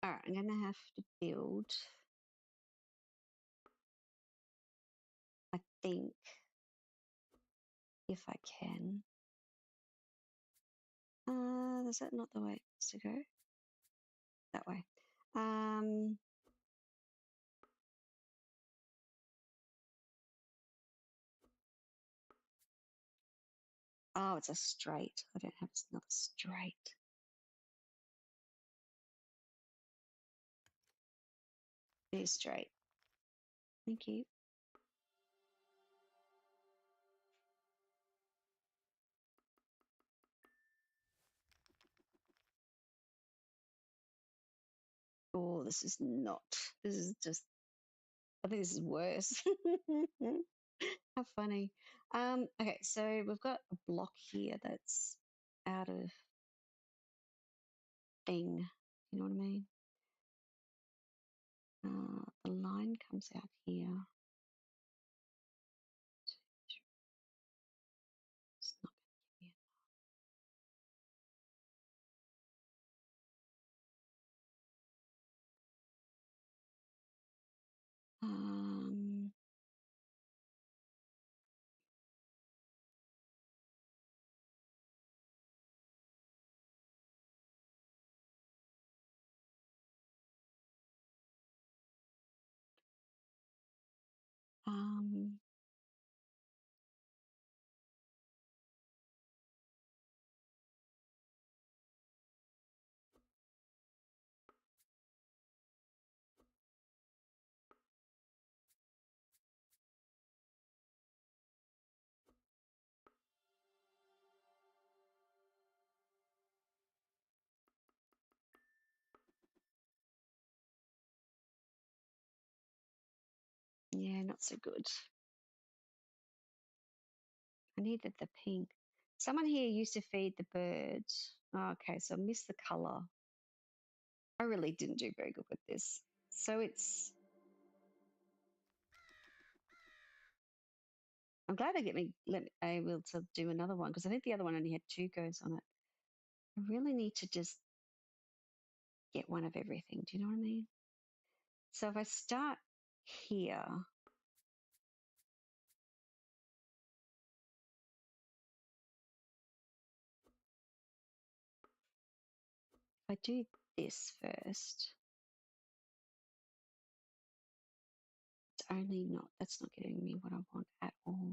All right, I'm gonna have to build. I think if I can. Is that not the way it's to go? that way. Oh, it's a straight. I don't have another straight. There's straight. Thank you. Oh, this is not. This is just. I think this is worse. How funny. Okay, so we've got a block here that's out of thing. You know what I mean? The line comes out here. It's not going to give me yeah, not so good. I needed the pink. Someone here used to feed the birds. Oh, okay, so I missed the color. I really didn't do very good with this. So it's. I'm glad they able to do another one because I think the other one only had 2 goes on it. I really need to just get one of everything. Do you know what I mean? So if I start here, if I do this first, it's only not, that's not getting me what I want at all.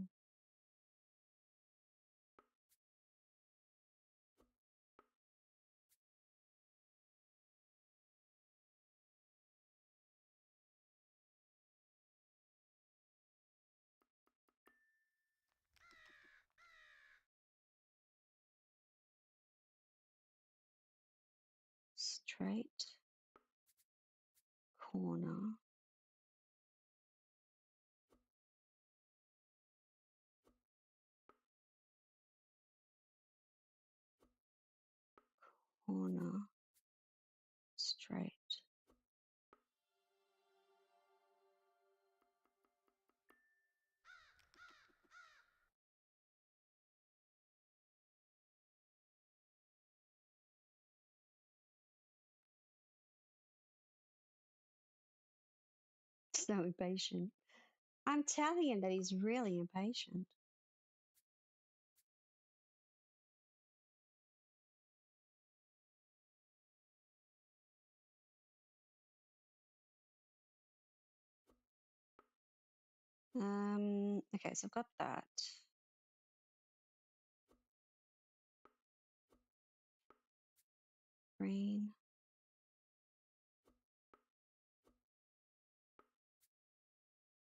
Straight, corner, corner, straight. So impatient. I'm telling him that he's really impatient. Okay, so I've got that. Green.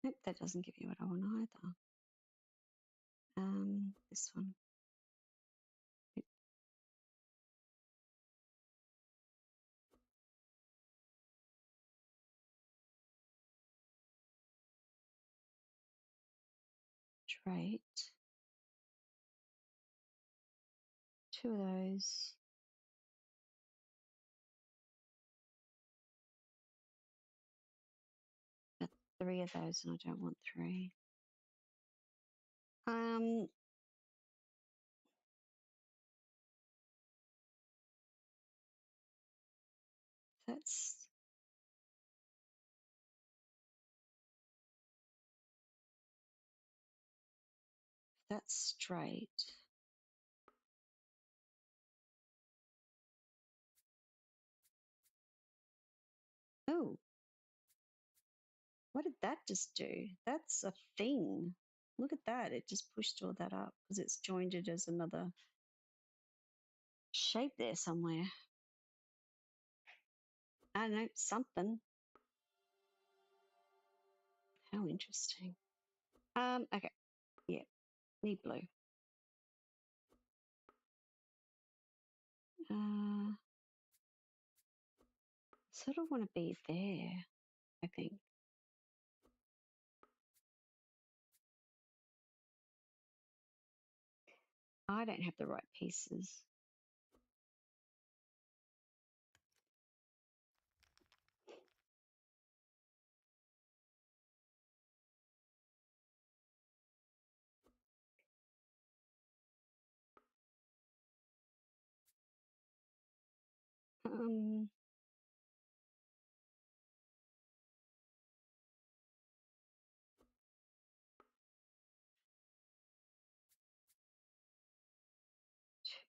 Nope, that doesn't give you what I want either. This one. Straight. 2 of those. Got 3 of those, and I don't want 3. That's straight. Oh, what did that just do? That's a thing. Look at that. It just pushed all that up because it's joined it as another shape there somewhere. I don't know, something. How interesting. Okay. Yeah, need blue. Sort of want to be there, I think. I don't have the right pieces. Um,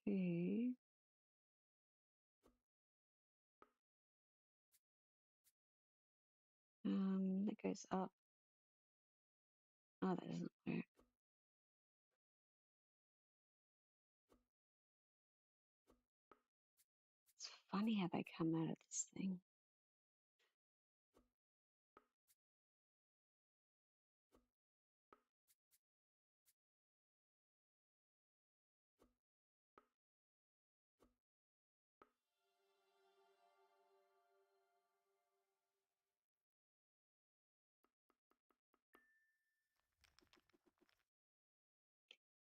two. That goes up. Oh, that doesn't work. It's funny how they come out of this thing.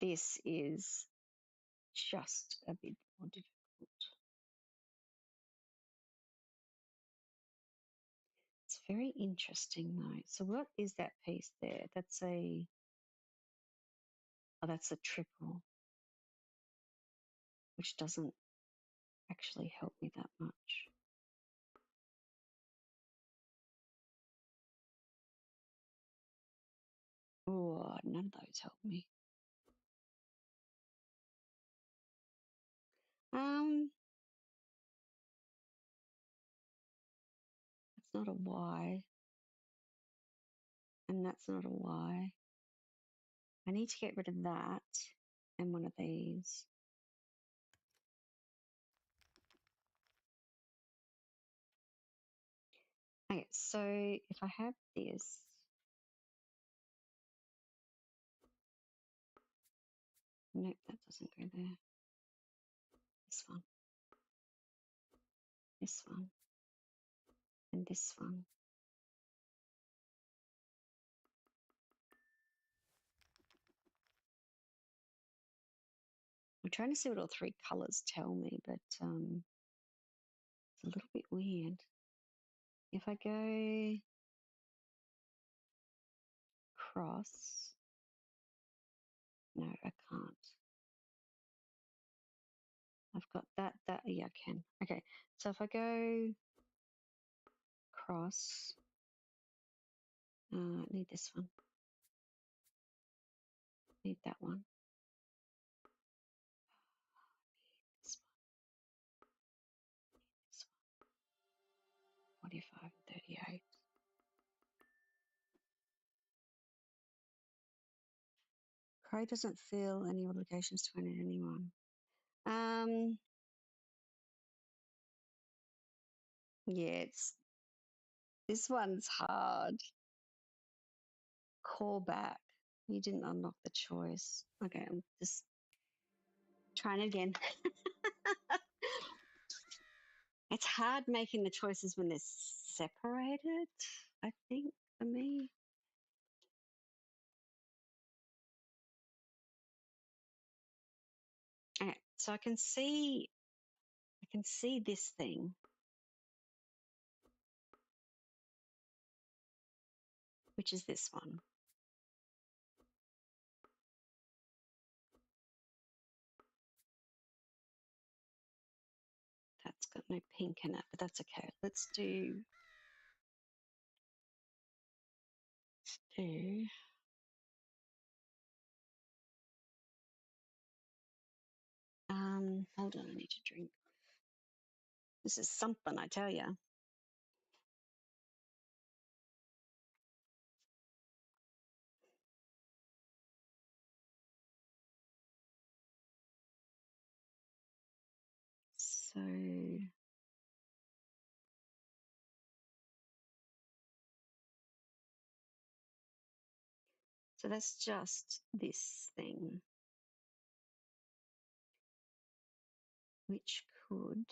This is just a bit more difficult. It's very interesting though. So what is that piece there? That's a, oh, that's a triple, which doesn't actually help me that much. Oh, none of those help me. That's not a Y, and that's not a Y. I need to get rid of that and one of these. Okay, so if I have this, nope, that doesn't go there. This one, this one, and this one. I'm trying to see what all three colors tell me, but it's a little bit weird. If I go cross, no, I can't. I've got that, yeah, I can. Okay, so if I go cross, I need this one, need that one, this one, this one, 45 and 38. Crow doesn't fill any obligations to anyone. Yeah, this one's hard. Call back. You didn't unlock the choice. Okay, I'm just trying again. It's hard making the choices when they're separated, I think, for me. Okay, so I can see this thing, which is this one. That's got no pink in it, but that's okay. Let's do hold on, I need to drink. This is something, I tell you. So that's just this thing, which could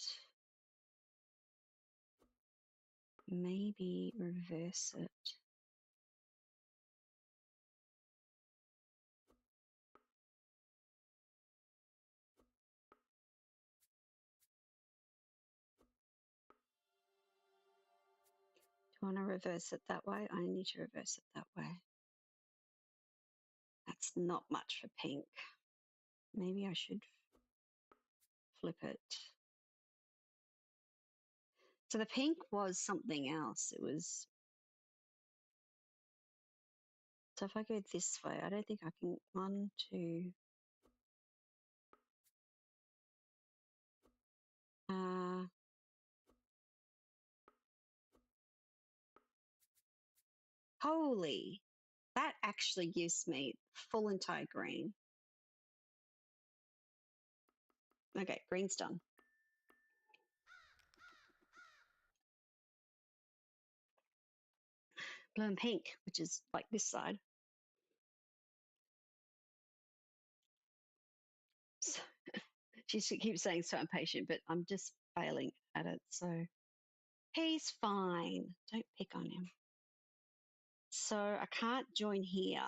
maybe reverse it. Do you want to reverse it that way? I need to reverse it that way. That's not much for pink. Maybe I should flip it. So the pink was something else. It was, so if I go this way, I don't think I can, 1, 2. Holy, that actually gives me full entire green. Okay, green's done. Blue and pink, which is like this side. So, she keeps saying so impatient, but I'm just failing at it. So he's fine. Don't pick on him. So I can't join here.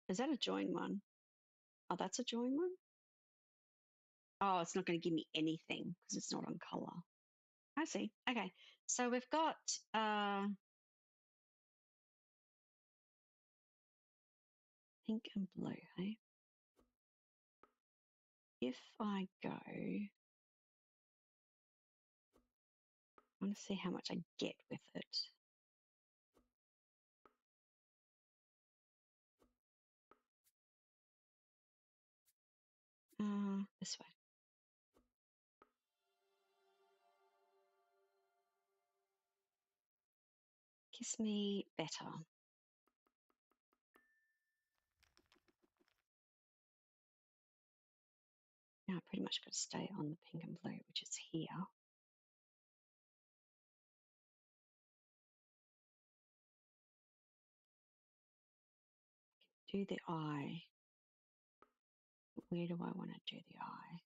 Is that a join one? Oh, that's a join one? Oh, it's not going to give me anything because it's not on color. I see. Okay. So we've got pink and blue, hey? If I go, I want to see how much I get with it. This way. Gives me better. Now I pretty much got to stay on the pink and blue, which is here. Do the eye. Where do I want to do the eye?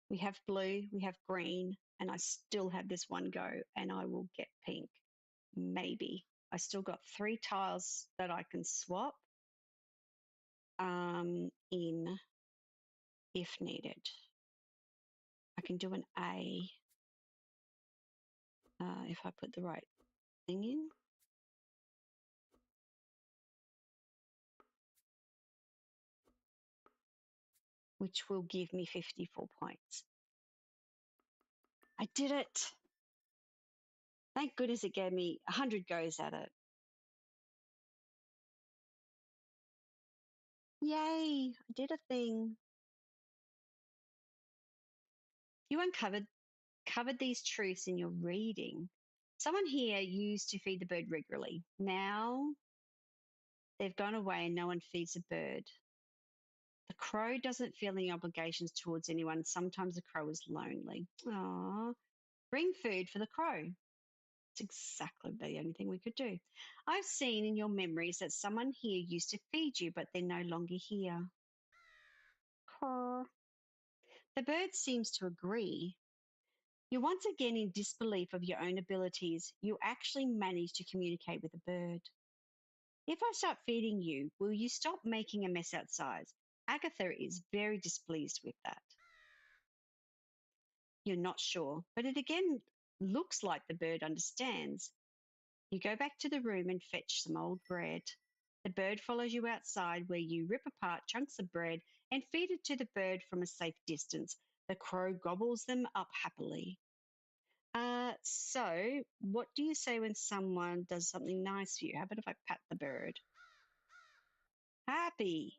We have blue, we have green, and I still have this one go, and I will get pink. Maybe. I still got 3 tiles that I can swap in if needed. I can do an A if I put the right thing in. Which will give me 54 points. I did it. Thank goodness it gave me 100 goes at it. Yay, I did a thing. You covered these truths in your reading. Someone here used to feed the bird regularly. Now they've gone away and no one feeds a bird. The crow doesn't feel any obligations towards anyone. Sometimes the crow is lonely. Aww. Bring food for the crow. It's exactly the only thing we could do. I've seen in your memories that someone here used to feed you, but they're no longer here. Caw. The bird seems to agree. You're once again in disbelief of your own abilities. You actually managed to communicate with a bird. If I start feeding you, will you stop making a mess outside? Agatha is very displeased with that. You're not sure, but it again looks like the bird understands. You go back to the room and fetch some old bread. The bird follows you outside, where you rip apart chunks of bread and feed it to the bird from a safe distance. The crow gobbles them up happily. So what do you say when someone does something nice for you? How about if I pat the bird? Happy.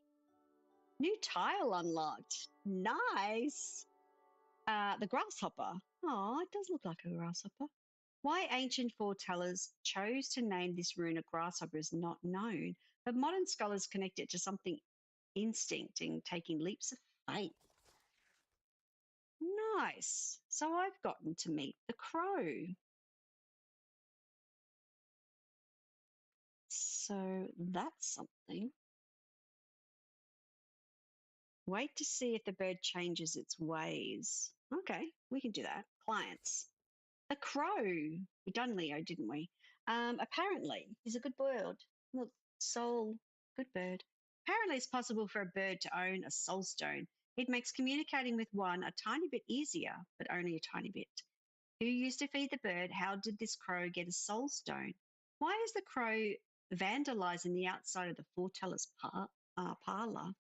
New tile unlocked. Nice. The grasshopper. Oh, it does look like a grasshopper. Why ancient foretellers chose to name this rune a grasshopper is not known, but modern scholars connect it to something instinct and taking leaps of faith. Nice. So I've gotten to meet the crow. So that's something. Wait to see if the bird changes its ways. Okay, we can do that. Clients. The crow. We done Leo, didn't we? Apparently, he's a good bird. Look, soul, good bird. Apparently, it's possible for a bird to own a soul stone. It makes communicating with one a tiny bit easier, but only a tiny bit. Who used to feed the bird? How did this crow get a soul stone? Why is the crow vandalizing the outside of the foreteller's parlor?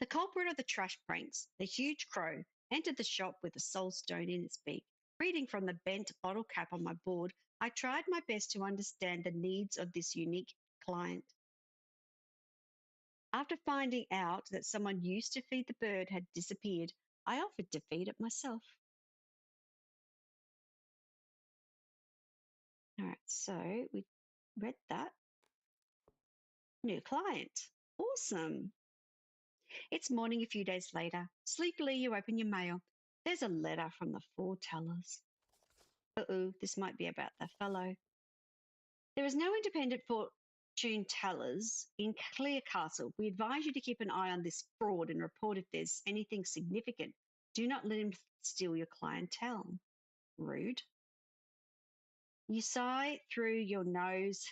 The culprit of the trash pranks, the huge crow, entered the shop with a soul stone in its beak. Reading from the bent bottle cap on my board, I tried my best to understand the needs of this unique client. After finding out that someone used to feed the bird had disappeared, I offered to feed it myself. All right, so we read that. New client. Awesome. It's morning a few days later. Sleepily, you open your mail. There's a letter from the foretellers. Uh-oh, this might be about the fellow. There is no independent fortune tellers in Clearcastle. We advise you to keep an eye on this fraud and report if there's anything significant. Do not let him steal your clientele. Rude. You sigh through your nose.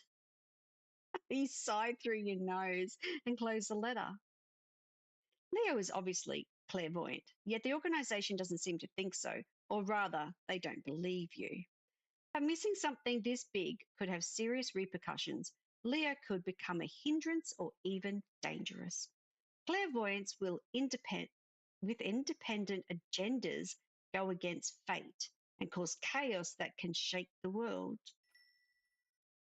You sigh through your nose and close the letter. Leo is obviously clairvoyant, yet the organisation doesn't seem to think so, or rather, they don't believe you. But missing something this big could have serious repercussions. Leo could become a hindrance or even dangerous. Clairvoyants will with independent agendas go against fate and cause chaos that can shake the world.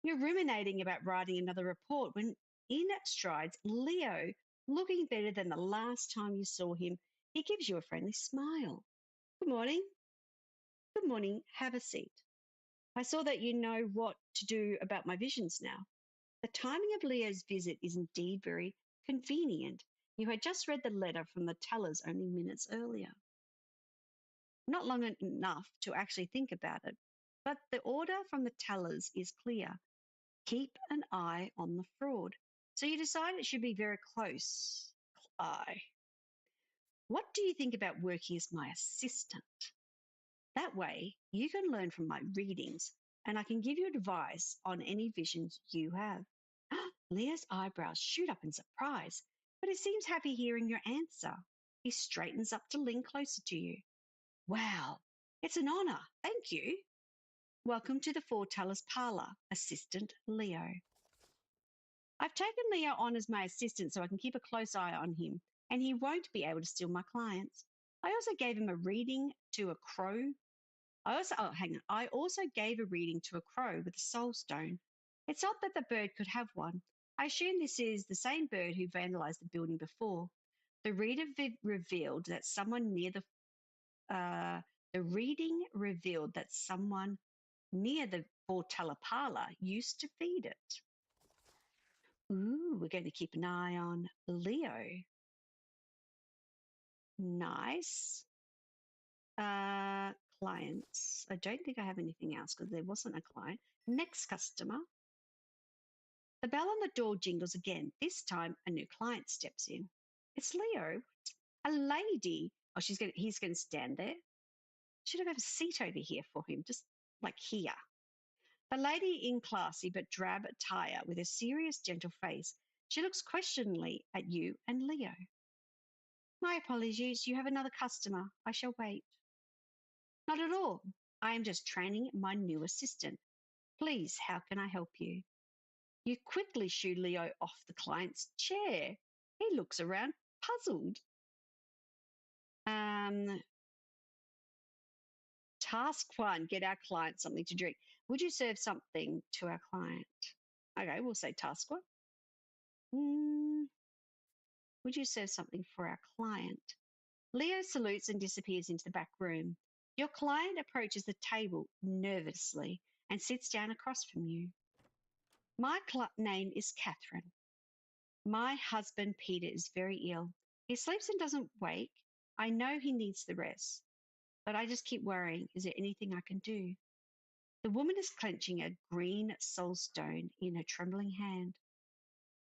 You're ruminating about writing another report when in strides Leo, looking better than the last time you saw him. He gives you a friendly smile. Good morning. Good morning. Have a seat. I saw that you know what to do about my visions now. The timing of Leo's visit is indeed very convenient. You had just read the letter from the tellers only minutes earlier. Not long enough to actually think about it, but the order from the tellers is clear. Keep an eye on the fraud. So you decide it should be very close eye. What do you think about working as my assistant? That way, you can learn from my readings and I can give you advice on any visions you have. Leah's eyebrows shoot up in surprise, but he seems happy hearing your answer. He straightens up to lean closer to you. Wow, it's an honour. Thank you. Welcome to the Foreteller's Parlour, Assistant Leo. I've taken Leo on as my assistant so I can keep a close eye on him, and he won't be able to steal my clients. I also gave him a reading to a crow. I also gave a reading to a crow with a soul stone. It's odd that the bird could have one. I assume this is the same bird who vandalized the building before. The reader revealed that someone near the reading revealed that someone near the Foreteller parlour used to feed it. Ooh, we're going to keep an eye on Leo. Nice. Clients. I don't think I have anything else because there wasn't a client. Next customer. The bell on the door jingles again. This time, a new client steps in. It's Leo. A lady. Oh, he's going to stand there. Should have a seat over here for him, just like here. The lady in classy but drab attire with a serious, gentle face. She looks questioningly at you and Leo. My apologies, you have another customer. I shall wait. Not at all. I am just training my new assistant. Please, how can I help you? You quickly shoo Leo off the client's chair. He looks around, puzzled. Task one, get our client something to drink. Would you serve something to our client? Okay, we'll say task one. Would you serve something for our client? Leo salutes and disappears into the back room. Your client approaches the table nervously and sits down across from you. My name is Catherine. My husband, Peter, is very ill. He sleeps and doesn't wake. I know he needs the rest, but I just keep worrying. Is there anything I can do? The woman is clenching a green soul stone in her trembling hand.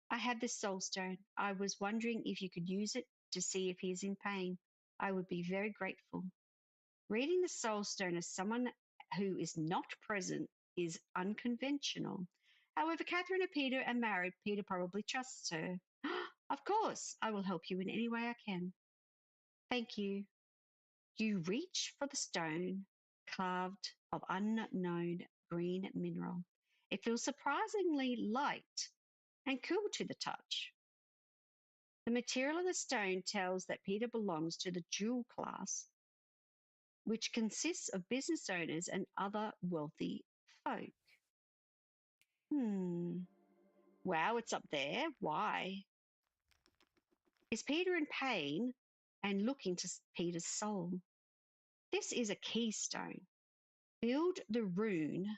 I have this soul stone. I was wondering if you could use it to see if he is in pain. I would be very grateful. Reading the soul stone as someone who is not present is unconventional. However, Catherine and Peter are married. Peter probably trusts her. Of course, I will help you in any way I can. Thank you. You reach for the stone carved of unknown green mineral. It feels surprisingly light and cool to the touch. The material of the stone tells that Peter belongs to the jewel class, which consists of business owners and other wealthy folk. Wow, it's up there. Why? Is Peter in pain? And look into Peter's soul. This is a keystone. Build the rune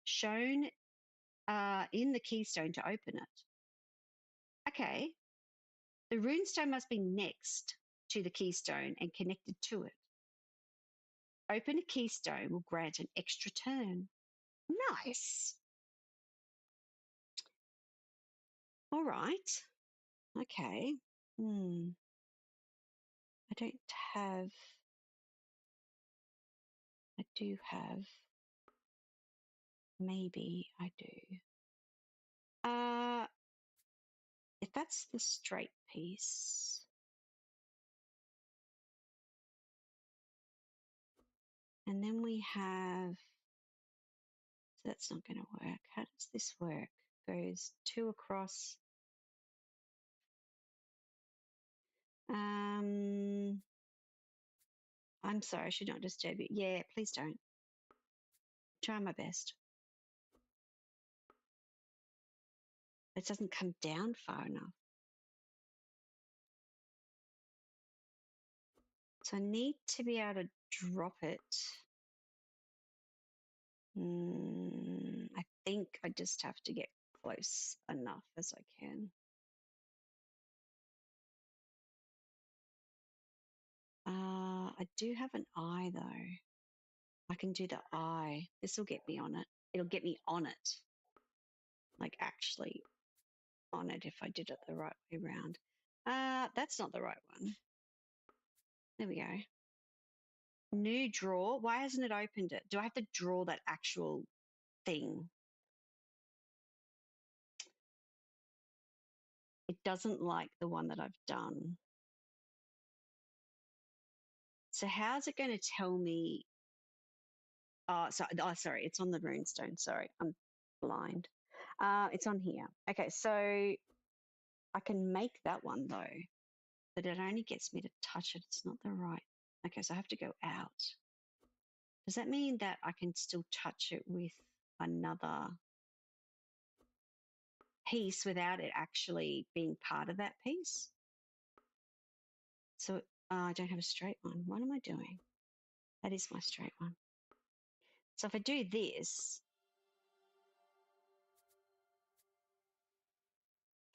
shown in the keystone to open it. Okay. The rune stone must be next to the keystone and connected to it. Open a keystone will grant an extra turn. Nice. All right. Okay. I don't have. I do have. Maybe I do. If that's the straight piece. And then we have. So that's not going to work. How does this work? Goes 2 across. I'm sorry, I should not disturb you. Yeah, please don't. Try my best. It doesn't come down far enough. So I need to be able to drop it. I think I just have to get close enough as I can. I do have an eye though. I can do the eye. This will get me on it. It'll get me on it. Like actually on it if I did it the right way around. That's not the right one. There we go. New draw. Why hasn't it opened it? Do I have to draw that actual thing? It doesn't like the one that I've done. So how's it going to tell me? Sorry, it's on the runestone. Sorry, I'm blind. It's on here. Okay, so I can make that one though, but it only gets me to touch it. It's not the right. Okay, so I have to go out. Does that mean that I can still touch it with another piece without it actually being part of that piece? So I don't have a straight one. What am I doing? That is my straight one. So if I do this,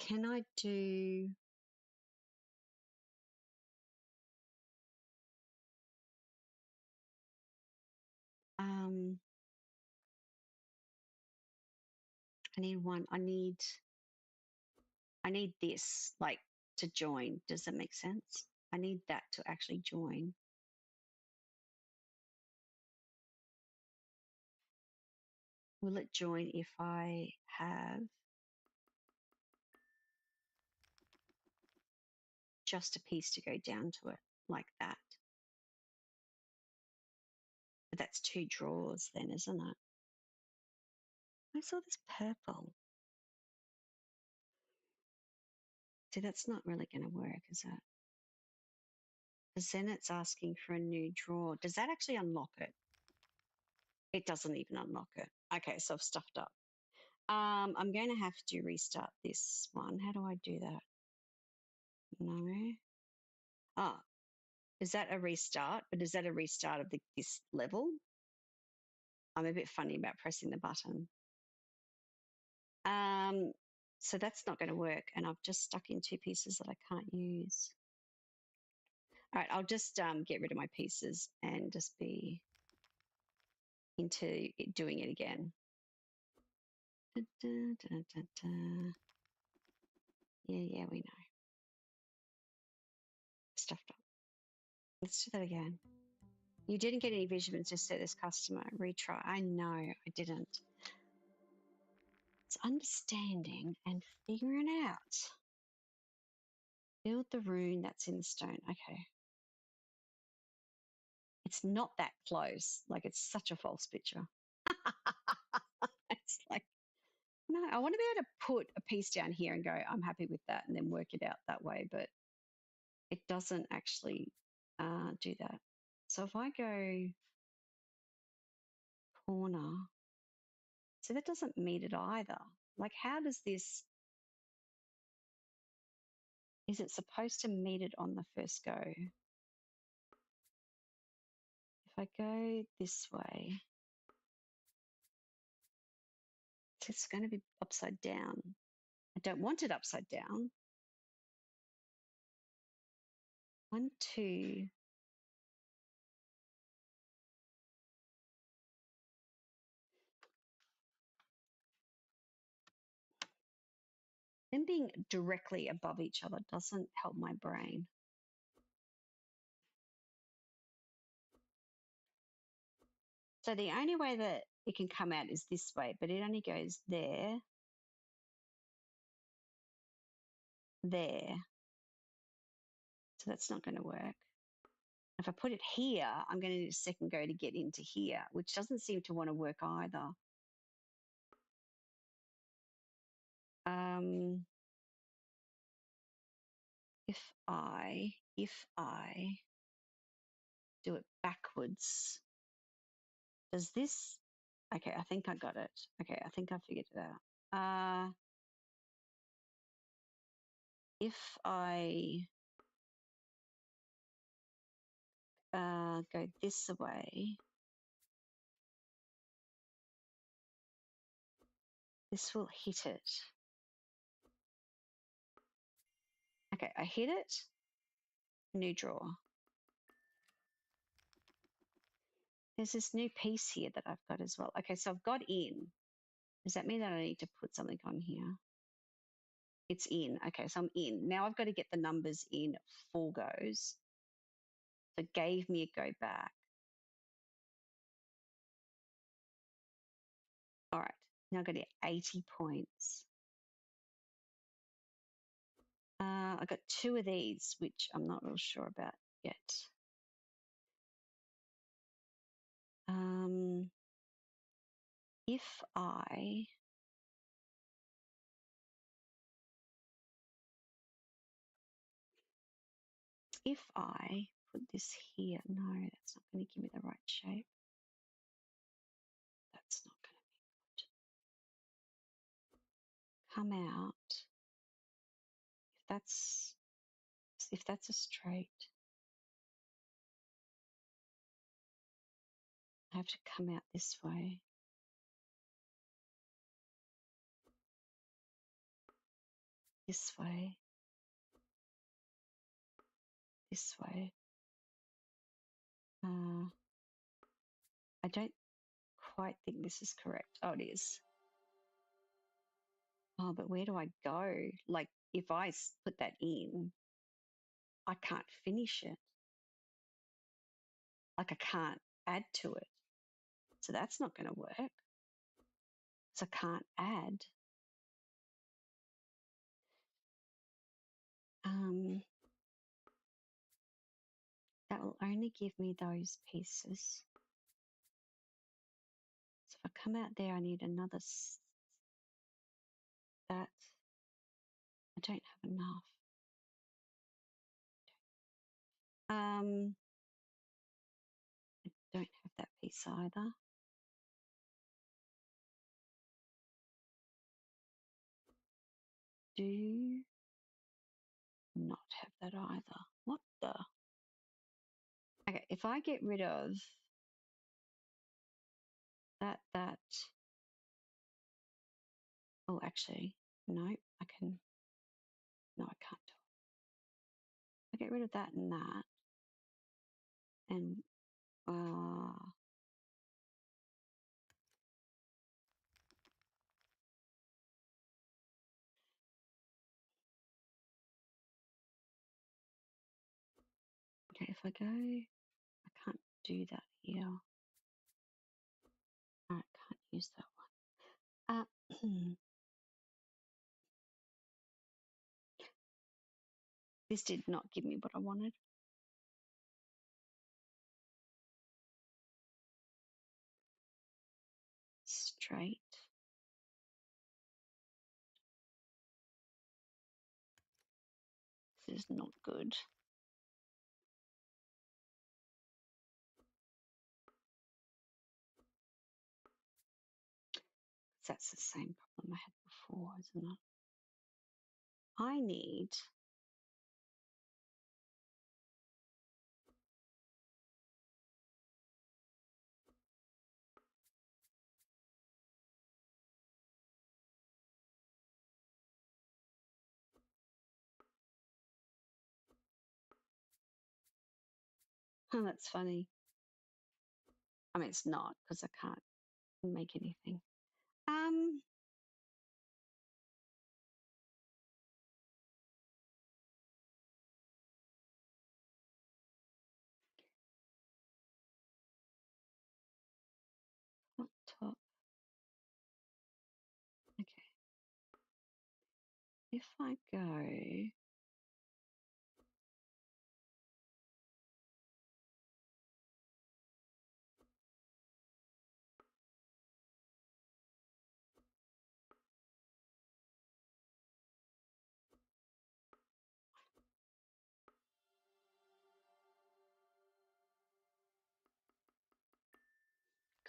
can I do... I need one. I need this like to join. Does that make sense? I need that to actually join. Will it join if I have just a piece to go down to it like that? But that's 2 drawers then, isn't it? I saw this purple. See, that's not really going to work, is it? Because then it's asking for a new drawer. Does that actually unlock it? It doesn't even unlock it. Okay, so I've stuffed up. I'm going to have to restart this one. How do I do that? No. Ah, Is that a restart? But is that a restart of this level? I'm a bit funny about pressing the button. So that's not going to work. And I've just stuck in 2 pieces that I can't use. All right, I'll just get rid of my pieces and just be into doing it again. Da, da, da, da. Yeah, we know. Stuffed up. Let's do that again. You didn't get any visions, just say this customer. Retry. I know, I didn't. It's understanding and figuring out. Build the rune that's in the stone. Okay. It's not that close. Like, it's such a false picture. It's like, no, I want to be able to put a piece down here and go, I'm happy with that, and then work it out that way. But it doesn't actually do that. So if I go corner, so that doesn't meet it either. Like, how does this, is it supposed to meet it on the first go? If I go this way, it's going to be upside down. I don't want it upside down. 1, 2. Them being directly above each other doesn't help my brain. So the only way that it can come out is this way, but it only goes there, there. So that's not going to work. If I put it here, I'm going to need a second go to get into here, which doesn't seem to want to work either. If I do it backwards, does this, okay, I think I got it. Okay, I think I figured it out. If I go this way, this will hit it. Okay, I hit it, new draw. There's this new piece here that I've got as well. Okay, so I've got in. Does that mean that I need to put something on here? It's in. Okay, so I'm in. Now I've got to get the numbers in 4 goes. So it gave me a go back. All right, now I've got to get 80 points. I got 2 of these, which I'm not real sure about yet. If I put this here, no, that's not going to give me the right shape. That's not going to be good. Come out. If that's a straight, I have to come out this way. This way. This way. I don't quite think this is correct. Oh, it is. Oh, but where do I go? Like, if I put that in, I can't finish it. Like, I can't add to it. So that's not going to work. So I can't add. That will only give me those pieces. So if I come out there, I need another that. I don't have enough. I don't have that piece either. Do not have that either. What the? Okay, if I get rid of that. Oh, actually, no, I can. No, I can't do it. I get rid of that and that. And okay, if I go, I can't do that here. I can't use that one. This did not give me what I wanted. Straight. This is not good. That's the same problem I had before, isn't it? I need oh, that's funny. I mean, it's not because I can't make anything. Up top. Okay. If I go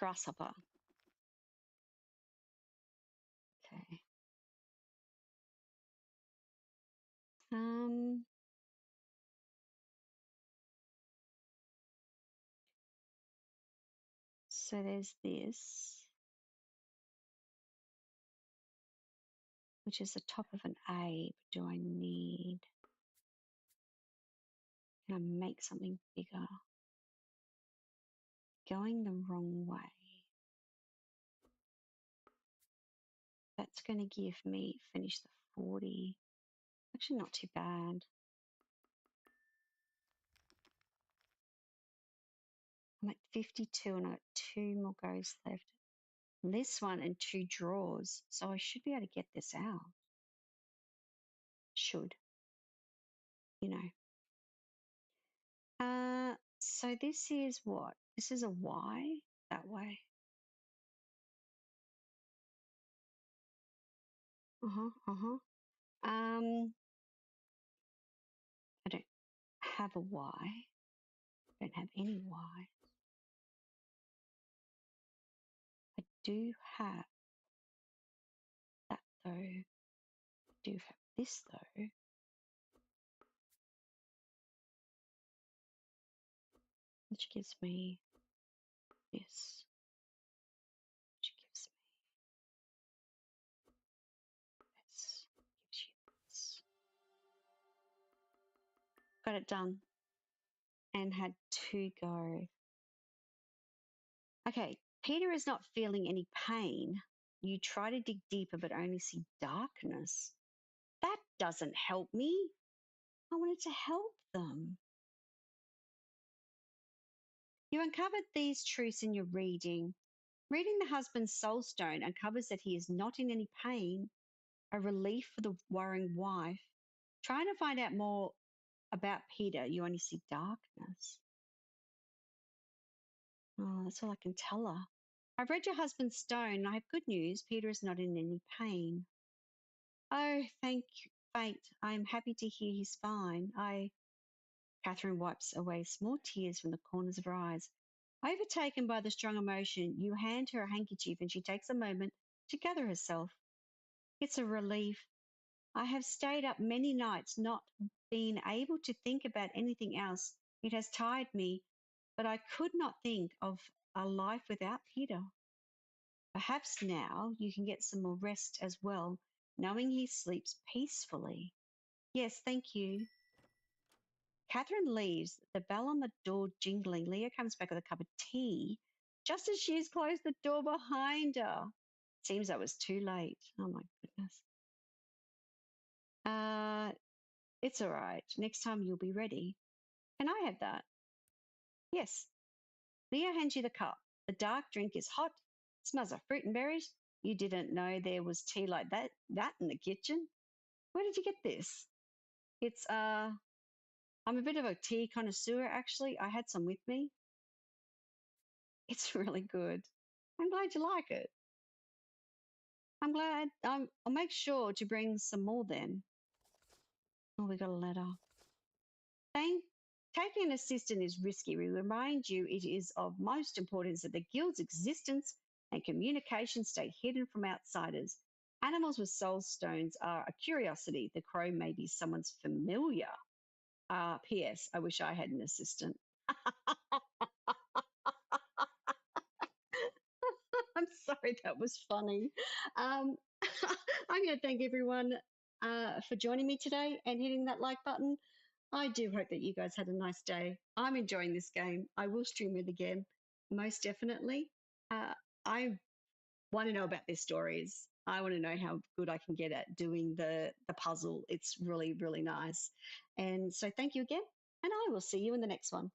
grasshopper. Okay. So there's this, which is the top of an A, but do I need, can I make something bigger? Going the wrong way. That's going to give me, finish the 40. Actually, not too bad. I'm at 52 and I've got 2 more goes left. This one and 2 draws. So I should be able to get this out. Should. You know. So this is what? This is a Y that way. I don't have a Y. I don't have any Y. I do have that though. I do have this though. Which gives me this. Which gives me this. Gives you this. Got it done. And had 2 go. Okay, Peter is not feeling any pain. You try to dig deeper but only see darkness. That doesn't help me. I wanted to help them. You uncovered these truths in your reading. Reading the husband's soul stone uncovers that he is not in any pain, a relief for the worrying wife. Trying to find out more about Peter, you only see darkness. Oh, that's all I can tell her. I've read your husband's stone and I have good news. Peter is not in any pain. Oh, thank fate. I am happy to hear he's fine. Catherine wipes away small tears from the corners of her eyes. Overtaken by the strong emotion, you hand her a handkerchief and she takes a moment to gather herself. It's a relief. I have stayed up many nights not being able to think about anything else. It has tired me. but I could not think of a life without Peter. Perhaps now you can get some more rest as well, knowing he sleeps peacefully. Yes, thank you. Catherine leaves, the bell on the door jingling. Leah comes back with a cup of tea just as she's closed the door behind her. Seems I was too late. Oh my goodness. It's all right. Next time you'll be ready. Can I have that? Yes. Leah hands you the cup. The dark drink is hot, smells of fruit and berries. You didn't know there was tea like that in the kitchen. Where did you get this? It's I'm a bit of a tea connoisseur actually. I had some with me. It's really good. I'm glad you like it. I'm glad. I'll make sure to bring some more then. Oh, we got a letter. Taking an assistant is risky. We remind you it is of most importance that the guild's existence and communication stay hidden from outsiders. Animals with soul stones are a curiosity. The crow may be someone's familiar. P.S. I wish I had an assistant. I'm sorry, that was funny. Um, I'm going to thank everyone for joining me today and hitting that like button. I do hope that you guys had a nice day. I'm enjoying this game. I will stream it again, most definitely. I want to know about their stories. I want to know how good I can get at doing the puzzle. It's really, really nice. And so thank you again, and I will see you in the next one.